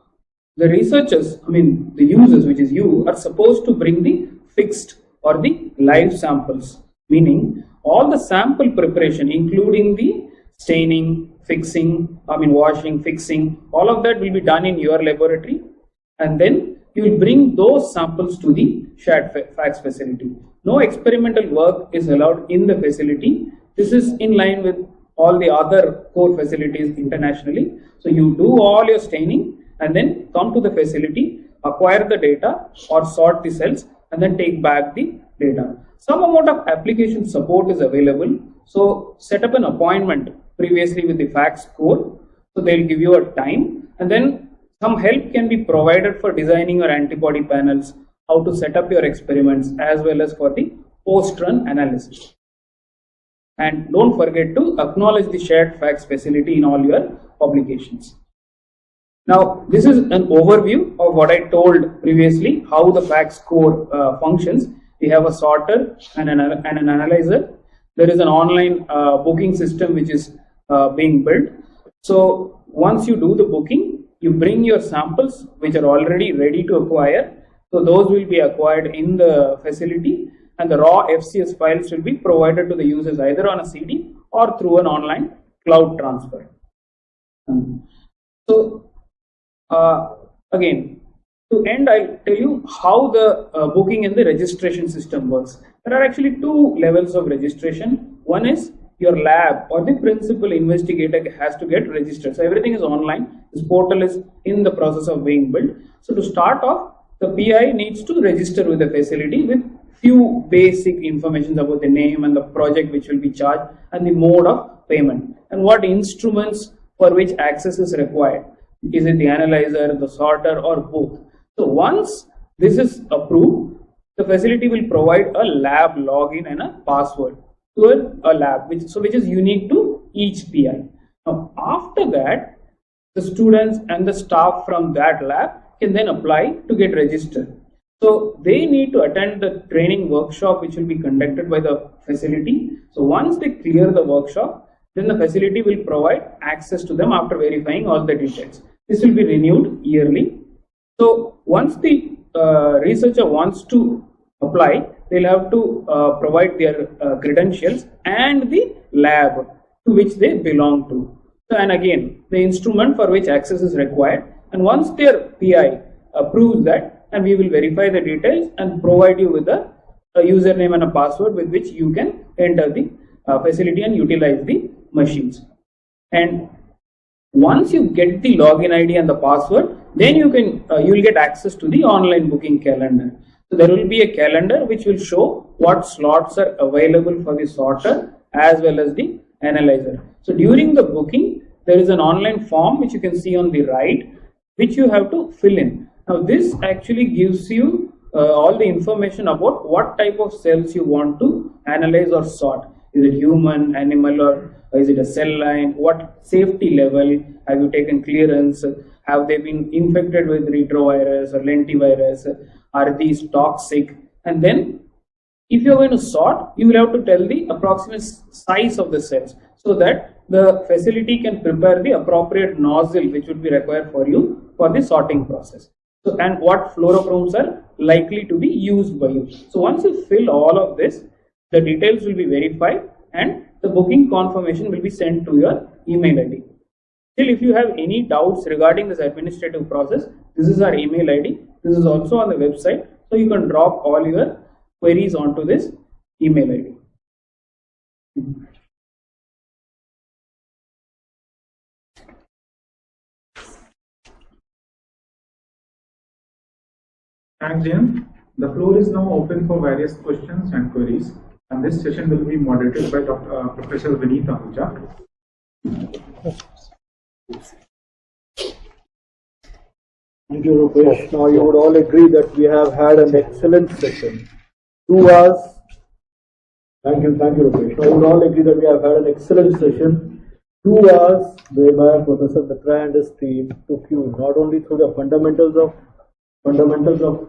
the researchers, the users, which is you, are supposed to bring the fixed or the live samples, meaning all the sample preparation, including the staining, fixing, washing, fixing, all of that will be done in your laboratory, and then you will bring those samples to the shared FACS facility. No experimental work is allowed in the facility. This is in line with all the other core facilities internationally. So you do all your staining and then come to the facility, acquire the data or sort the cells, and then take back the data. Some amount of application support is available. So set up an appointment previously with the FACS core. So they will give you a time, and then some help can be provided for designing your antibody panels, how to set up your experiments, as well as for the post-run analysis. And don't forget to acknowledge the shared FACS facility in all your publications. Now, this is an overview of what I told previously, how the FACS core functions. We have a sorter and an analyzer. There is an online booking system which is being built. So once you do the booking, you bring your samples which are already ready to acquire. So those will be acquired in the facility, and the raw FCS files will be provided to the users either on a CD or through an online cloud transfer. Again, to end, I'll tell you how the booking and the registration system works. There are actually two levels of registration. One is your lab or the principal investigator has to get registered. So everything is online. This portal is in the process of being built. So to start off, the PI needs to register with the facility with few basic information about the name and the project which will be charged and the mode of payment and what instruments for which access is required. Is it the analyzer, the sorter, or both? So once this is approved, the facility will provide a lab login and a password to a lab, which is unique to each PI. Now after that, the students and the staff from that lab can then apply to get registered. So they need to attend the training workshop which will be conducted by the facility. So once they clear the workshop, then the facility will provide access to them after verifying all the details. This will be renewed yearly. So once the researcher wants to apply, they'll have to provide their credentials and the lab to which they belong to. So, and again, the instrument for which access is required. And once their PI approves that, and we will verify the details and provide you with a username and a password with which you can enter the facility and utilize the machines. And once you get the login ID and the password, then you will get access to the online booking calendar. So there will be a calendar which will show what slots are available for the sorter as well as the analyzer. So during the booking, there is an online form which you can see on the right, which you have to fill in. Now this actually gives you all the information about what type of cells you want to analyze or sort. Is it human, animal, or Is it a cell line? What safety level? Have you taken clearance? Have they been infected with retrovirus or lentivirus? Are these toxic? And then if you're going to sort, you will have to tell the approximate size of the cells so that the facility can prepare the appropriate nozzle which would be required for you for the sorting process. So, and what fluorochromes are likely to be used by you. So once you fill all of this, the details will be verified and the booking confirmation will be sent to your email ID. Still, if you have any doubts regarding this administrative process, this is our email ID. This is also on the website. So you can drop all your queries onto this email ID. Thanks, James. The floor is now open for various questions and queries, and this session will be moderated by Professor Vineet Ahuja. Thank you, Rupesh. Now you would all agree that we have had an excellent session. 2 hours. Thank you, Rupesh. Now you would all agree that we have had an excellent session. 2 hours whereby Professor Mitra and his team took you not only through the fundamentals of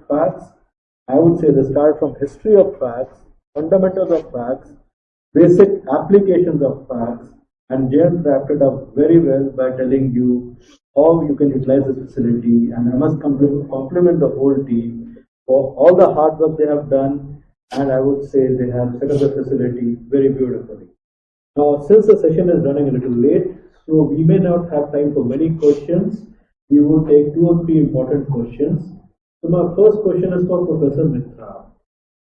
FACS, I would say they start from history of FACS, fundamentals of FACS, basic applications of FACS, and James wrapped it up very well by telling you how you can utilize this facility. And I must compliment the whole team for all the hard work they have done, and I would say they have set up the facility very beautifully. Now, since the session is running a little late, so we may not have time for many questions. We will take 2 or 3 important questions. So my first question is for Professor Mitra.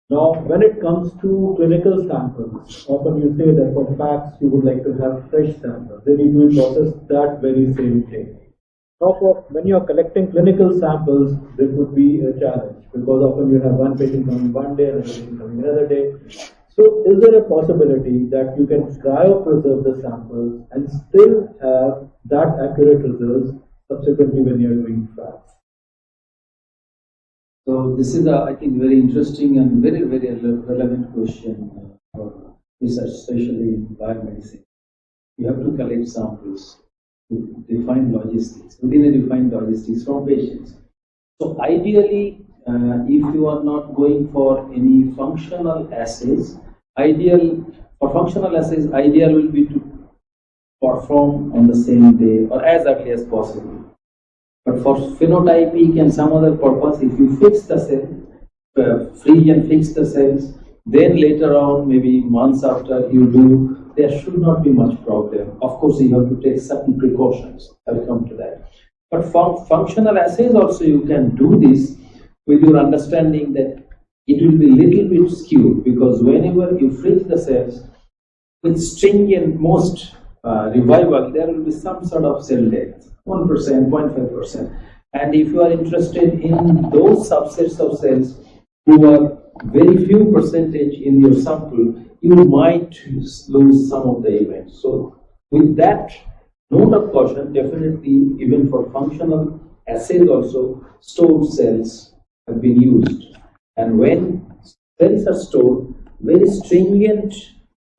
Now, when it comes to clinical samples, often you say that for FACS you would like to have fresh samples. Then you will process that very same day. Now, when you are collecting clinical samples, this would be a challenge because often you have one patient coming one day and another patient coming another day. So, is there a possibility that you can cryopreserve the samples and still have that accurate results subsequently when you are doing FACS? So this is I think very interesting and very relevant question for research, especially in biomedicine. You have to collect samples to define logistics, within a defined logistics from patients. So ideally, if you are not going for any functional assays, ideal will be to perform on the same day or as early as possible. But for phenotypic and some other purpose, if you fix the cell, freeze and fix the cells, then later on, maybe months after you do, there should not be much problem. Of course, you have to take certain precautions. I will come to that. But for functional assays also, you can do this with your understanding that it will be little bit skewed, because whenever you freeze the cells with stringent most revival, there will be some sort of cell death. 1%, 0.5%. And if you are interested in those subsets of cells who are very few percentage in your sample, you might lose some of the events. So with that note of caution, definitely even for functional assays also, stored cells have been used. And when cells are stored, very stringent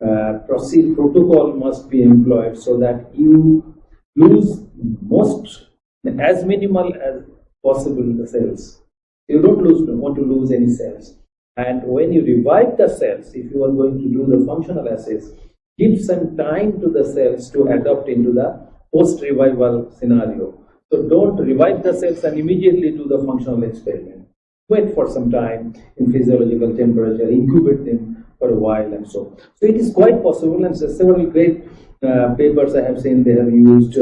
protocol must be employed so that you lose as minimal as possible the cells. You don't want to lose any cells. And when you revive the cells, if you are going to do the functional assays, give some time to the cells to adapt into the post-revival scenario. So don't revive the cells and immediately do the functional experiment. Wait for some time in physiological temperature, incubate them for a while and so. So it is quite possible, and several great papers I have seen, they have used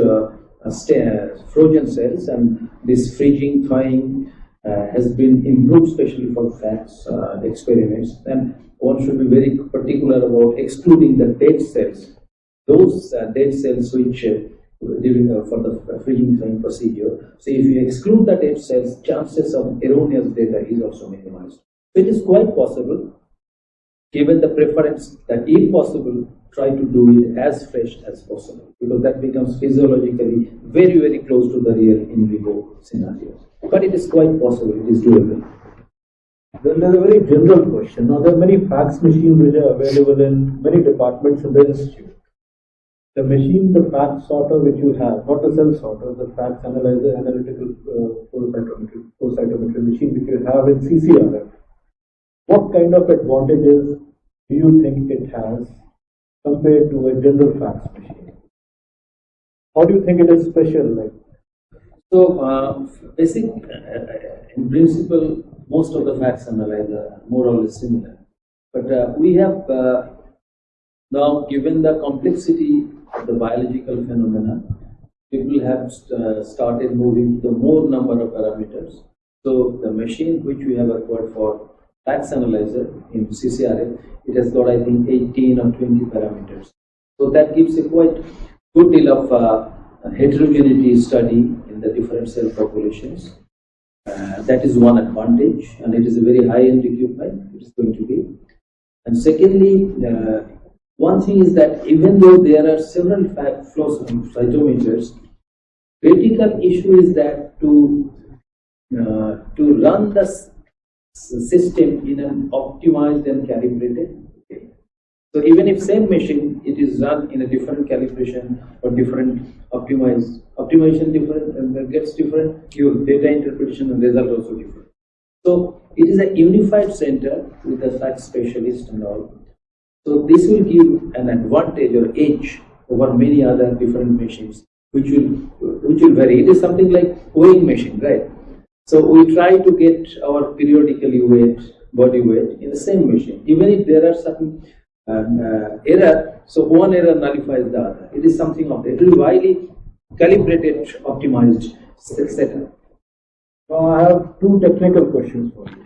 frozen cells, and this freezing, thawing has been improved, especially for FACS experiments. And one should be very particular about excluding the dead cells, those dead cells which during for the freezing thawing procedure. So if you exclude the dead cells, chances of erroneous data is also minimized. So it is quite possible, given the preference, that if possible, try to do it as fresh as possible, because that becomes physiologically very close to the real in vivo scenarios. But it is quite possible, it is doable. Then there's a very general question. Now there are many FACS machines which are available in many departments in the institute. the machine, the FACS sorter which you have, not the cell sorter, the FACS analyzer, analytical flow cytometry machine which you have in CCRF, what kind of advantages do you think it has compared to a general FACS machine? How do you think it is special? So, in principle, most of the FACS analyzers are more or less similar. But we have now, given the complexity of the biological phenomena, people have started moving to the more number of parameters. So, the machine which we have acquired for FACS analyzer in CCRF, it has got, I think, 18 or 20 parameters. So, that gives a quite good deal of heterogeneity study in the different cell populations. That is one advantage, and it is a very high-end equipment. It is going to be. And secondly, one thing is that even though there are several flow cytometers, critical issue is that to run the system in an optimized and calibrated way. So even if same machine, it is run in a different calibration or different optimization different, and gets different, your data interpretation and result also different. So it is a unified center with a FACS specialist and all. So this will give an advantage or edge over many other different machines, which will vary. It is something like weighing machine, right? So we try to get our periodically body weight in the same machine, even if there are certain error. So one error nullifies the other. It is something of that. It is highly calibrated, optimized setup. Now I have two technical questions for you.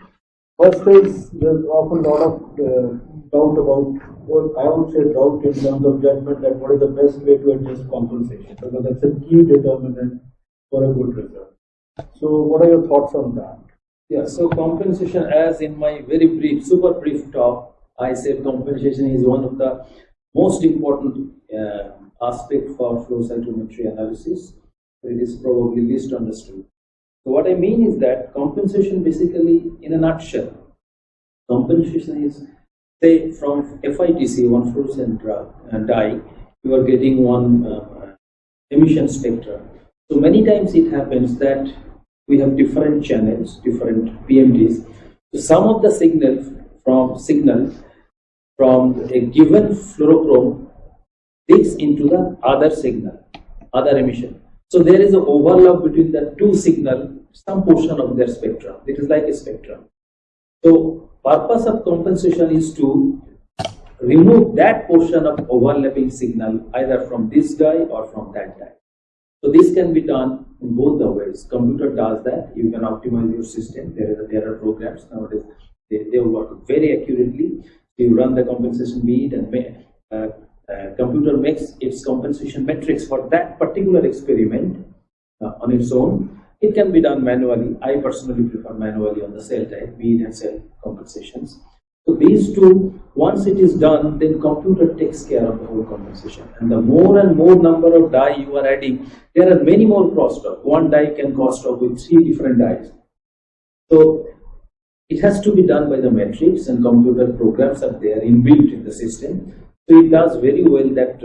First is, there's often a lot of doubt about, or I would say doubt in terms of judgment that what is the best way to adjust compensation, because that's a key determinant for a good result. So what are your thoughts on that? Yeah, so compensation, as in my very brief, super brief talk, I said compensation is one of the most important aspect for flow cytometry analysis. It is probably least understood. So what I mean is that compensation, basically, in a nutshell, compensation is, say, from FITC, one fluorescent dye, you are getting one emission spectra. So many times it happens that we have different channels, different PMDs. So some of the signal from a given fluorochrome leaks into the other signal, other emission. So there is an overlap between the two signal, some portion of their spectrum. It is like a spectrum. So purpose of compensation is to remove that portion of overlapping signal either from this dye or from that dye. So this can be done in both the ways. Computer does that. You can optimize your system. There are programs nowadays. They work very accurately. You run the compensation bead, and computer makes its compensation metrics for that particular experiment on its own. It can be done manually. I personally prefer manually on the cell type, bead and cell compensations. So these two, once it is done, then computer takes care of the whole compensation. And the more and more number of die you are adding, there are many more crosstalk. One die can crosstalk with 3 different dies. So it has to be done by the metrics, and computer programs are there inbuilt in the system. So it does very well that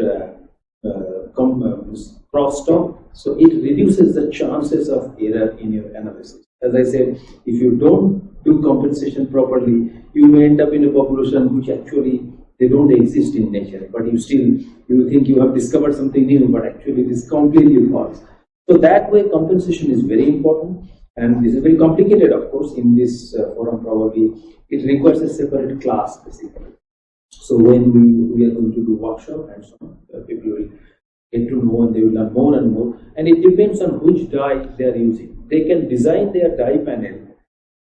crosstalk. So it reduces the chances of error in your analysis. As I said, if you don't do compensation properly, you may end up in a population which actually they don't exist in nature, but you think you have discovered something new, but actually it is completely false. So that way compensation is very important, and this is very complicated, of course. In this forum, probably it requires a separate class basically. So when we are going to do workshop and so on, people will get to know and they will learn more and more, and it depends on which dye they are using. They can design their dye panel,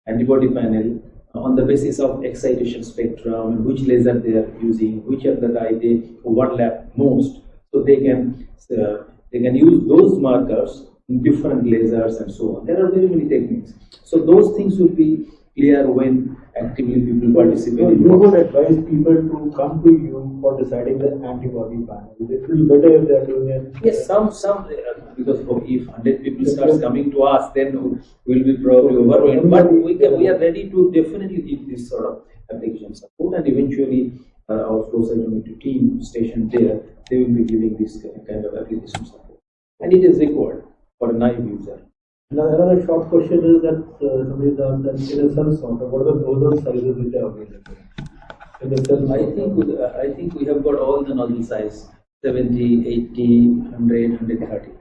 antibody panel, on the basis of excitation spectrum and which laser they are using, which of the dye they overlap most. So they can use those markers in different lasers and so on. There are very many techniques. So those things will be clear when actively people participate. So you would advise people to come to you for deciding the antibody panel. It will be better if they are doing it. Yes, some because if 100 people starts coming to us, then we'll be probably overwhelmed. But we are ready to definitely give this sort of application support, and eventually our flow cytometry team stationed there they will be giving this kind of application support. And it is required for a naive user. Another short question is that somebody asked that in a cell sorter, what are the nozzle sizes which are available? In the cell I think we have got all the nozzle size 70, 80, 100, 130.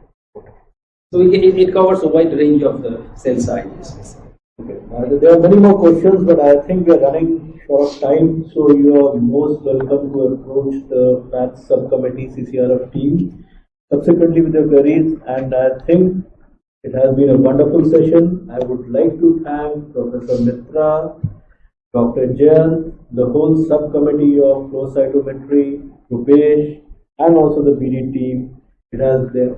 So it covers a wide range of the cell sizes. Okay. There are many more questions, but I think we are running short of time, so you are most welcome to approach the FACS subcommittee CCRF team subsequently with your queries. And I think it has been a wonderful session. I would like to thank Professor Mitra, Dr. Jayan, the whole subcommittee of Flowcytometry, Rupesh, and also the BD team.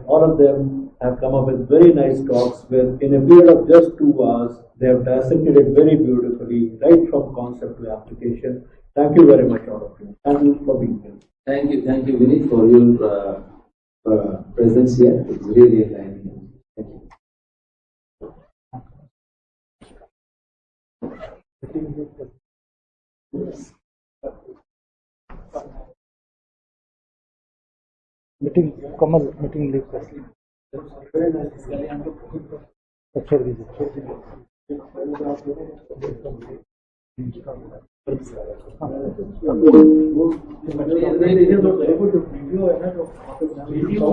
All of them have come up with very nice talks with, in a period of just 2 hours, they have dissected it very beautifully, right from concept to application. Thank you very much, all of you. Thank you for being here. Thank you, Vinit, for your presence here. It's really enlightening. Thank you. Meeting leave. Very nice. Video